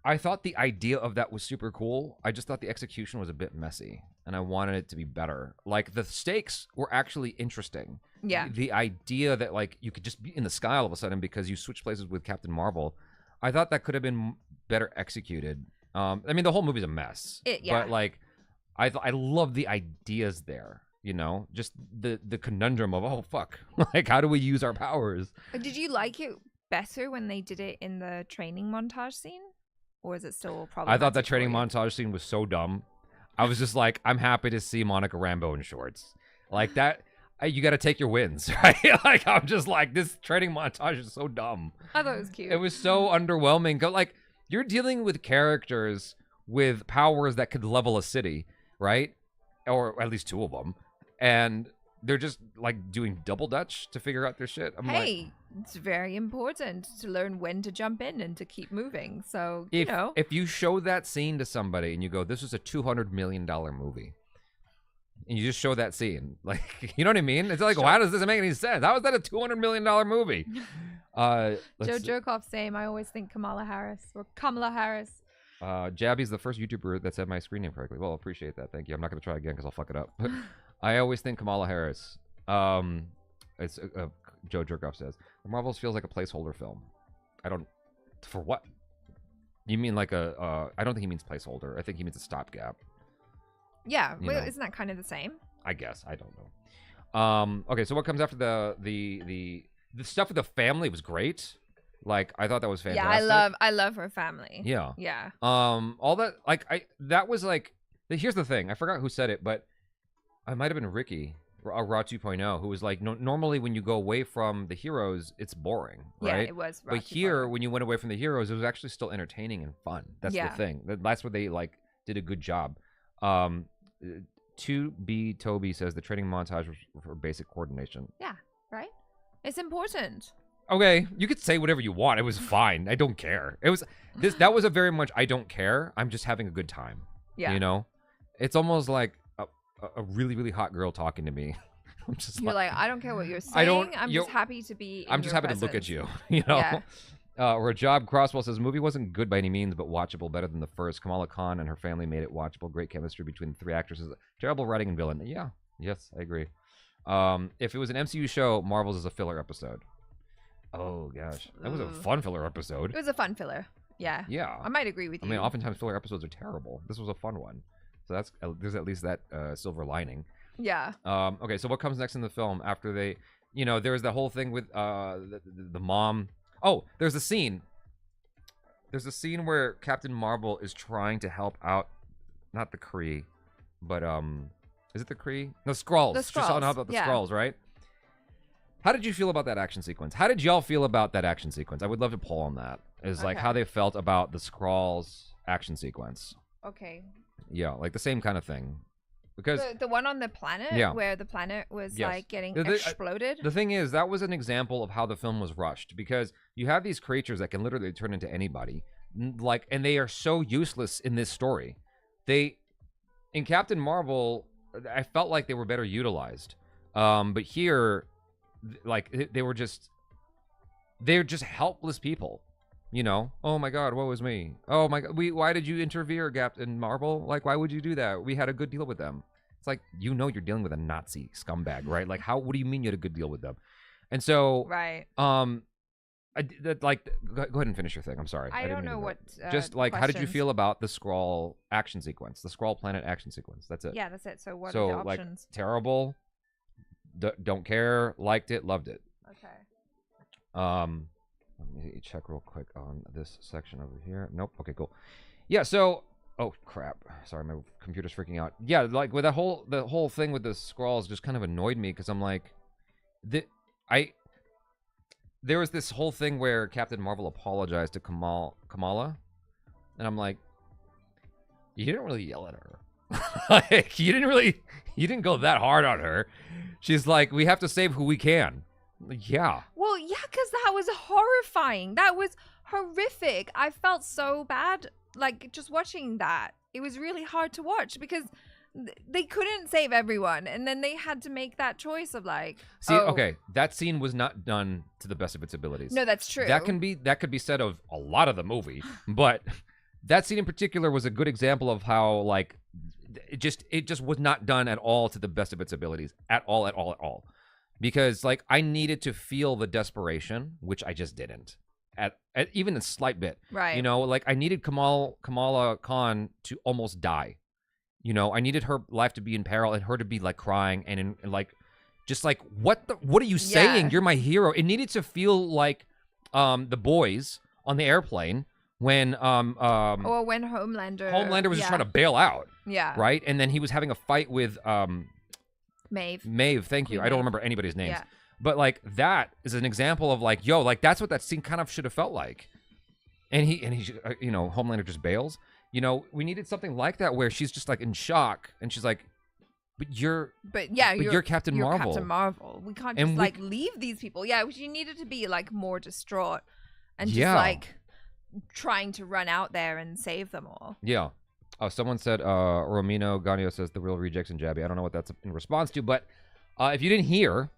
Speaker 1: I thought the idea of that was super cool. I just thought the execution was a bit messy, and I wanted it to be better. Like, the stakes were actually interesting.
Speaker 2: Yeah.
Speaker 1: The idea that, like, you could just be in the sky all of a sudden because you switch places with Captain Marvel, I thought that could have been better executed. I mean, the whole movie's a mess.
Speaker 2: Yeah.
Speaker 1: But, like, I love the ideas there, you know? Just the conundrum of, oh, fuck. Like, how do we use our powers?
Speaker 2: Did you like it better when they did it in the training montage scene? Or is it still problematic?
Speaker 1: I thought that training
Speaker 2: for you?
Speaker 1: montage scene was so dumb. I was just like, I'm happy to see Monica Rambeau in shorts. Like that, you got to take your wins, right? Like, I'm just like, this training montage is so dumb.
Speaker 2: I thought it was cute.
Speaker 1: It was so underwhelming. Like, you're dealing with characters with powers that could level a city, right? Or at least two of them. And they're just, like, doing double dutch to figure out their shit. I'm like,
Speaker 2: Hey, it's very important to learn when to jump in and to keep moving. So,
Speaker 1: if,
Speaker 2: you know.
Speaker 1: if you show that scene to somebody and you go, this is a $200 million movie, and you just show that scene, like, you know what I mean? It's like, why does this make any sense? How is that a $200 million movie?
Speaker 2: Joe
Speaker 1: let's see.
Speaker 2: Jerkoff same. I always think Kamala Harris or Kamala Harris.
Speaker 1: Jabby's the first YouTuber that said my screen name correctly. Well, I appreciate that. Thank you. I'm not going to try again because I'll fuck it up. But I always think Kamala Harris. It's Joe Jerkoff says the Marvels feels like a placeholder film. I don't. For what? You mean like a? I don't think he means placeholder. I think he means a stopgap.
Speaker 2: Yeah,
Speaker 1: You
Speaker 2: well,
Speaker 1: know.
Speaker 2: isn't that kind of the same?
Speaker 1: I guess. I don't know. Okay, so what comes after the stuff with the family was great. Like, I thought that was fantastic.
Speaker 2: Yeah, I love her family.
Speaker 1: Yeah.
Speaker 2: Yeah.
Speaker 1: All that, like, that was like, here's the thing. I forgot who said it, but I might have been Ricky, Raw 2.0, who was like, normally when you go away from the heroes, it's boring, right?
Speaker 2: Yeah, it was.
Speaker 1: But here, when you went away from the heroes, it was actually still entertaining and fun. That's
Speaker 2: Yeah.
Speaker 1: the thing. That's where they, like, did a good job. 2B Toby says the training montage was for basic coordination.
Speaker 2: Yeah, right? It's important.
Speaker 1: Okay, you could say whatever you want. It was fine. I don't care. It was that was a very much I don't care. I'm just having a good time.
Speaker 2: Yeah.
Speaker 1: You know? It's almost like a really, really hot girl talking to me. I'm just
Speaker 2: You're like, I don't care what you're saying.
Speaker 1: I don't-
Speaker 2: I'm
Speaker 1: you're-
Speaker 2: just happy to be in
Speaker 1: I'm just
Speaker 2: your
Speaker 1: happy to look at
Speaker 2: presence.
Speaker 1: you. You know?
Speaker 2: Yeah.
Speaker 1: Rajab Crosswell says movie wasn't good by any means, but watchable, better than the first. Kamala Khan and her family made it watchable. Great chemistry between the three actresses. Terrible writing and villain. Yeah. Yes, I agree. If it was an MCU show, Marvel's is a filler episode. Oh gosh, that was a
Speaker 2: Ugh.
Speaker 1: fun filler episode.
Speaker 2: It was a fun filler. Yeah.
Speaker 1: Yeah.
Speaker 2: I might agree with
Speaker 1: I
Speaker 2: you.
Speaker 1: mean, oftentimes filler episodes are terrible. This was a fun one, so that's there's at least that silver lining.
Speaker 2: Yeah.
Speaker 1: Okay, so what comes next in the film after they, there's the whole thing with the mom. Oh, there's a scene. There's a scene where Captain Marvel is trying to help out, not the Kree, but is it the Kree? The Skrulls.
Speaker 2: The
Speaker 1: She's telling
Speaker 2: Skrulls,
Speaker 1: about the
Speaker 2: yeah.
Speaker 1: Skrulls, right? How did you feel about that action sequence? How did y'all feel about that action sequence? I would love to poll on that. Is like
Speaker 2: Okay.
Speaker 1: how they felt about the Skrulls action sequence.
Speaker 2: Okay.
Speaker 1: Yeah, like the same kind of thing. Because
Speaker 2: The one on the planet
Speaker 1: Yeah.
Speaker 2: where the planet was
Speaker 1: Yes.
Speaker 2: like getting
Speaker 1: The-
Speaker 2: exploded.
Speaker 1: the thing is, that was an example of how the film was rushed, because you have these creatures that can literally turn into anybody, and they are so useless in this story. In Captain Marvel, I felt like they were better utilized, but here, like they're just helpless people. Oh my God, what was me? Oh my God, why did you interfere, Captain Marvel? Like, why would you do that? We had a good deal with them. It's like, you're dealing with a Nazi scumbag, right? Like, what do you mean you had a good deal with them? And so,
Speaker 2: right.
Speaker 1: go ahead and finish your thing. I'm sorry.
Speaker 2: I
Speaker 1: didn't
Speaker 2: don't
Speaker 1: mean
Speaker 2: know
Speaker 1: to
Speaker 2: what.
Speaker 1: interrupt. Just like, how did you
Speaker 2: questions.
Speaker 1: feel about the Skrull action sequence, the Skrull planet action sequence? That's it.
Speaker 2: Yeah, that's it. So what
Speaker 1: So,
Speaker 2: are the
Speaker 1: like,
Speaker 2: options?
Speaker 1: terrible, don't care, liked it, loved it.
Speaker 2: Okay.
Speaker 1: Let me check real quick on this section over here. Nope. Okay, cool. Yeah, so oh crap. Sorry, my computer's freaking out. Yeah, like with the whole thing with the Skrulls just kind of annoyed me, because I'm like, there was this whole thing where Captain Marvel apologized to Kamala, and I'm like, you didn't really yell at her. Like, you didn't go that hard on her. She's like, we have to save who we can. Yeah.
Speaker 2: Well, yeah, because that was horrifying. That was horrific. I felt so bad, like, just watching that. It was really hard to watch because they couldn't save everyone, and then they had to make that choice of like,
Speaker 1: See, okay, that scene was not done to the best of its abilities.
Speaker 2: No, that's true.
Speaker 1: That could be said of a lot of the movie, but that scene in particular was a good example of how like it just was not done at all to the best of its abilities at all. Because like I needed to feel the desperation, which I just didn't at even a slight bit.
Speaker 2: Right.
Speaker 1: You know, like I needed Kamala Khan to almost die. You know, I needed her life to be in peril and her to be like crying and like just like what are you saying? You're my hero. It needed to feel like the boys on the airplane when
Speaker 2: or when Homelander
Speaker 1: was just trying to bail out.
Speaker 2: Yeah.
Speaker 1: Right? And then he was having a fight with Maeve, thank you. I don't remember anybody's names.
Speaker 2: Yeah.
Speaker 1: But like that is an example of like, yo, like that's what that scene kind of should have felt like. And he you know, Homelander just bails. You know, we needed something like that where she's just like in shock and she's like, but you're Captain Marvel.
Speaker 2: Captain Marvel. We can't just like leave these people. Yeah, she needed to be like more distraught and just like trying to run out there and save them all.
Speaker 1: Yeah. Oh, someone said, Romino Ganio says the real rejects and Jabby. I don't know what that's in response to, but if you didn't hear,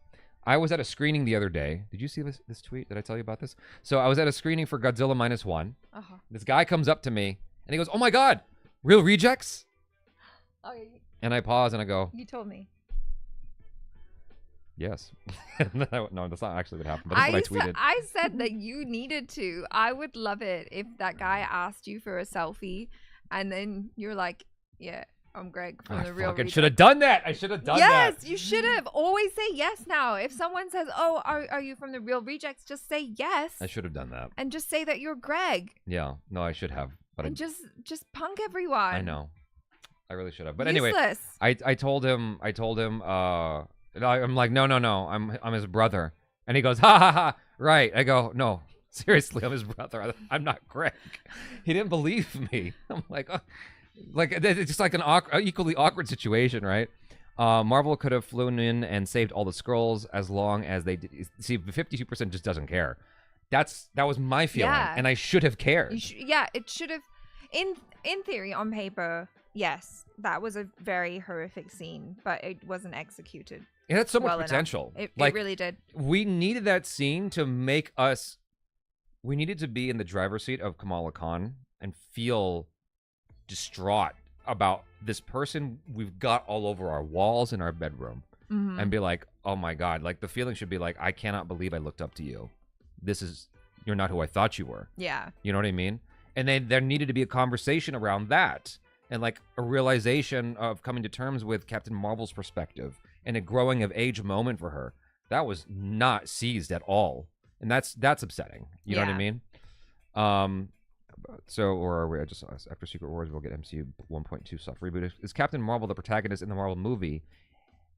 Speaker 1: I was at a screening the other day. Did you see this tweet? Did I tell you about this? So I was at a screening for Godzilla -1.
Speaker 2: Uh-huh.
Speaker 1: This guy comes up to me and he goes, "Oh my God, real rejects?"
Speaker 2: Oh, yeah.
Speaker 1: And I pause and I go,
Speaker 2: You told me.
Speaker 1: Yes. No, that's not actually what happened, but that's what I tweeted.
Speaker 2: I said that you needed to. I would love it if that guy asked you for a selfie and then you're like, yeah, I'm Greg from the Real Rejects.
Speaker 1: I should have done that. I should have done that.
Speaker 2: Yes, you should have. Always say yes now. If someone says, oh, are you from the Real Rejects? Just say yes.
Speaker 1: I should have done that.
Speaker 2: And just say that you're Greg.
Speaker 1: Yeah. No, I should have. But
Speaker 2: and just punk everyone.
Speaker 1: I know. I really should have. But
Speaker 2: Useless.
Speaker 1: anyway, I told him, I'm like, no, I'm his brother. And he goes, ha ha ha, right. I go, no, seriously, I'm his brother. I'm not Greg. He didn't believe me. I'm like, oh. Like it's just like an equally awkward situation, right? Marvel could have flown in and saved all the Skrulls as long as they did. See, 52% just doesn't care. That was my feeling, and I should have cared.
Speaker 2: It should have. In theory, on paper, yes, that was a very horrific scene, but it wasn't executed.
Speaker 1: It had so much potential.
Speaker 2: It really did.
Speaker 1: We needed that scene to make us. We needed to be in the driver's seat of Kamala Khan and feel distraught about this person we've got all over our walls in our bedroom, and be like, oh my God, like the feeling should be like, I cannot believe I looked up to you. You're not who I thought you were.
Speaker 2: Yeah.
Speaker 1: You know what I mean? And then there needed to be a conversation around that and like a realization of coming to terms with Captain Marvel's perspective and a growing of age moment for her. That was not seized at all. And that's upsetting. You know what I mean? So, or are we just after Secret Wars, we'll get MCU 1.2 soft reboot. Is Captain Marvel the protagonist in the Marvel movie?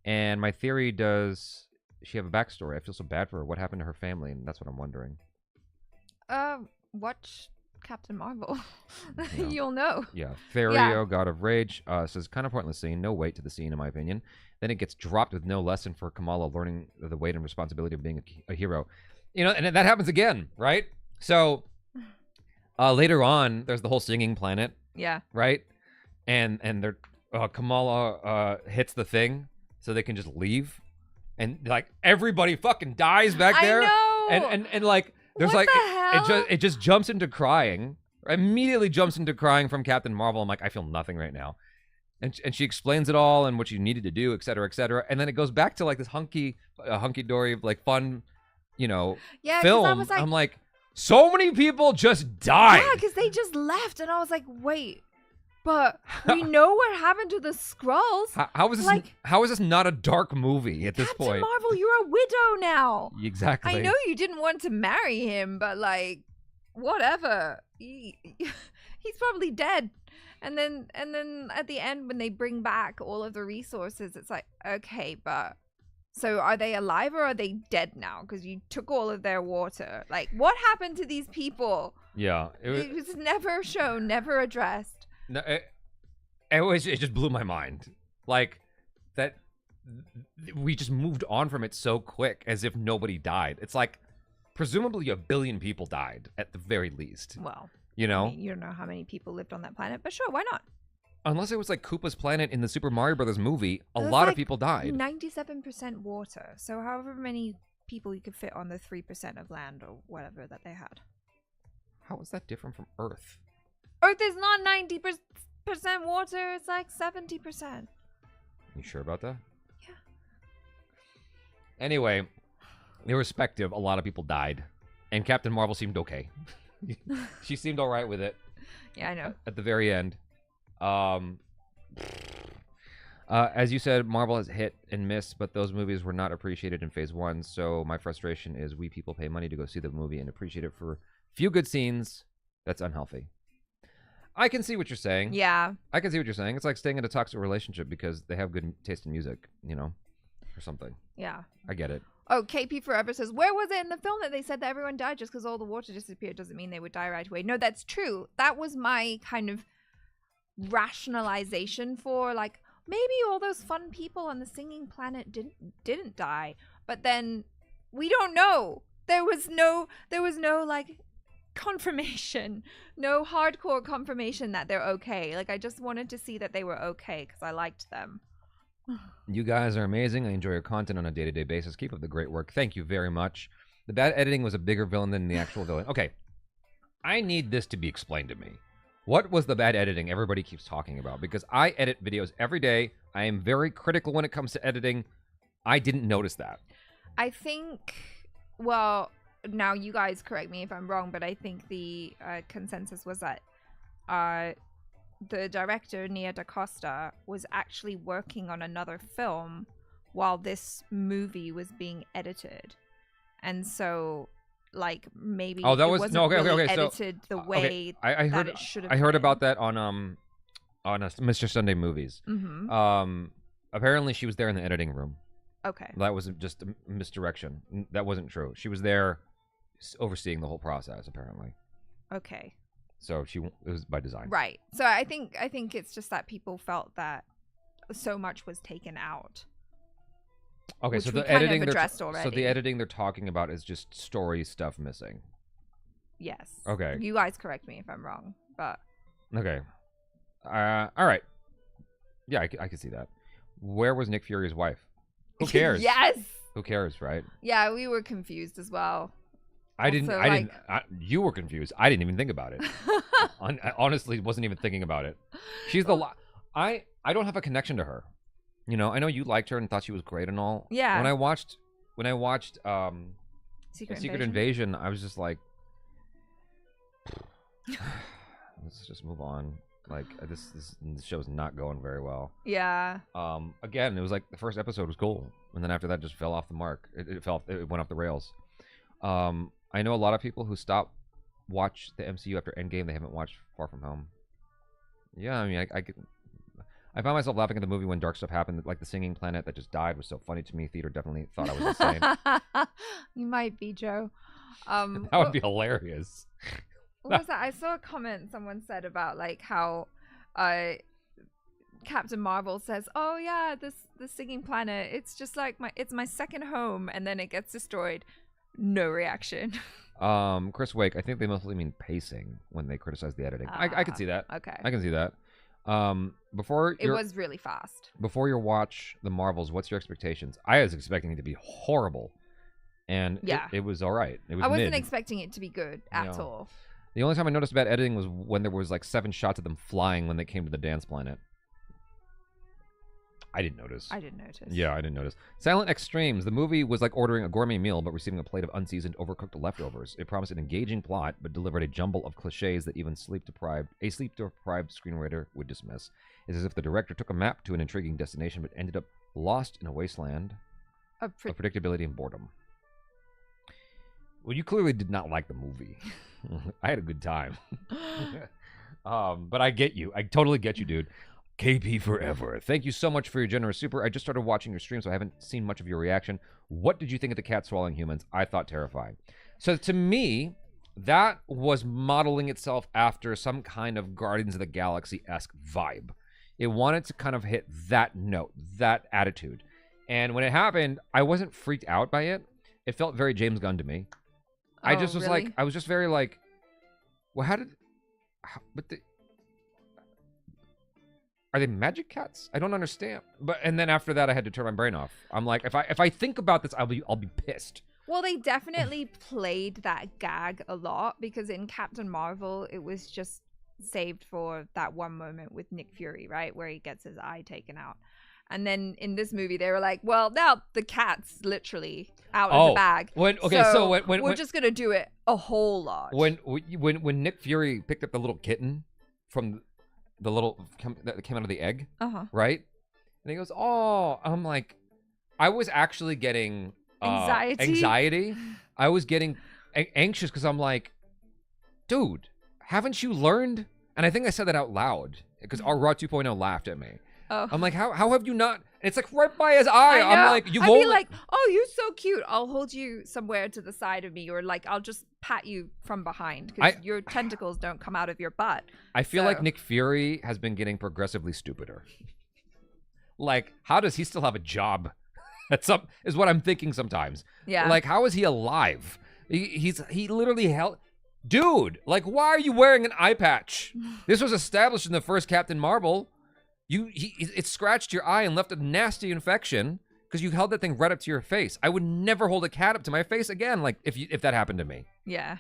Speaker 1: And my theory, does she have a backstory? I feel so bad for her. What happened to her family? And that's what I'm wondering.
Speaker 2: Watch Captain Marvel. You'll know.
Speaker 1: Yeah. Therio, God of Rage, says kind of pointless scene. No weight to the scene, in my opinion. Then it gets dropped with no lesson for Kamala learning the weight and responsibility of being a hero. You know, and that happens again, right? So later on, there's the whole singing planet. Yeah. Right? And they're Kamala hits the thing so they can just leave. And like everybody fucking dies back there.
Speaker 2: I know.
Speaker 1: And like there's
Speaker 2: what
Speaker 1: like
Speaker 2: the hell?
Speaker 1: it just jumps into crying. Immediately jumps into crying from Captain Marvel. I'm like, I feel nothing right now. And she explains it all and what you needed to do, et cetera, et cetera. And then it goes back to like this hunky-dory, like fun, you know, film. I'm like, so many people just died.
Speaker 2: Yeah, because they just left. And I was like, wait, but we know what happened to the Skrulls.
Speaker 1: How is this not a dark movie at this point?
Speaker 2: Captain Marvel, you're a widow now.
Speaker 1: Exactly.
Speaker 2: I know you didn't want to marry him, but like, whatever. He's probably dead. And then at the end, when they bring back all of the resources, it's like, okay, but so are they alive or are they dead now? Because you took all of their water. Like, what happened to these people?
Speaker 1: Yeah,
Speaker 2: it was never shown, never addressed.
Speaker 1: No, it just blew my mind. Like that we just moved on from it so quick, as if nobody died. It's like, presumably a billion people died at the very least.
Speaker 2: Well,
Speaker 1: you know,
Speaker 2: I mean, you don't know how many people lived on that planet, but sure, why not?
Speaker 1: Unless it was like Koopa's planet in the Super Mario Brothers movie, a
Speaker 2: There's
Speaker 1: lot
Speaker 2: like
Speaker 1: of people died.
Speaker 2: 97% water, so however many people you could fit on the 3% of land or whatever that they had.
Speaker 1: How is that different from Earth?
Speaker 2: Earth is not 90% water, it's like 70%.
Speaker 1: You sure about that?
Speaker 2: Yeah.
Speaker 1: Anyway, irrespective, a lot of people died. And Captain Marvel seemed okay. She seemed all right with it.
Speaker 2: Yeah, I know.
Speaker 1: At the very end. As you said, Marvel has hit and missed, but those movies were not appreciated in phase 1. So my frustration is we people pay money to go see the movie and appreciate it for few good scenes. That's unhealthy. I can see what you're saying.
Speaker 2: Yeah.
Speaker 1: I can see what you're saying. It's like staying in a toxic relationship because they have good taste in music, you know, or something.
Speaker 2: Yeah.
Speaker 1: I get it.
Speaker 2: Oh, KP Forever says, where was it in the film that they said that everyone died just because all the water disappeared doesn't mean they would die right away? No, that's true. That was my kind of rationalization for, like, maybe all those fun people on the singing planet didn't die. But then we don't know. There was no like confirmation, no hardcore confirmation that they're okay. Like, I just wanted to see that they were okay because I liked them.
Speaker 1: You guys are amazing. I enjoy your content on a day-to-day basis. Keep up the great work. Thank you very much. The bad editing was a bigger villain than the actual villain. Okay, I need this to be explained to me. What was the bad editing everybody keeps talking about? Because I edit videos every day. I am very critical when it comes to editing. I didn't notice that.
Speaker 2: I think, well, now you guys correct me if I'm wrong, but I think the consensus was that the director, Nia DaCosta, was actually working on another film while this movie was being edited. And so, like, maybe
Speaker 1: that was
Speaker 2: wasn't
Speaker 1: no okay
Speaker 2: really
Speaker 1: okay
Speaker 2: edited the way
Speaker 1: I heard
Speaker 2: that it should have
Speaker 1: I heard
Speaker 2: been.
Speaker 1: about that on Mr. Sunday Movies.
Speaker 2: Mm-hmm.
Speaker 1: Apparently she was there in the editing room.
Speaker 2: Okay.
Speaker 1: That was just a misdirection. That wasn't true. She was there overseeing the whole process, apparently.
Speaker 2: Okay.
Speaker 1: So it was by design.
Speaker 2: Right. So I think it's just that people felt that so much was taken out.
Speaker 1: Okay,
Speaker 2: which
Speaker 1: so
Speaker 2: we
Speaker 1: the
Speaker 2: kind of
Speaker 1: editing
Speaker 2: addressed already.
Speaker 1: So the editing they're talking about is just story stuff missing.
Speaker 2: Yes.
Speaker 1: Okay.
Speaker 2: You guys correct me if I'm wrong, but
Speaker 1: okay. All right. Yeah, I can see that. Where was Nick Fury's wife? Who cares?
Speaker 2: Yes.
Speaker 1: Who cares, right?
Speaker 2: Yeah, we were confused as well.
Speaker 1: You were confused. I didn't even think about it. I honestly wasn't even thinking about it. She's I don't have a connection to her. You know, I know you liked her and thought she was great and all.
Speaker 2: Yeah.
Speaker 1: When I watched
Speaker 2: Secret
Speaker 1: Invasion, I was just like, let's just move on. Like this show's not going very well.
Speaker 2: Yeah.
Speaker 1: Again, it was like the first episode was cool, and then after that, just fell off the mark. It went off the rails. I know a lot of people who watch the MCU after Endgame. They haven't watched Far From Home. Yeah, I mean, I found myself laughing at the movie when dark stuff happened. Like the singing planet that just died was so funny to me. Theater definitely thought I was insane.
Speaker 2: You might be, Joe.
Speaker 1: That would be hilarious.
Speaker 2: What was that? I saw a comment someone said about like how Captain Marvel says, "Oh yeah, the singing planet. It's just like it's my second home," and then it gets destroyed. No reaction.
Speaker 1: Chris Wake, I think they mostly mean pacing when they criticize the editing. I can see that.
Speaker 2: Okay.
Speaker 1: I can see that.
Speaker 2: It was really fast.
Speaker 1: Before you watch the Marvels, what's your expectations? I was expecting it to be horrible, and
Speaker 2: yeah,
Speaker 1: it was all right. It was.
Speaker 2: I wasn't
Speaker 1: mid.
Speaker 2: expecting it to be good at all.
Speaker 1: The only time I noticed bad editing was when there was like 7 shots of them flying when they came to the dance planet. I didn't notice. Yeah, I didn't notice. Silent Extremes. The movie was like ordering a gourmet meal but receiving a plate of unseasoned, overcooked leftovers. It promised an engaging plot but delivered a jumble of cliches that even a sleep-deprived screenwriter would dismiss. It's as if the director took a map to an intriguing destination but ended up lost in a wasteland of predictability and boredom. Well, you clearly did not like the movie. I had a good time. But I get you. I totally get you, dude. KP Forever. Thank you so much for your generous super. I just started watching your stream, so I haven't seen much of your reaction. What did you think of the cat swallowing humans? I thought terrifying. So to me, that was modeling itself after some kind of Guardians of the Galaxy-esque vibe. It wanted to kind of hit that note, that attitude. And when it happened, I wasn't freaked out by it. It felt very James Gunn to me. I just was
Speaker 2: really?
Speaker 1: like, I was just very like, well, are they magic cats? I don't understand. And then after that, I had to turn my brain off. I'm like, if I think about this, I'll be pissed.
Speaker 2: Well, they definitely played that gag a lot because in Captain Marvel, it was just saved for that one moment with Nick Fury, right? Where he gets his eye taken out. And then in this movie, they were like, well, now the cat's literally out of the bag.
Speaker 1: When
Speaker 2: we're just going to do it a whole lot.
Speaker 1: When Nick Fury picked up the little kitten from the that came out of the egg, right? And he goes, oh, I'm like, I was actually getting anxiety. I was getting anxious because I'm like, dude, haven't you learned? And I think I said that out loud because our Raw 2.0 laughed at me.
Speaker 2: Oh.
Speaker 1: I'm like, how have you not? And it's like right by his eye. I'm like,
Speaker 2: I'd be like, oh, you're so cute. I'll hold you somewhere to the side of me, or like I'll just pat you from behind because your tentacles don't come out of your butt.
Speaker 1: I feel like Nick Fury has been getting progressively stupider. Like, how does he still have a job? Is what I'm thinking sometimes.
Speaker 2: Yeah.
Speaker 1: Like, how is he alive? He literally held. Dude, like, why are you wearing an eye patch? This was established in the first Captain Marvel. It scratched your eye and left a nasty infection because you held that thing right up to your face. I would never hold a cat up to my face again, like if that happened to me.
Speaker 2: Yeah.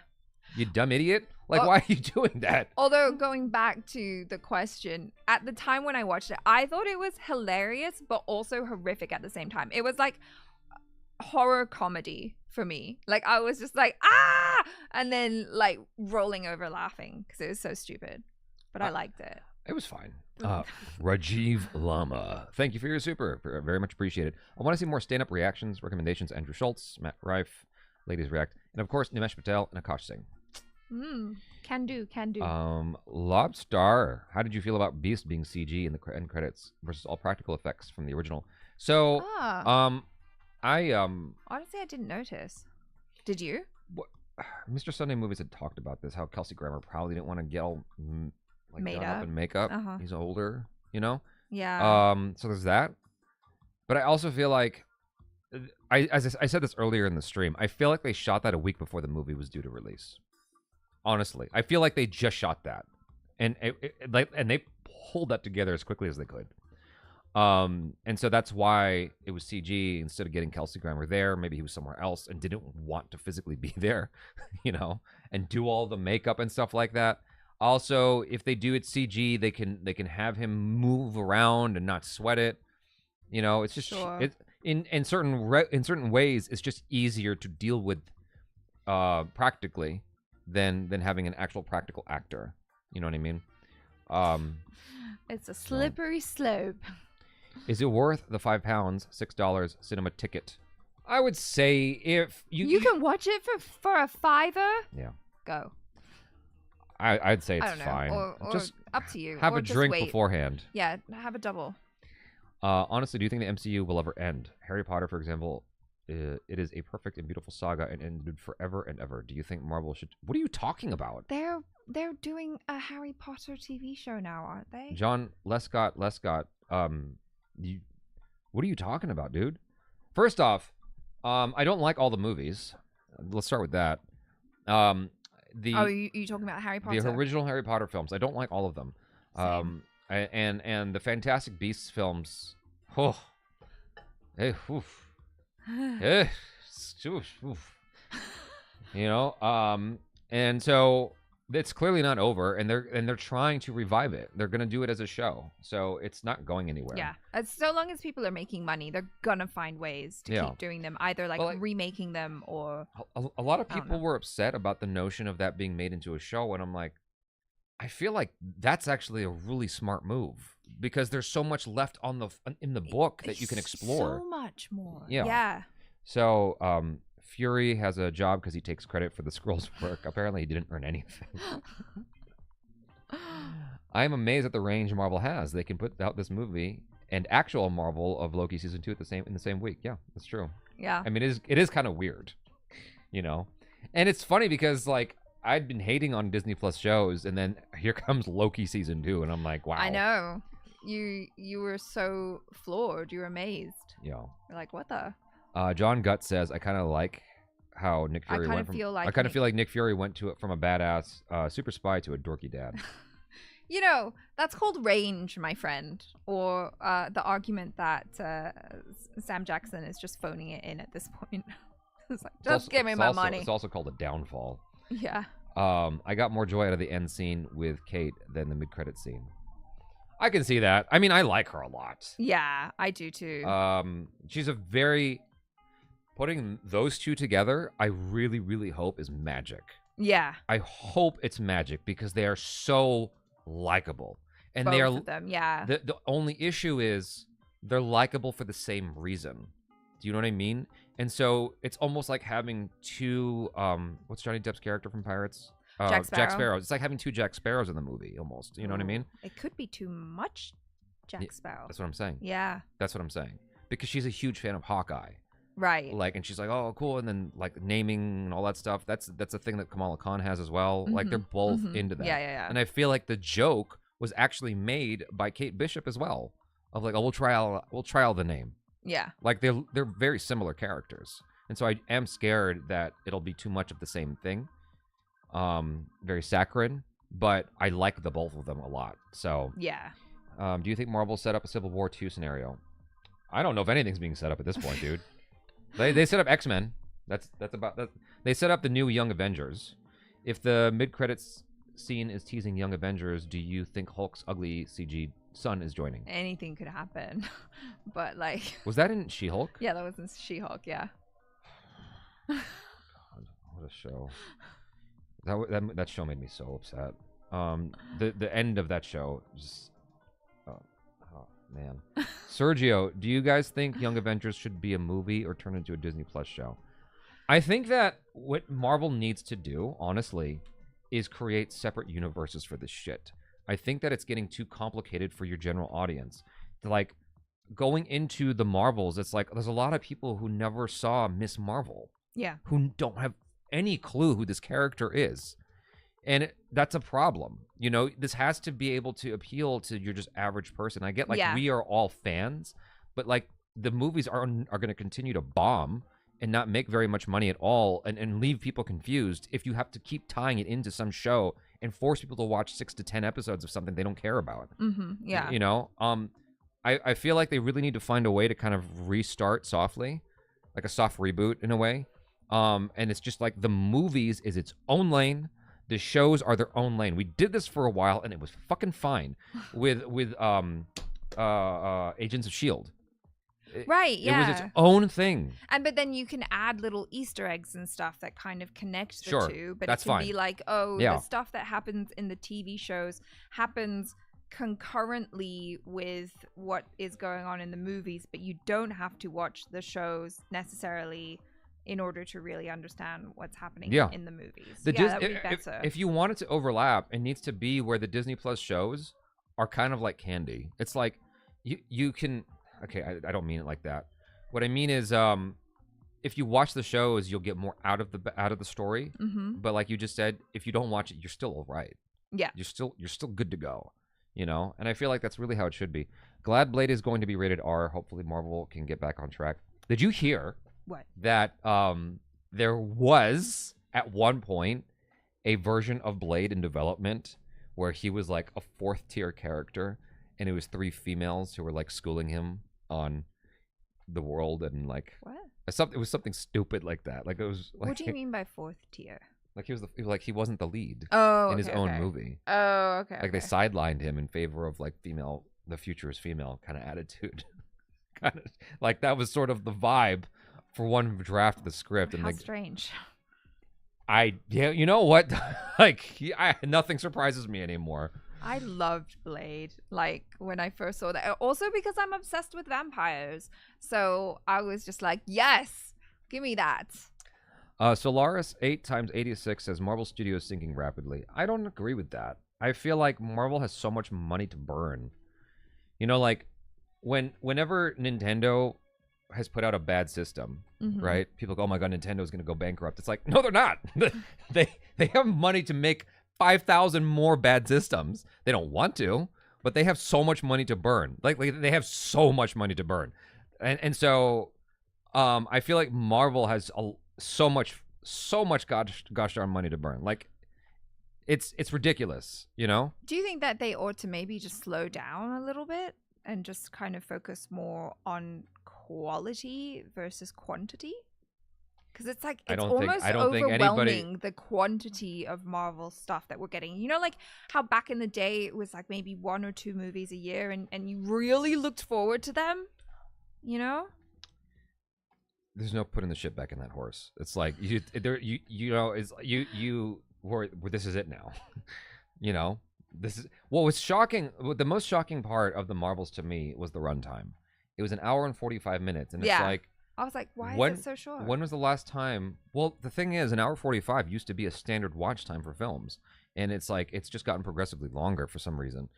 Speaker 1: You dumb idiot. Like, why are you doing that?
Speaker 2: Although, going back to the question, at the time when I watched it, I thought it was hilarious, but also horrific at the same time. It was like horror comedy for me. Like, I was just like, ah! And then, like, rolling over laughing because it was so stupid. But I liked it.
Speaker 1: It was fine. Rajiv Lama, thank you for your super. Very much appreciated. I want to see more stand-up reactions, recommendations. Andrew Schultz, Matt Rife, Ladies React, and of course, Nimesh Patel and Akash Singh.
Speaker 2: Can do.
Speaker 1: Lobstar, how did you feel about Beast being CG in the end credits versus all practical effects from the original? So, honestly,
Speaker 2: I didn't notice. Did you?
Speaker 1: Mr. Sunday Movies had talked about this, how Kelsey Grammer probably didn't want to get all
Speaker 2: made
Speaker 1: done
Speaker 2: up
Speaker 1: in makeup. He's older, you know?
Speaker 2: Yeah.
Speaker 1: So there's that. But I also feel like, as I said this earlier in the stream, I feel like they shot that a week before the movie was due to release. Honestly, I feel like they just shot that, and they pulled that together as quickly as they could. And so that's why it was CG instead of getting Kelsey Grammer there. Maybe he was somewhere else and didn't want to physically be there, you know, and do all the makeup and stuff like that. Also, if they do it CG, they can have him move around and not sweat it. You know, it's just in certain ways, it's just easier to deal with practically than having an actual practical actor. You know what I mean?
Speaker 2: It's a slippery slope.
Speaker 1: Is it worth the £5, $6 cinema ticket? I would say if you
Speaker 2: can watch it for a $5.
Speaker 1: Yeah.
Speaker 2: Go.
Speaker 1: I'd say it's
Speaker 2: I don't know.
Speaker 1: fine.
Speaker 2: Or
Speaker 1: just
Speaker 2: up to you.
Speaker 1: Have
Speaker 2: or
Speaker 1: a
Speaker 2: just
Speaker 1: drink
Speaker 2: wait.
Speaker 1: beforehand.
Speaker 2: Yeah, have a double.
Speaker 1: Honestly, do you think the MCU will ever end? Harry Potter, for example, it is a perfect and beautiful saga and ended forever and ever. Do you think Marvel should... What are you talking about?
Speaker 2: They're doing a Harry Potter TV show now, aren't they?
Speaker 1: John Lescott, what are you talking about, dude? First off, I don't like all the movies. Let's start with that.
Speaker 2: You talking about Harry Potter?
Speaker 1: The original Harry Potter films. I don't like all of them.
Speaker 2: Same.
Speaker 1: And the Fantastic Beasts films. Oh, hey, oof. Oof. You know, and so it's clearly not over, and they're trying to revive it. They're gonna do it as a show, so it's not going anywhere.
Speaker 2: Yeah, so long as people are making money, they're gonna find ways to keep doing them, either remaking them or.
Speaker 1: A lot of people were upset about the notion of that being made into a show, and I'm like, I feel like that's actually a really smart move because there's so much left in the book that you can explore.
Speaker 2: So much more.
Speaker 1: Yeah. So, Fury has a job because he takes credit for the Skrulls' work. Apparently, he didn't earn anything. I am amazed at the range Marvel has. They can put out this movie and actual Marvel of Loki season 2 in the same week. Yeah, that's true.
Speaker 2: Yeah.
Speaker 1: I mean, it is kind of weird, you know. And it's funny because like I'd been hating on Disney Plus shows, and then here comes Loki season 2, and I'm like, wow.
Speaker 2: I know. you were so floored. You were amazed.
Speaker 1: Yeah.
Speaker 2: You're like, what the?
Speaker 1: John Gutt says, I kind of like how Nick Fury
Speaker 2: I
Speaker 1: went from.
Speaker 2: feel like
Speaker 1: I kind of feel like Nick Fury went to it from a badass super spy to a dorky dad.
Speaker 2: You know, that's called range, my friend, or the argument that Sam Jackson is just phoning it in at this point. It's like, just give me my money.
Speaker 1: It's also called a downfall.
Speaker 2: Yeah.
Speaker 1: I got more joy out of the end scene with Kate than the mid-credit scene. I can see that. I mean, I like her a lot.
Speaker 2: Yeah, I do too.
Speaker 1: She's a very... Putting those two together, I really, really hope is magic.
Speaker 2: Yeah.
Speaker 1: I hope it's magic because they are so likable. And
Speaker 2: Both
Speaker 1: they are
Speaker 2: of them, yeah.
Speaker 1: The only issue is they're likable for the same reason. Do you know what I mean? And so it's almost like having two what's Johnny Depp's character from Pirates?
Speaker 2: Jack Sparrow.
Speaker 1: Sparrows. It's like having two Jack Sparrows in the movie almost. You know what I mean?
Speaker 2: It could be too much Jack Sparrow.
Speaker 1: That's what I'm saying.
Speaker 2: Yeah.
Speaker 1: That's what I'm saying. Because she's a huge fan of Hawkeye.
Speaker 2: Right.
Speaker 1: Like, and she's like, oh, cool. And then like naming and all that stuff. That's a thing that Kamala Khan has as well. Like they're both into that.
Speaker 2: Yeah.
Speaker 1: And I feel like the joke was actually made by Kate Bishop as well. Of like, oh, we'll try out the name.
Speaker 2: Yeah.
Speaker 1: Like they're very similar characters. And so I am scared that it'll be too much of the same thing. Very saccharine, but I like the both of them a lot. So
Speaker 2: yeah.
Speaker 1: Do you think Marvel set up a Civil War 2 scenario? I don't know if anything's being set up at this point, dude. They set up X-Men. That's about that. They set up the new Young Avengers. If the mid-credits scene is teasing Young Avengers, do you think Hulk's ugly CG son is joining?
Speaker 2: Anything could happen. But like,
Speaker 1: was that in She-Hulk?
Speaker 2: Yeah, that was in She-Hulk, yeah.
Speaker 1: God, what a show. That show made me so upset. The end of that show just oh man. Sergio, do you guys think Young Avengers should be a movie or turn into a Disney Plus show? I think that what Marvel needs to do, honestly, is create separate universes for this shit. I think that it's getting too complicated for your general audience. Like, going into the Marvels, it's like there's a lot of people who never saw Miss Marvel.
Speaker 2: Yeah.
Speaker 1: Who don't have any clue who this character is. And that's a problem. You know, this has to be able to appeal to your just average person. I get, like, we are all fans, but, like, the movies are going to continue to bomb and not make very much money at all and leave people confused if you have to keep tying it into some show and force people to watch 6 to 10 episodes of something they don't care about.
Speaker 2: Yeah.
Speaker 1: You know? I feel like they really need to find a way to kind of restart softly, like a soft reboot in a way. And it's just like the movies is its own lane. The shows are their own lane. We did this for a while, and it was fucking fine with Agents of S.H.I.E.L.D.
Speaker 2: Right, yeah.
Speaker 1: It was its own thing.
Speaker 2: But then you can add little Easter eggs and stuff that kind of connect the two. But
Speaker 1: that's
Speaker 2: it can
Speaker 1: fine.
Speaker 2: be like, the stuff that happens in the TV shows happens concurrently with what is going on in the movies, but you don't have to watch the shows necessarily in order to really understand what's happening in the movies. That would be better.
Speaker 1: If you want it to overlap, it needs to be where the Disney Plus shows are kind of like candy. It's like you can... Okay, I don't mean it like that. What I mean is, if you watch the shows, you'll get more out of the story. But like you just said, if you don't watch it, you're still all right.
Speaker 2: Yeah,
Speaker 1: you're still good to go. You know, and I feel like that's really how it should be. Glad Blade is going to be rated R. Hopefully, Marvel can get back on track. Did you hear that there was at one point a version of Blade in development where he was like a 4th tier character, and it was 3 females who were like schooling him on the world and like it was something stupid like that. Like it was like,
Speaker 2: what do you mean by 4th tier?
Speaker 1: Like he wasn't the lead
Speaker 2: in
Speaker 1: his own movie.
Speaker 2: Oh, okay.
Speaker 1: Like they sidelined him in favor of like female, the future is female kind of attitude. Kind of like that was sort of the vibe for one draft of the script. And
Speaker 2: how
Speaker 1: like,
Speaker 2: strange.
Speaker 1: You know what? Like nothing surprises me anymore.
Speaker 2: I loved Blade, like, when I first saw that. Also because I'm obsessed with vampires. So I was just like, yes, give me that.
Speaker 1: Solaris 8x86 says Marvel Studios sinking rapidly. I don't agree with that. I feel like Marvel has so much money to burn. You know, like, whenever Nintendo has put out a bad system, right? People go, oh my God, Nintendo's going to go bankrupt. It's like, no, they're not. They have money to make 5,000 more bad systems. They don't want to. but they have so much money to burn. Like they have so much money to burn, and so I feel like Marvel has so much gosh darn money to burn. Like it's ridiculous, you know?
Speaker 2: Do you think that they ought to maybe just slow down a little bit and just kind of focus more on quality versus quantity? Because it's like it's almost overwhelming the quantity of Marvel stuff that we're getting. You know, like how back in the day it was like maybe 1 or 2 movies a year, and you really looked forward to them. You know,
Speaker 1: there's no putting the shit back in that horse. It's like you know, it's you where this is it now. You know, this is what was shocking. The most shocking part of the Marvels to me was the runtime. It was 1 hour and 45 minutes, and it's like.
Speaker 2: I was like, why is it so short?
Speaker 1: When was the last time? Well, the thing is, 1 hour 45 used to be a standard watch time for films. And it's like, it's just gotten progressively longer for some reason.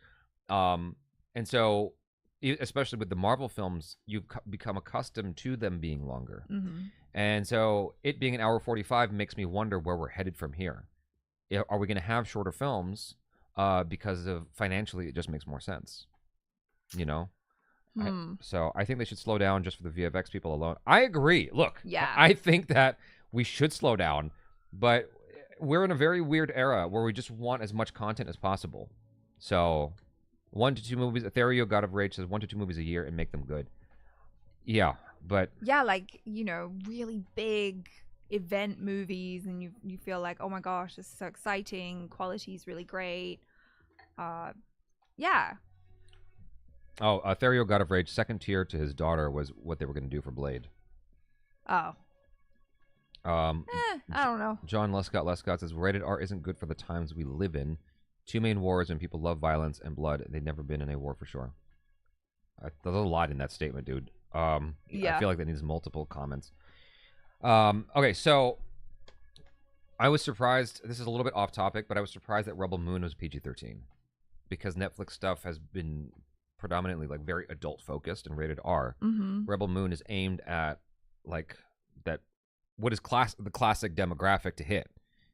Speaker 1: And so, especially with the Marvel films, you've become accustomed to them being longer.
Speaker 2: Mm-hmm.
Speaker 1: And so, it being 1 hour 45 makes me wonder where we're headed from here. Are we going to have shorter films because of financially, it just makes more sense? You know? So I think they should slow down just for the VFX people alone. I agree. Look, I think that we should slow down, but we're in a very weird era where we just want as much content as possible. So 1 to 2 movies. Ethereal God of Rage says 1 to 2 movies a year and make them good. Yeah, but
Speaker 2: like, you know, really big event movies, and you feel like, oh my gosh, this is so exciting. Quality is really great. Yeah.
Speaker 1: Oh, Ethereal God of Rage, second tier to his daughter was what they were going to do for Blade.
Speaker 2: Oh. I don't know.
Speaker 1: John Lescott says, rated R isn't good for the times we live in. 2 main wars and people love violence and blood. They've never been in a war for sure. There's a lot in that statement, dude. I feel like that needs multiple comments. Okay, so I was surprised. This is a little bit off topic, but I was surprised that Rebel Moon was PG-13 because Netflix stuff has been predominantly like very adult focused and rated R.
Speaker 2: Mm-hmm.
Speaker 1: Rebel Moon is aimed at like that what is the classic demographic to hit,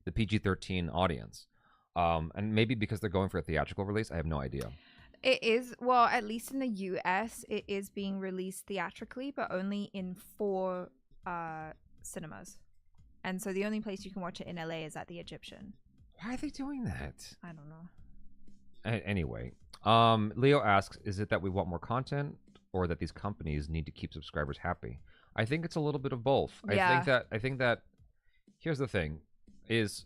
Speaker 1: the PG-13 audience. And maybe because they're going for a theatrical release, I have no idea.
Speaker 2: It is, well, at least in the US, it is being released theatrically, but only in 4 cinemas. And so the only place you can watch it in LA is at the Egyptian.
Speaker 1: Why are they doing that?
Speaker 2: I don't know.
Speaker 1: Anyway, Leo asks, is it that we want more content or that these companies need to keep subscribers happy? I think it's a little bit of both.
Speaker 2: Yeah.
Speaker 1: I think that here's the thing is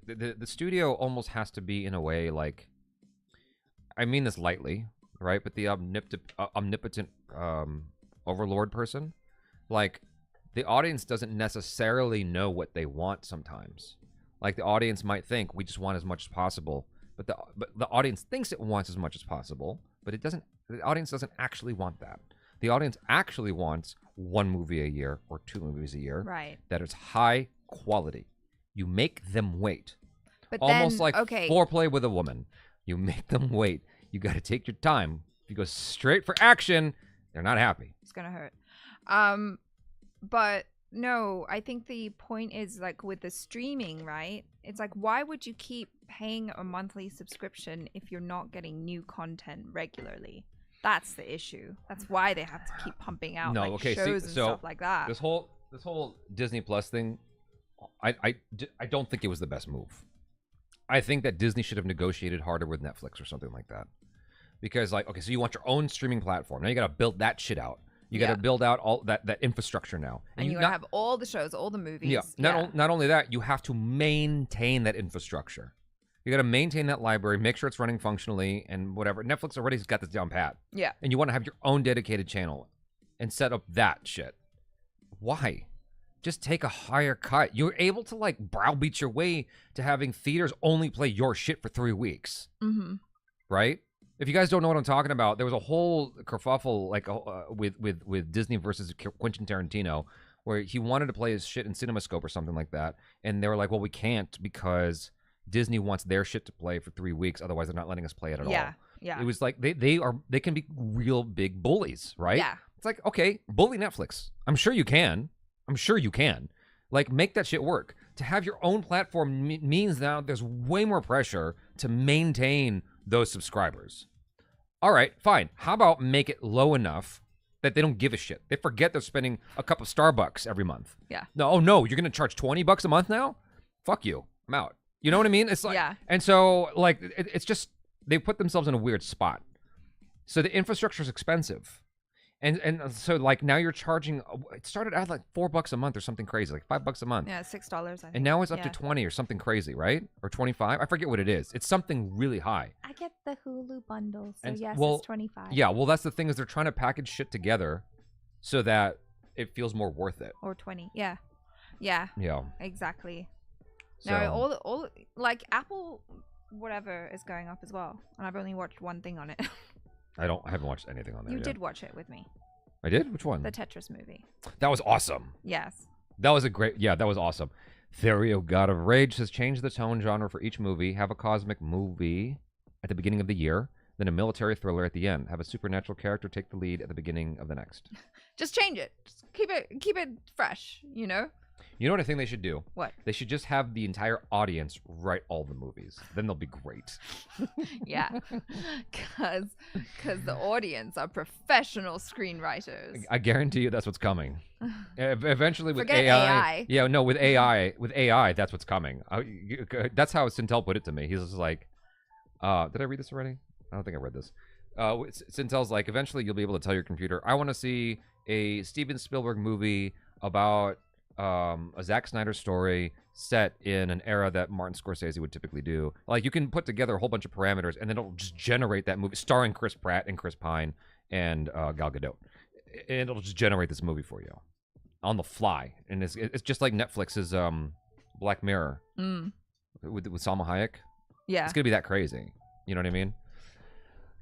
Speaker 1: the studio almost has to be in a way like, I mean this lightly, right? But the omnipotent overlord person, like the audience doesn't necessarily know what they want sometimes. Like the audience might think we just want as much as possible. But the audience thinks it wants as much as possible, but it doesn't. The audience doesn't actually want that. The audience actually wants 1 movie a year or 2 movies a year,
Speaker 2: right?
Speaker 1: That is high quality. You make them wait,
Speaker 2: but
Speaker 1: almost
Speaker 2: then,
Speaker 1: like foreplay with a woman. You make them wait. You got to take your time. If you go straight for action, they're not happy.
Speaker 2: It's gonna hurt. But no, I think the point is like with the streaming, right? It's like, why would you keep paying a monthly subscription if you're not getting new content regularly? That's the issue. That's why they have to keep pumping out shows and stuff like that.
Speaker 1: This whole Disney Plus thing, I don't think it was the best move. I think that Disney should have negotiated harder with Netflix or something like that. Because like, okay, so you want your own streaming platform. Now you got to build that shit out. You got to build out all that infrastructure now.
Speaker 2: And you got to have all the shows, all the movies.
Speaker 1: Yeah. Not only that, you have to maintain that infrastructure. You got to maintain that library, make sure it's running functionally and whatever. Netflix already has got this down pat.
Speaker 2: Yeah.
Speaker 1: And you want to have your own dedicated channel and set up that shit. Why? Just take a higher cut. You're able to like browbeat your way to having theaters only play your shit for 3 weeks.
Speaker 2: Mm-hmm.
Speaker 1: Right? If you guys don't know what I'm talking about, there was a whole kerfuffle like with Disney versus Quentin Tarantino, where he wanted to play his shit in CinemaScope or something like that, and they were like, "Well, we can't because Disney wants their shit to play for 3 weeks, otherwise they're not letting us play it at all."
Speaker 2: Yeah.
Speaker 1: It was like they can be real big bullies, right?
Speaker 2: Yeah.
Speaker 1: It's like, okay, bully Netflix. I'm sure you can. Like, make that shit work. to have your own platform means now there's way more pressure to maintain those subscribers. All right, fine. How about make it low enough that they don't give a shit? They forget they're spending a cup of Starbucks every month.
Speaker 2: Yeah.
Speaker 1: No, oh no, you're gonna charge $20 a month now? Fuck you. I'm out. You know what I mean? It's like,
Speaker 2: yeah.
Speaker 1: And so like it's just they put themselves in a weird spot. So the infrastructure is expensive. And so like now you're charging. It started out like $4 a month or something crazy, like $5 a month.
Speaker 2: Yeah, $6. I think.
Speaker 1: And now it's up to 20 or something crazy, right? Or 25. I forget what it is. It's something really high.
Speaker 2: I get the Hulu bundle, so
Speaker 1: And,
Speaker 2: yes,
Speaker 1: well,
Speaker 2: it's 25.
Speaker 1: Yeah, well, that's the thing is they're trying to package shit together so that it feels more worth it.
Speaker 2: Or 20. Yeah. Yeah.
Speaker 1: Yeah.
Speaker 2: Exactly.
Speaker 1: So,
Speaker 2: No, all like Apple, whatever is going up as well, and I've only watched one thing on it.
Speaker 1: I haven't watched anything on there
Speaker 2: You
Speaker 1: yet.
Speaker 2: did watch it with me.
Speaker 1: I did? Which one?
Speaker 2: The Tetris movie.
Speaker 1: That was awesome.
Speaker 2: Yes.
Speaker 1: That was that was awesome. Therio, God of Rage, says change the tone genre for each movie. Have a cosmic movie at the beginning of the year, then a military thriller at the end. Have a supernatural character take the lead at the beginning of the next.
Speaker 2: Just change it. Just keep it fresh, you know?
Speaker 1: You know what I think they should do?
Speaker 2: What?
Speaker 1: They should just have the entire audience write all the movies. Then they'll be great.
Speaker 2: Yeah. Cuz the audience are professional screenwriters.
Speaker 1: I guarantee you that's what's coming. Eventually with
Speaker 2: Forget AI.
Speaker 1: Yeah, no, with AI, that's what's coming. That's how Sintel put it to me. He's just like, did I read this already? I don't think I read this. Sintel's like, eventually you'll be able to tell your computer, I want to see a Steven Spielberg movie about a Zack Snyder story set in an era that Martin Scorsese would typically do. Like, you can put together a whole bunch of parameters and then it'll just generate that movie starring Chris Pratt and Chris Pine and Gal Gadot. And it'll just generate this movie for you on the fly. And it's just like Netflix's Black Mirror with Salma Hayek.
Speaker 2: Yeah.
Speaker 1: It's gonna be that crazy. You know what I mean?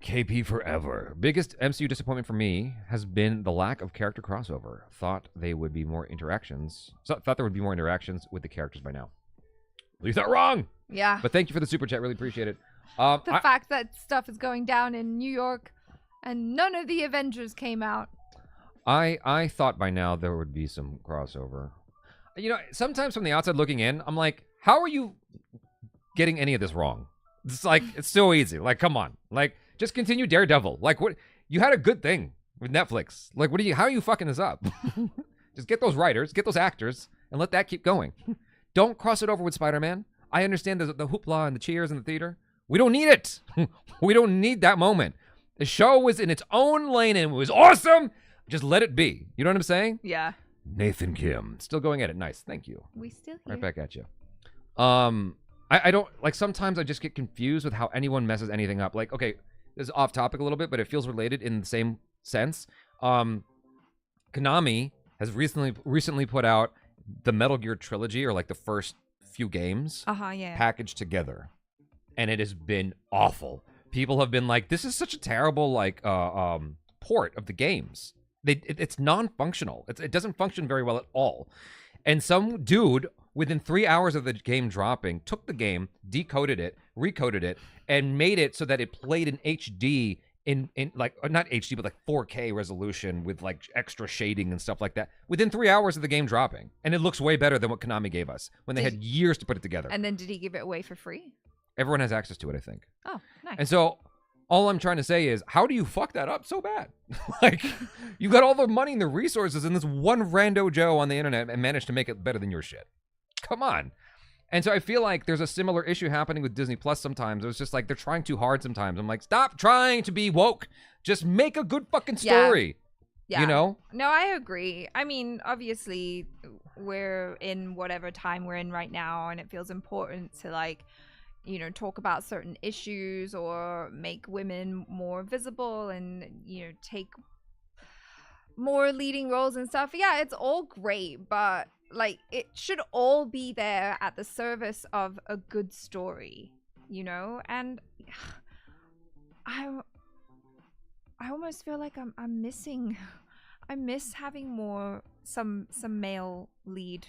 Speaker 1: KP forever. Biggest MCU disappointment for me has been the lack of character crossover. Thought there would be more interactions with the characters by now. Well, you thought wrong.
Speaker 2: Yeah.
Speaker 1: But thank you for the super chat. Really appreciate it.
Speaker 2: The fact that stuff is going down in New York and none of the Avengers came out.
Speaker 1: I thought by now there would be some crossover. You know, sometimes from the outside looking in, I'm like, how are you getting any of this wrong? It's like, it's so easy. Like, come on. Like, just continue Daredevil. Like, what? You had a good thing with Netflix. Like, how are you fucking this up? Just get those writers, get those actors, and let that keep going. Don't cross it over with Spider-Man. I understand the hoopla and the cheers in the theater. We don't need it. We don't need that moment. The show was in its own lane and it was awesome. Just let it be. You know what I'm saying?
Speaker 2: Yeah.
Speaker 1: Nathan Kim. Still going at it. Nice. Thank you.
Speaker 2: We still
Speaker 1: Right
Speaker 2: here.
Speaker 1: back at you. I don't, like, sometimes I just get confused with how anyone messes anything up. Like, okay, this is off topic a little bit, but it feels related in the same sense. Konami has recently put out the Metal Gear trilogy, or like the first few games,
Speaker 2: Yeah.
Speaker 1: packaged together. And it has been awful. People have been like, this is such a terrible, like, port of the games. It's non-functional. It doesn't function very well at all. And some dude, within 3 hours of the game dropping, took the game, decoded it, recoded it, and made it so that it played in HD in like, not HD, but like 4K resolution with like extra shading and stuff like that within 3 hours of the game dropping. And it looks way better than what Konami gave us when they had years to put it together.
Speaker 2: And then did he give it away for free?
Speaker 1: Everyone has access to it, I think.
Speaker 2: Oh, nice.
Speaker 1: And so all I'm trying to say is, how do you fuck that up so bad? Like, you got all the money and the resources in this one rando Joe on the internet and managed to make it better than your shit. Come on. And so I feel like there's a similar issue happening with Disney Plus sometimes. It's just like they're trying too hard sometimes. I'm like, stop trying to be woke. Just make a good fucking story.
Speaker 2: Yeah.
Speaker 1: You know?
Speaker 2: No, I agree. I mean, obviously, we're in whatever time we're in right now, and it feels important to, like, you know, talk about certain issues or make women more visible and, you know, take more leading roles and stuff. Yeah, it's all great, but like, it should all be there at the service of a good story, you know? And I almost feel like I'm missing, I miss having more, some male lead.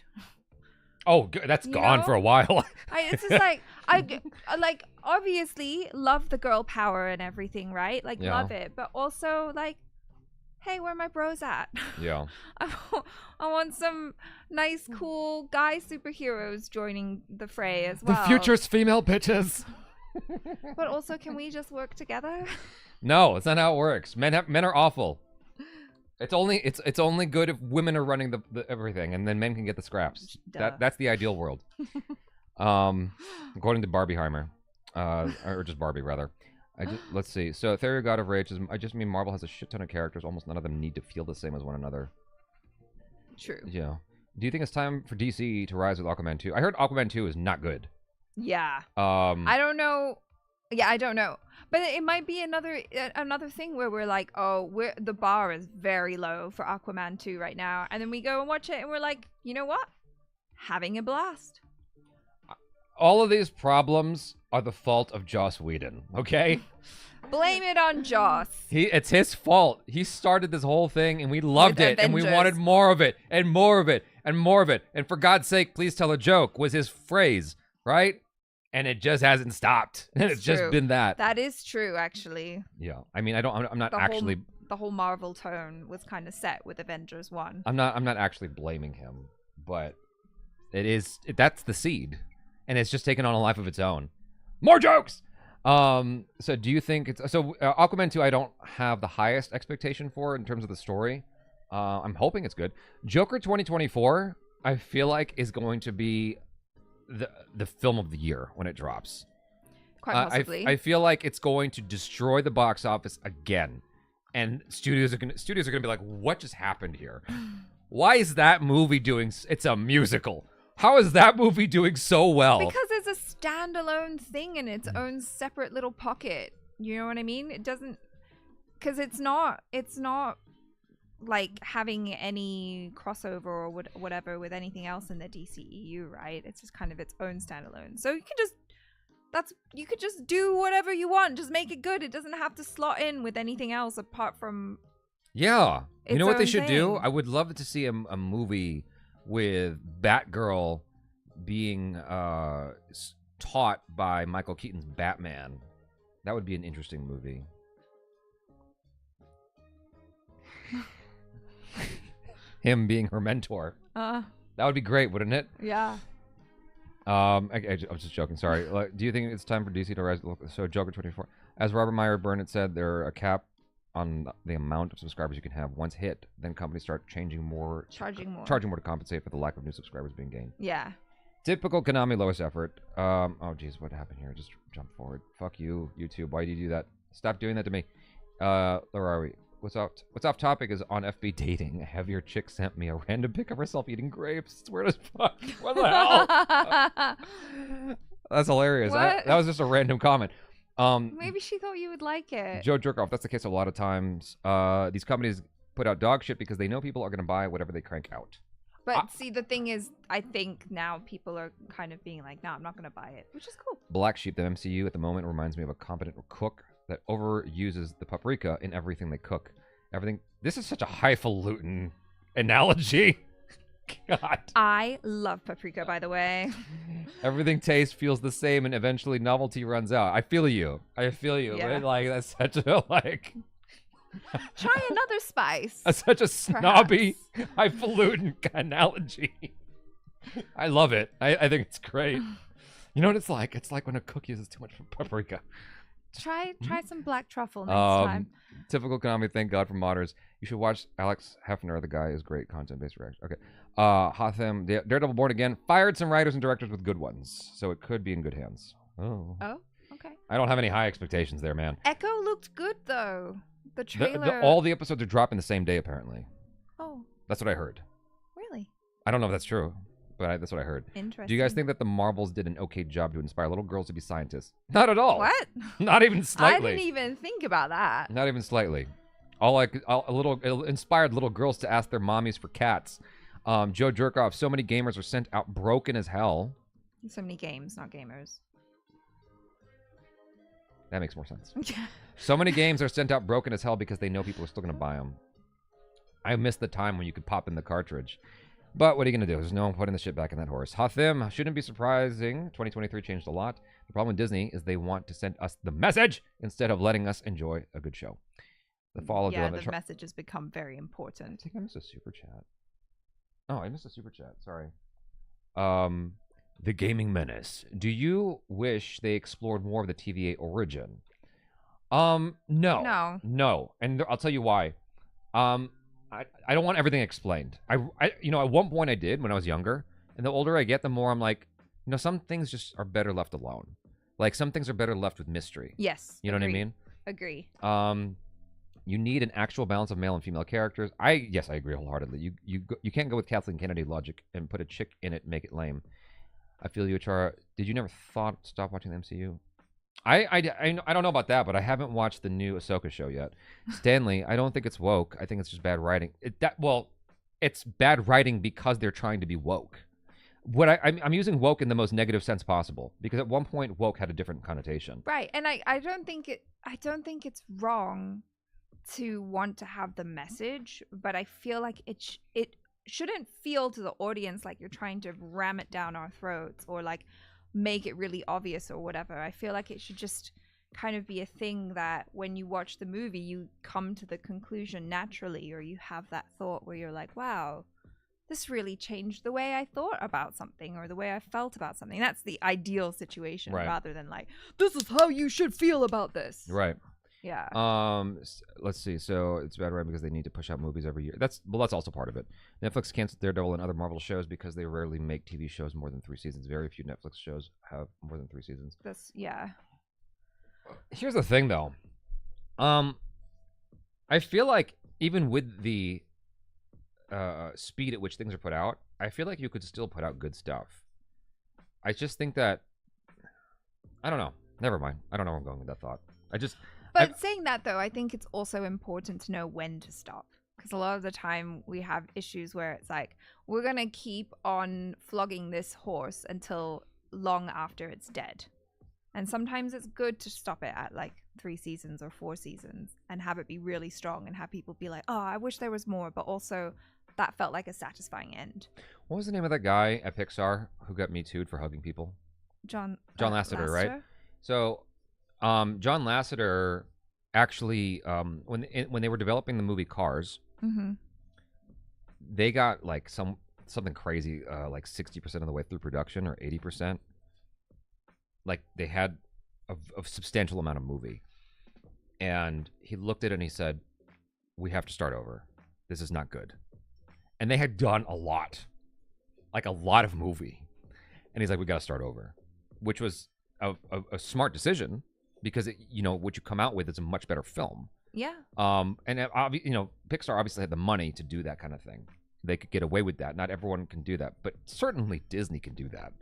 Speaker 1: Oh, that's gone for a while.
Speaker 2: It's just like, I like, obviously love the girl power and everything, right? Like, love it. But also, like, hey, where are my bros at?
Speaker 1: Yeah.
Speaker 2: I want some nice, cool guy superheroes joining the fray as well.
Speaker 1: The future's female bitches.
Speaker 2: But also, can we just work together?
Speaker 1: No, it's not how it works. Men are awful. It's only good if women are running the everything, and then men can get the scraps. That's the ideal world. According to Barbieheimer, or just Barbie rather. Let's see. So Theory of God of Rage is. I just mean Marvel has a shit ton of characters. Almost none of them need to feel the same as one another.
Speaker 2: True.
Speaker 1: Yeah. Do you think it's time for DC to rise with Aquaman 2? I heard Aquaman 2 is not good.
Speaker 2: Yeah. I don't know. Yeah, I don't know. But it might be another thing where we're like, oh, the bar is very low for Aquaman 2 right now. And then we go and watch it and we're like, you know what? Having a blast.
Speaker 1: All of these problems are the fault of Joss Whedon, okay?
Speaker 2: Blame it on Joss.
Speaker 1: It's his fault. He started this whole thing and we loved
Speaker 2: With
Speaker 1: it and we
Speaker 2: Avengers.
Speaker 1: wanted more of it and more of it and more of it. And for God's sake, please tell a joke was his phrase, right? And it just hasn't stopped. And it's just
Speaker 2: true.
Speaker 1: been that.
Speaker 2: That is true, actually.
Speaker 1: Yeah. I mean, I'm not actually
Speaker 2: The whole Marvel tone was kind of set with Avengers 1.
Speaker 1: I'm not actually blaming him, but that's the seed. And it's just taken on a life of its own. More jokes. So do you think Aquaman 2 I don't have the highest expectation for in terms of the story. I'm hoping it's good. Joker 2024 I feel like is going to be the film of the year when it drops.
Speaker 2: Quite possibly.
Speaker 1: I feel like it's going to destroy the box office again. And studios are gonna be like, what just happened here? Why is that movie doing it's a musical? How is that movie doing so well?
Speaker 2: Because it's a standalone thing in its own separate little pocket. You know what I mean? It doesn't, because it's not like having any crossover or whatever with anything else in the DCEU, right? It's just kind of its own standalone. So you could just do whatever you want. Just make it good. It doesn't have to slot in with anything else apart from.
Speaker 1: Yeah. You know what they should do?
Speaker 2: thing.
Speaker 1: I would love to see a movie with Batgirl being taught by Michael Keaton's Batman. That would be an interesting movie. Him being her mentor. That would be great, wouldn't it?
Speaker 2: Yeah.
Speaker 1: I'm just joking. Sorry. Do you think it's time for DC to rise? So Joker 24. As Robert Meyer Burnett said, there are a cap on the amount of subscribers you can have. Once hit, then companies start charging more to compensate for the lack of new subscribers being gained.
Speaker 2: Yeah.
Speaker 1: Typical Konami lowest effort. Oh geez, what happened here? Just jump forward. Fuck you, YouTube. Why do you do that? Stop doing that to me. Where are we? What's off topic is on FB dating. A heavier chick sent me a random pic of herself eating grapes. Where does fuck? What the hell? That's hilarious.
Speaker 2: What?
Speaker 1: That was just a random comment.
Speaker 2: Maybe she thought you would like it.
Speaker 1: Joe Jerkoff, that's the case a lot of times. These companies put out dog shit because they know people are going to buy whatever they crank out.
Speaker 2: But see, the thing is, I think now people are kind of being like, no, I'm not going to buy it, which is cool.
Speaker 1: Black Sheep, the MCU at the moment reminds me of a competent cook that overuses the paprika in everything they cook. This is such a highfalutin analogy. God.
Speaker 2: I love paprika, by the way.
Speaker 1: Everything tastes, feels the same, and eventually novelty runs out. I feel you.
Speaker 2: Yeah.
Speaker 1: Like, that's such a, like...
Speaker 2: Try another spice.
Speaker 1: Such a snobby, highfalutin analogy. I love it. I think it's great. You know what it's like? It's like when a cook uses too much paprika.
Speaker 2: Try some black truffle next time.
Speaker 1: Typical Konami, thank God for modders. You should watch Alex Hefner. The guy is great content-based reaction. Okay. Hotham, Daredevil Born Again, fired some writers and directors with good ones, so it could be in good hands. Oh,
Speaker 2: okay.
Speaker 1: I don't have any high expectations there, man.
Speaker 2: Echo looked good, though. The trailer.
Speaker 1: All the episodes are dropping the same day, apparently.
Speaker 2: Oh.
Speaker 1: That's what I heard.
Speaker 2: Really?
Speaker 1: I don't know if that's true, but that's what I heard.
Speaker 2: Interesting.
Speaker 1: Do you guys think that the Marvels did an okay job to inspire little girls to be scientists? Not at all.
Speaker 2: What?
Speaker 1: Not even slightly.
Speaker 2: I didn't even think about that.
Speaker 1: Not even slightly. It inspired little girls to ask their mommies for cats. Joe Jerkoff, so many gamers are sent out broken as hell.
Speaker 2: So many games, not gamers.
Speaker 1: That makes more sense. So many games are sent out broken as hell because they know people are still going to buy them. I miss the time when you could pop in the cartridge. But what are you going to do? There's no one putting the shit back in that horse. Hathim, shouldn't be surprising. 2023 changed a lot. The problem with Disney is they want to send us the message instead of letting us enjoy a good show. The fall of
Speaker 2: yeah,
Speaker 1: the
Speaker 2: the message has become very important.
Speaker 1: I think I missed a super chat. Oh, I missed a super chat. Sorry. The Gaming Menace. Do you wish they explored more of the TVA origin? No. And I'll tell you why. I don't want everything explained. I at one point I did when I was younger, and the older I get, the more I'm like, some things just are better left alone. Like, some things are better left with mystery.
Speaker 2: Yes.
Speaker 1: You know what I mean?
Speaker 2: Agree.
Speaker 1: You need an actual balance of male and female characters. I agree wholeheartedly. You can't go with Kathleen Kennedy logic and put a chick in it and make it lame. I feel you, Achara. Did you never stop watching the MCU? I don't know about that, but I haven't watched the new Ahsoka show yet. Stanley, I don't think it's woke. I think it's just bad writing. It's bad writing because they're trying to be woke. I'm using woke in the most negative sense possible, because at one point woke had a different connotation.
Speaker 2: Right, and I don't think it's wrong to want to have the message, but I feel like it shouldn't feel to the audience like you're trying to ram it down our throats or like make it really obvious or whatever. I feel like it should just kind of be a thing that when you watch the movie, you come to the conclusion naturally, or you have that thought where you're like, wow, this really changed the way I thought about something or the way I felt about something. That's the ideal situation,
Speaker 1: right,
Speaker 2: rather than like, this is how you should feel about this.
Speaker 1: Right.
Speaker 2: Yeah.
Speaker 1: Let's see. So it's bad, right? Because they need to push out movies every year. That's also part of it. Netflix canceled Daredevil and other Marvel shows because they rarely make TV shows more than 3 seasons. Very few Netflix shows have more than 3 seasons.
Speaker 2: Yeah.
Speaker 1: Here's the thing, though. I feel like even with the speed at which things are put out, I feel like you could still put out good stuff. I just think that, I don't know. Never mind. I don't know where I'm going with that thought.
Speaker 2: But saying that, though, I think it's also important to know when to stop. Because a lot of the time we have issues where it's like, we're going to keep on flogging this horse until long after it's dead. And sometimes it's good to stop it at like 3 seasons or 4 seasons and have it be really strong and have people be like, oh, I wish there was more. But also that felt like a satisfying end.
Speaker 1: What was the name of that guy at Pixar who got Me Too'd for hugging people?
Speaker 2: John
Speaker 1: Lasseter, right? So John Lasseter actually, when they were developing the movie Cars, they got like something crazy, like 60% of the way through production or 80%. Like, they had a substantial amount of movie, and he looked at it and he said, "We have to start over. This is not good." And they had done a lot of movie, and he's like, "We got to start over," which was a smart decision. Because what you come out with is a much better film.
Speaker 2: Yeah.
Speaker 1: And Pixar obviously had the money to do that kind of thing. They could get away with that. Not everyone can do that, but certainly Disney can do that.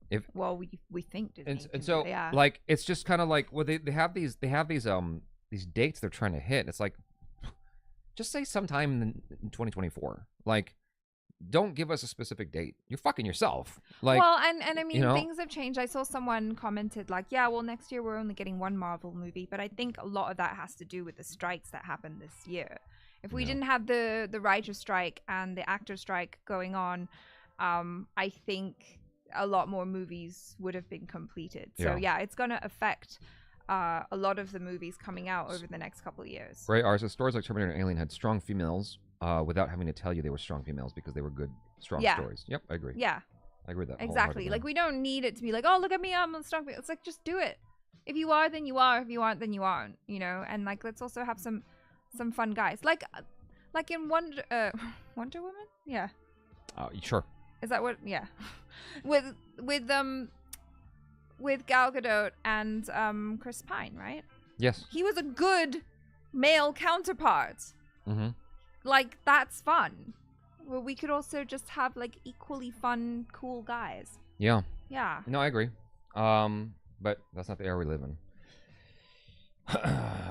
Speaker 2: We think Disney.
Speaker 1: And so
Speaker 2: yeah.
Speaker 1: like, it's just kind of like, well, they have these dates they're trying to hit. It's like, just say sometime in 2024. Like, don't give us a specific date. You're fucking yourself. Like,
Speaker 2: well, and I mean, things have changed. I saw someone commented like, yeah, well, next year we're only getting 1 Marvel movie, but I think a lot of that has to do with the strikes that happened this year. If we didn't have the writer strike and the actor strike going on, I think a lot more movies would have been completed. So yeah, it's going to affect a lot of the movies coming out over the next couple of years.
Speaker 1: Right. So stories like Terminator and Alien had strong females without having to tell you they were strong females because they were good, strong stories. Yep, I agree.
Speaker 2: Yeah.
Speaker 1: I agree with that.
Speaker 2: Exactly. Like, we don't need it to be like, oh, look at me, I'm a strong female. It's like, just do it. If you are, then you are. If you aren't, then you aren't. And like, let's also have some fun guys. Like in Wonder Woman? Yeah.
Speaker 1: Sure.
Speaker 2: Is that what? Yeah. with Gal Gadot and Chris Pine, right?
Speaker 1: Yes.
Speaker 2: He was a good male counterpart.
Speaker 1: Mm-hmm.
Speaker 2: Like, that's fun. Well, we could also just have like equally fun, cool guys.
Speaker 1: Yeah.
Speaker 2: Yeah.
Speaker 1: No, I agree. But that's not the era we live in.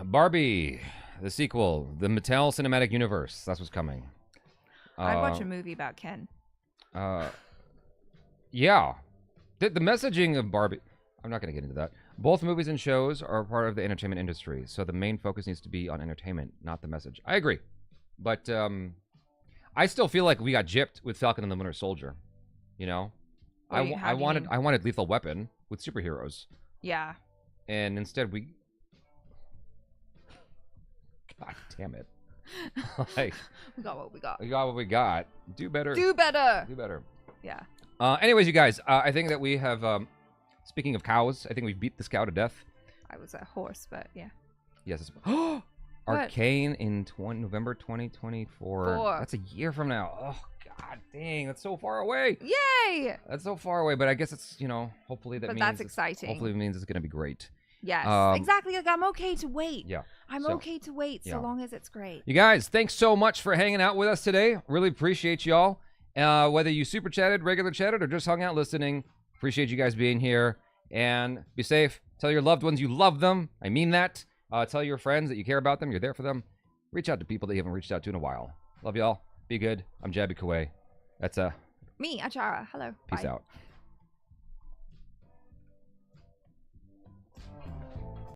Speaker 1: Barbie, the sequel, the Mattel Cinematic Universe. That's what's coming.
Speaker 2: I'd watch a movie about Ken.
Speaker 1: Yeah. The messaging of Barbie... I'm not going to get into that. Both movies and shows are part of the entertainment industry, so the main focus needs to be on entertainment, not the message. I agree. But I still feel like we got gypped with Falcon and the Winter Soldier. I wanted Lethal Weapon with superheroes.
Speaker 2: Yeah.
Speaker 1: And instead God damn it. Like,
Speaker 2: We got what we got.
Speaker 1: we got what we got. Do better.
Speaker 2: Do better.
Speaker 1: Do better.
Speaker 2: Yeah.
Speaker 1: Anyways, you guys, I think that we have, speaking of cows, I think we've beat this cow to death.
Speaker 2: I was a horse, but yeah.
Speaker 1: Yes. Arcane in November 2024. That's a year from now. Oh, God dang. That's so far away.
Speaker 2: Yay!
Speaker 1: That's so far away, but I guess it's, hopefully that
Speaker 2: But
Speaker 1: means
Speaker 2: that's exciting.
Speaker 1: Hopefully it means it's going to be great.
Speaker 2: Yes, exactly. Like, I'm okay to wait.
Speaker 1: Yeah.
Speaker 2: I'm
Speaker 1: So,
Speaker 2: okay to wait so long as it's great.
Speaker 1: You guys, thanks so much for hanging out with us today. Really appreciate y'all. Whether you super chatted, regular chatted, or just hung out listening, appreciate you guys being here. And be safe. Tell your loved ones you love them. I mean that. Tell your friends that you care about them. You're there for them. Reach out to people that you haven't reached out to in a while. Love y'all. Be good. I'm Jabby Kaway. That's
Speaker 2: Me, Achara. Hello.
Speaker 1: Peace
Speaker 2: Bye.
Speaker 1: out.